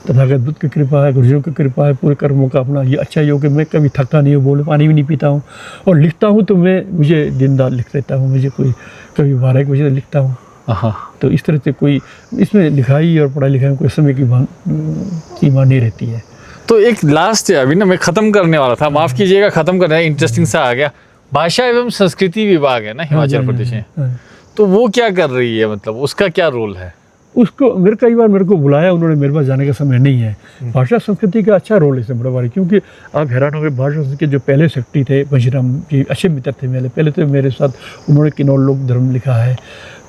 [SPEAKER 2] तथागत बुद्ध की कृपा है, गुरुजनों की कृपा है, पूरे कर्मों का अपना ये अच्छा योग है। मैं कभी थकता नहीं हूँ, बोल पानी भी नहीं पीता हूँ। और लिखता हूँ तो मुझे दिन रात लिख लेता हूँ, मुझे कोई कभी 12 बजे लिखता हूँ। तो इस तरह से कोई इसमें लिखाई और पढ़ाई लिखाई में कोई समय की सीमा नहीं रहती है।
[SPEAKER 1] तो एक लास्ट है, अभी ना मैं ख़त्म करने वाला था, माफ़ कीजिएगा, ख़त्म करना है, इंटरेस्टिंग सा आ गया। भाषा एवं संस्कृति विभाग है ना हिमाचल प्रदेश में, तो वो क्या कर रही है, मतलब उसका क्या रोल है?
[SPEAKER 2] उसको कई बार मेरे को बुलाया उन्होंने, मेरे पास जाने का समय नहीं है। भाषा संस्कृति का अच्छा रोल है इसमें बड़ा भारी, क्योंकि आप हैरान हो गए, भाषा संस्कृति के जो पहले सेक्रेटरी थे बंशीराम जी, अच्छे मित्र थे मेरे, पहले तो मेरे साथ उन्होंने किन्नौर लोक धर्म लिखा है,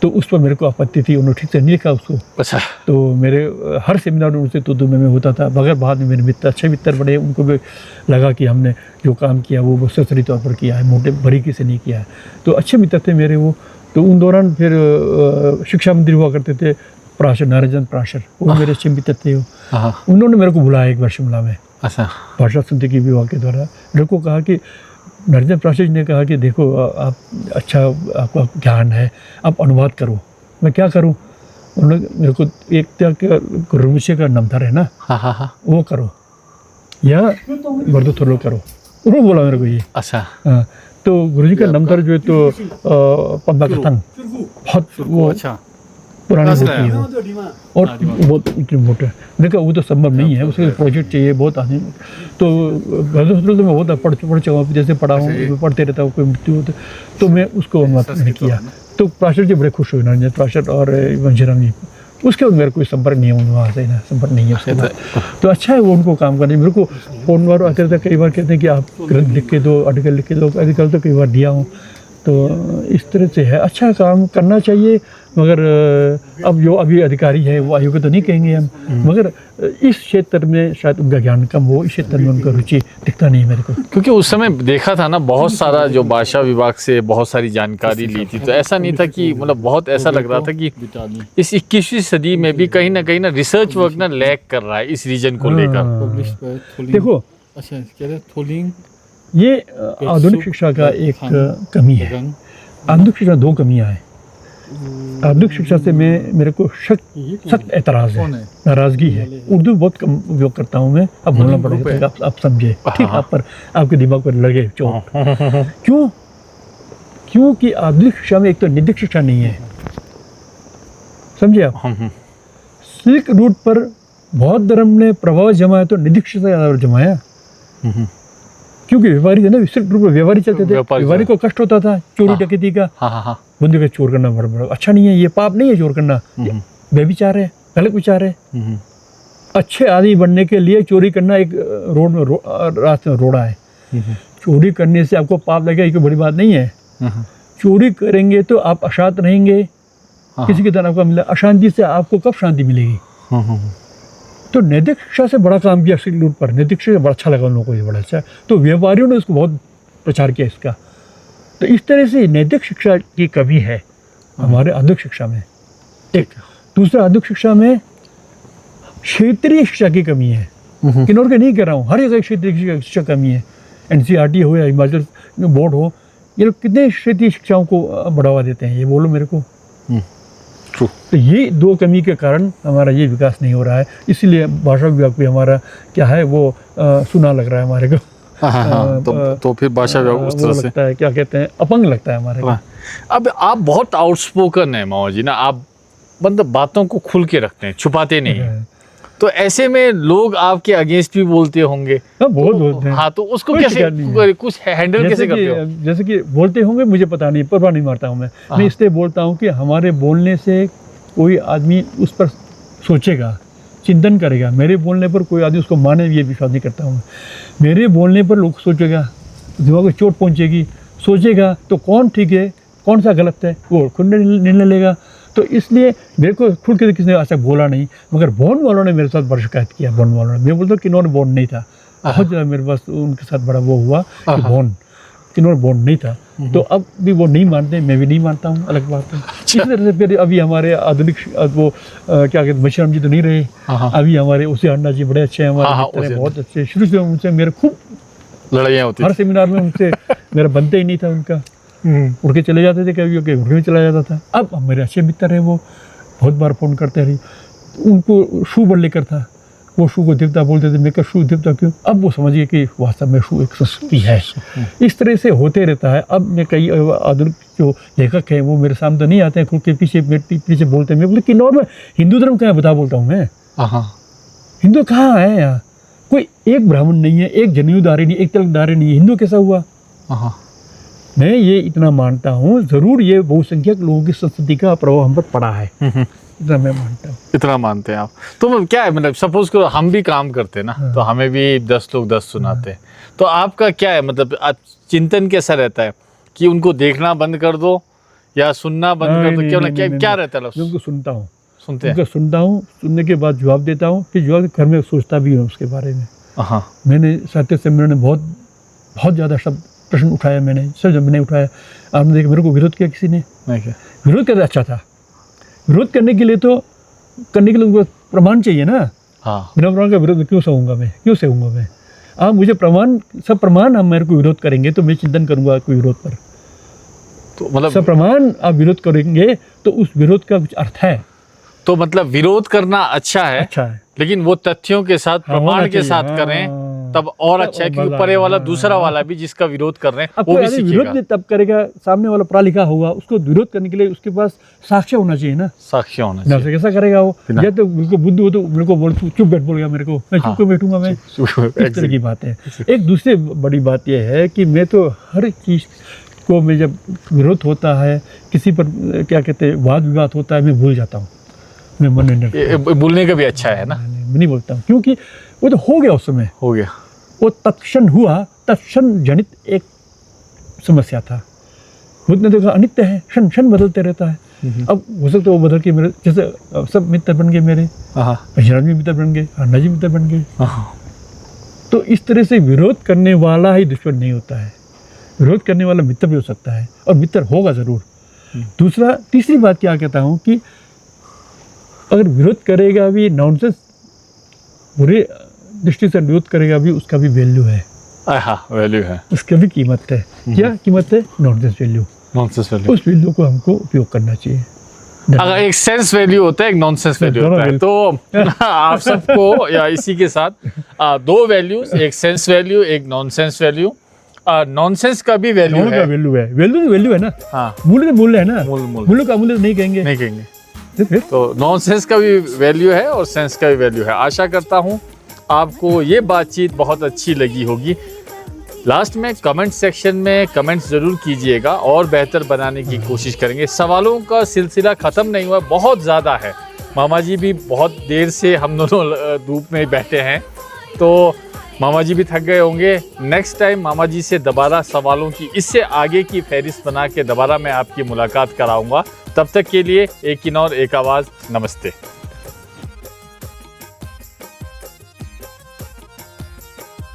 [SPEAKER 2] तो उस पर मेरे को आपत्ति थी, उन्होंने ठीक से नहीं लिखा उसको।
[SPEAKER 1] अच्छा।
[SPEAKER 2] तो मेरे हर सेमिनार में उनसे तो में होता था, मगर बाद में मेरे मित्र, अच्छे मित्र बने, उनको भी लगा कि हमने जो काम किया वो सरसरी तौर पर किया है, मोटे बारीकी से नहीं किया है। तो अच्छे मित्र थे मेरे वो। तो उन दौरान फिर शिक्षा मंत्री हुआ करते थे प्राशर, नारायण प्राशर, वो मेरे अच्छे मित्र थे। उन्होंने मेरे को बुलाया एक बार शिमला में।
[SPEAKER 1] अच्छा।
[SPEAKER 2] भाषा संस्कृति विभाग के द्वारा मेरे को कहा कि नारायण प्राशर जी ने कहा कि देखो आप अच्छा, आपका ज्ञान है, आप अनुवाद करो। मैं क्या करूं? उन्होंने मेरे को एक गुरुविषय का नमथर है ना, वो करो या वर्दो थोड़ा करो, उन्होंने बोला मेरे को ये।
[SPEAKER 1] अच्छा।
[SPEAKER 2] हाँ, तो गुरुजी का नमथर जो है तो पद्मा कथन, बहुत वो अच्छा पुरानी होती है और बहुत इम्पोर्टेंट है। देखा वो तो संभव नहीं है, उसके प्रोजेक्ट चाहिए बहुत आदमी। तो तो मैं बहुत पढ़ चुका हूँ, जैसे पढ़ा हूँ, पढ़ते रहता हूँ, कोई मृत्यु होती तो मैं उसको अनुवाद नहीं किया। तो प्राशर जी बड़े खुश हुए, नारायण प्राशर और बंशीराम जी। उसके बाद मेरे कोई संपर्क नहीं है वहाँ से ना, संपर्क नहीं है उसके बाद। तो अच्छा है वो उनको काम करने। मेरे को फोन वार आते रहते, कई बार कहते हैं कि आप ग्रंथ लिख के दो, आर्टिकल लिख के दो, आर्टिकल तो कई बार दिया हूँ। तो इस तरह से है, अच्छा काम करना चाहिए। मगर अब जो अभी अधिकारी है वो अयोग्य तो नहीं कहेंगे हम, मगर इस क्षेत्र में शायद उनका ज्ञान कम हो, इस क्षेत्र में उनका रुचि दिखता नहीं मेरे को।
[SPEAKER 1] क्योंकि उस समय देखा था ना, बहुत सारा जो भाषा विभाग से बहुत सारी जानकारी ली थी, तो ऐसा नहीं था कि मतलब बहुत ऐसा लग रहा था कि इस 21वीं सदी में भी कहीं ना रिसर्च वर्क ना लैक कर रहा है इस रीजन को लेकर।
[SPEAKER 2] देखो ये आधुनिक शिक्षा का एक कमी है। आधुनिक शिक्षा 2 कमियां हैं। आधुनिक शिक्षा से मेरे को सख्त एतराज़ है, नाराज़गी है। उर्दू बहुत कम उपयोग करता हूँ मैं, अब बोलना पड़ेगा, आप समझे ठीक, आप पर आपके दिमाग पर लगे चोट। क्यों? क्योंकि आधुनिक शिक्षा में एक तो नैतिक शिक्षा नहीं है, समझे आप। सिल्क रूट पर बौद्ध धर्म ने प्रभाव जमाया तो नैतिक शिक्षा ज़्यादा जमाया, क्योंकि व्यापारी थे ना, सिर्फ रूप में व्यापारी चलते थे, व्यापारी को कष्ट होता था चोरी डकैती का। बंदे का चोर करना बड़ा अच्छा नहीं है, ये पाप नहीं है चोर करना, व्यभिचार है, गलत विचार है। अच्छे आदमी बनने के लिए चोरी करना एक रोड में रास्ते में रोड़ा है। चोरी करने से आपको पाप लगेगा ये कोई बड़ी बात नहीं है। चोरी करेंगे तो आप अशांत रहेंगे, किसी की तरह आपको मिला, अशांति से आपको कब शांति मिलेगी। तो नैतिक शिक्षा से बड़ा काम किया सिल्क रूट पर, नैतिक शिक्षा बड़ा अच्छा लगा उन लोगों को, ये बड़ा अच्छा। तो व्यापारियों ने उसको बहुत प्रचार किया इसका। तो इस तरह से नैतिक शिक्षा की कमी है हमारे आधुनिक शिक्षा में। एक दूसरा, आधुनिक शिक्षा में क्षेत्रीय शिक्षा की कमी है। किन्नौर के नहीं कह रहा हूँ, हर एक क्षेत्रीय शिक्षा कमी है। NCERT हो या हिमाचल बोर्ड हो, ये लोग कितने क्षेत्रीय शिक्षाओं को बढ़ावा देते हैं, ये बोलो मेरे को। तो ये 2 कमी के कारण हमारा ये विकास नहीं हो रहा है। इसीलिए भाषा विभाग भी हमारा क्या है वो सुना लग रहा है हमारे को।
[SPEAKER 1] तो फिर भाषा विभाग उस तरह से
[SPEAKER 2] लगता है, क्या कहते हैं, अपंग लगता है हमारे को।
[SPEAKER 1] अब आप बहुत आउटस्पोकन है माओ जी ना, आप मतलब बातों को खुल के रखते हैं, छुपाते नहीं हैं। तो ऐसे में लोग आपके अगेंस्ट भी बोलते होंगे।
[SPEAKER 2] बहुत बोलते हैं।
[SPEAKER 1] हाँ, तो उसको कैसे कुछ हैंडल कैसे करते हो?
[SPEAKER 2] जैसे कि बोलते होंगे, मुझे पता नहीं, परवाह नहीं मारता हूँ मैं इसलिए बोलता हूँ कि हमारे बोलने से कोई आदमी उस पर सोचेगा, चिंतन करेगा। मेरे बोलने पर कोई आदमी उसको माने, ये विश्वास नहीं करता हूँ। मेरे बोलने पर लोग सोचेगा, दिमाग को चोट पहुँचेगी, सोचेगा तो कौन ठीक है कौन सा गलत है वो खुद निर्णय लेगा। तो इसलिए मेरे को खुद के किसी ने आज तक बोला नहीं, मगर बॉन्ड वालों ने मेरे साथ बड़ा शिकायत किया। बॉन्ड वालों ने, मैं बोलता हूँ किन्नौर बॉन्ड नहीं था, बहुत ज़्यादा मेरे पास उनके साथ बड़ा वो हुआ कि बॉन्ड किन्नौर बॉन्ड नहीं था। तो अब भी वो नहीं मानते, मैं भी नहीं मानता हूँ, अलग बात है। इसी तरह से फिर अभी हमारे आधुनिक वो क्या कहते हैं, मशीराम जी तो नहीं रहे, अभी हमारे उसे अन्ना जी बड़े अच्छे हैं, हमारे मित्र हैं, बहुत अच्छे। शुरू से उनसे मेरे खूब
[SPEAKER 1] लड़ाइयाँ होती
[SPEAKER 2] हर सेमिनार में उनसे मेरा बनते ही नहीं था उनका, उड़ के चले जाते थे, कभी उड़ के चला जाता था। अब मेरे अच्छे मित्र हैं, वो बहुत बार फ़ोन करते रही। उनको शू बड़ लेकर था, वो शू को देवता बोलते थे, मैं कहा शू देवता क्यों? अब वो समझिए कि वास्तव में शू एक संस्कृति है। इस तरह से होते रहता है। अब मैं कई आधुनिक जो लेखक हैं वो मेरे सामने तो नहीं आते हैं, खुद के पीछे पीछे बोलते हैं। मैं बोले किन्नौर में हिंदू धर्म कहाँ बता बोलता हूँ मैं, हिंदू कहाँ है यहाँ? कोई एक ब्राह्मण नहीं है, एक जनेऊधारी नहीं, एक तिलकधारी नहीं है, हिंदू कैसा हुआ? मैं ये इतना मानता हूँ, ज़रूर ये बहुसंख्यक लोगों की संस्कृति का प्रभाव हम पर पड़ा है, इतना मैं मानता हूँ।
[SPEAKER 1] इतना मानते हैं आप? तो क्या है, मतलब सपोज करो हम भी काम करते हैं ना, तो हमें भी 10 लोग 10 सुनाते हैं, तो आपका क्या है, मतलब चिंतन कैसा रहता है कि उनको देखना बंद कर दो या सुनना बंद कर दो? क्या रहता है?
[SPEAKER 2] उनको सुनता हूँ,
[SPEAKER 1] सुनते हैं,
[SPEAKER 2] उनका सुनता हूँ, सुनने के बाद जवाब देता हूँ, फिर जवाब घर में सोचता भी हूँ उसके बारे में। मैंने साहित्य सम्मेलन में बहुत ज़्यादा शब्द प्रश्न उठाया, मैंने सब जब मैंने उठाया, आपने देखा मेरे को विरोध किया किसी ने? विरोध करना अच्छा था। विरोध करने के लिए उनको प्रमाण चाहिए ना। बिना प्रमाण का विरोध क्यों सहूँगा मैं? आप मुझे सब प्रमाण आप मेरे को विरोध करेंगे तो मैं चिंतन करूँगा कोई विरोध पर। तो मतलब सब प्रमाण आप विरोध करेंगे तो उस विरोध का कुछ अर्थ है।
[SPEAKER 1] तो मतलब विरोध करना अच्छा है, लेकिन वो तथ्यों के साथ, प्रमाण के साथ करें तब और अच्छा है, क्योंकि ऊपर वाला दूसरा वाला भी जिसका विरोध कर रहे हैं वो भी सीखेगा।
[SPEAKER 2] विरोध तब करेगा, सामने वाला पढ़ा लिखा होगा, उसको विरोध करने के लिए उसके पास साक्ष्य होना चाहिए ना।
[SPEAKER 1] साक्ष्य होना चाहिए।
[SPEAKER 2] कैसा करेगा वो? या तो बिल्कुल बुद्धू हो तो मेरे को बोल चुप बोलेगा, मेरे को मैं चुप बैठूंगा मैं। इस तरह की बात है। एक दूसरी बड़ी बात यह है कि मैं तो हर चीज़ को, मैं जब विरोध होता है किसी पर, क्या कहते हैं, वाद विवाद होता है, मैं भूल जाता हूँ। मैं मन में
[SPEAKER 1] बोलने का भी अच्छा है ना,
[SPEAKER 2] मैं नहीं बोलता हूँ, क्योंकि वो तो हो गया, उस समय
[SPEAKER 1] हो गया,
[SPEAKER 2] वो तत्क्षण हुआ, तत्क्षण जनित एक समस्या था। बुद्ध ने देखा अनित्य है, क्षण क्षण बदलते रहता है। अब हो सकता है वो बदल के मेरे जैसे सब मित्र बन गए, मेरे पशुराम जी मित्र बन गए, अन्ना जी मित्र बन गए। तो इस तरह से विरोध करने वाला ही दुश्मन नहीं होता है, विरोध करने वाला मित्र भी हो सकता है, और मित्र होगा ज़रूर। तीसरी बात क्या कहता हूँ कि अगर विरोध करेगा भी, नॉनसेंस बुरे दृष्टि से विरोध करेगा भी, उसका भी वैल्यू है।
[SPEAKER 1] वैल्यू है,
[SPEAKER 2] उसका भी कीमत है। क्या कीमत है? Nonsense value. उस वैल्यू को हमको उपयोग करना चाहिए।
[SPEAKER 1] अगर एक सेंस वैल्यू होता है, एक नॉनसेंस वैल्यू होता है, तो आप सबको या इसी के साथ 2 वैल्यूज, एक सेंस वैल्यू, एक नॉनसेंस वैल्यू। नॉनसेंस का भी वैल्यू है।
[SPEAKER 2] वैल्यू है ना। मूल्य तो मूल्य है ना, मूल्य का मूल्य नहीं कहेंगे।
[SPEAKER 1] तो नॉनसेंस का भी वैल्यू है और सेंस का भी वैल्यू है। आशा करता हूँ आपको ये बातचीत बहुत अच्छी लगी होगी। लास्ट में कमेंट सेक्शन में कमेंट्स ज़रूर कीजिएगा और बेहतर बनाने की कोशिश करेंगे। सवालों का सिलसिला ख़त्म नहीं हुआ, बहुत ज़्यादा है। मामा जी भी बहुत देर से हम दोनों धूप में बैठे हैं, तो मामा जी भी थक गए होंगे। नेक्स्ट टाइम मामा जी से दोबारा सवालों की इससे आगे की फहरिस्त बना के दोबारा मैं आपकी मुलाकात कराऊंगा। तब तक के लिए एक किन्नौर एक आवाज़, नमस्ते।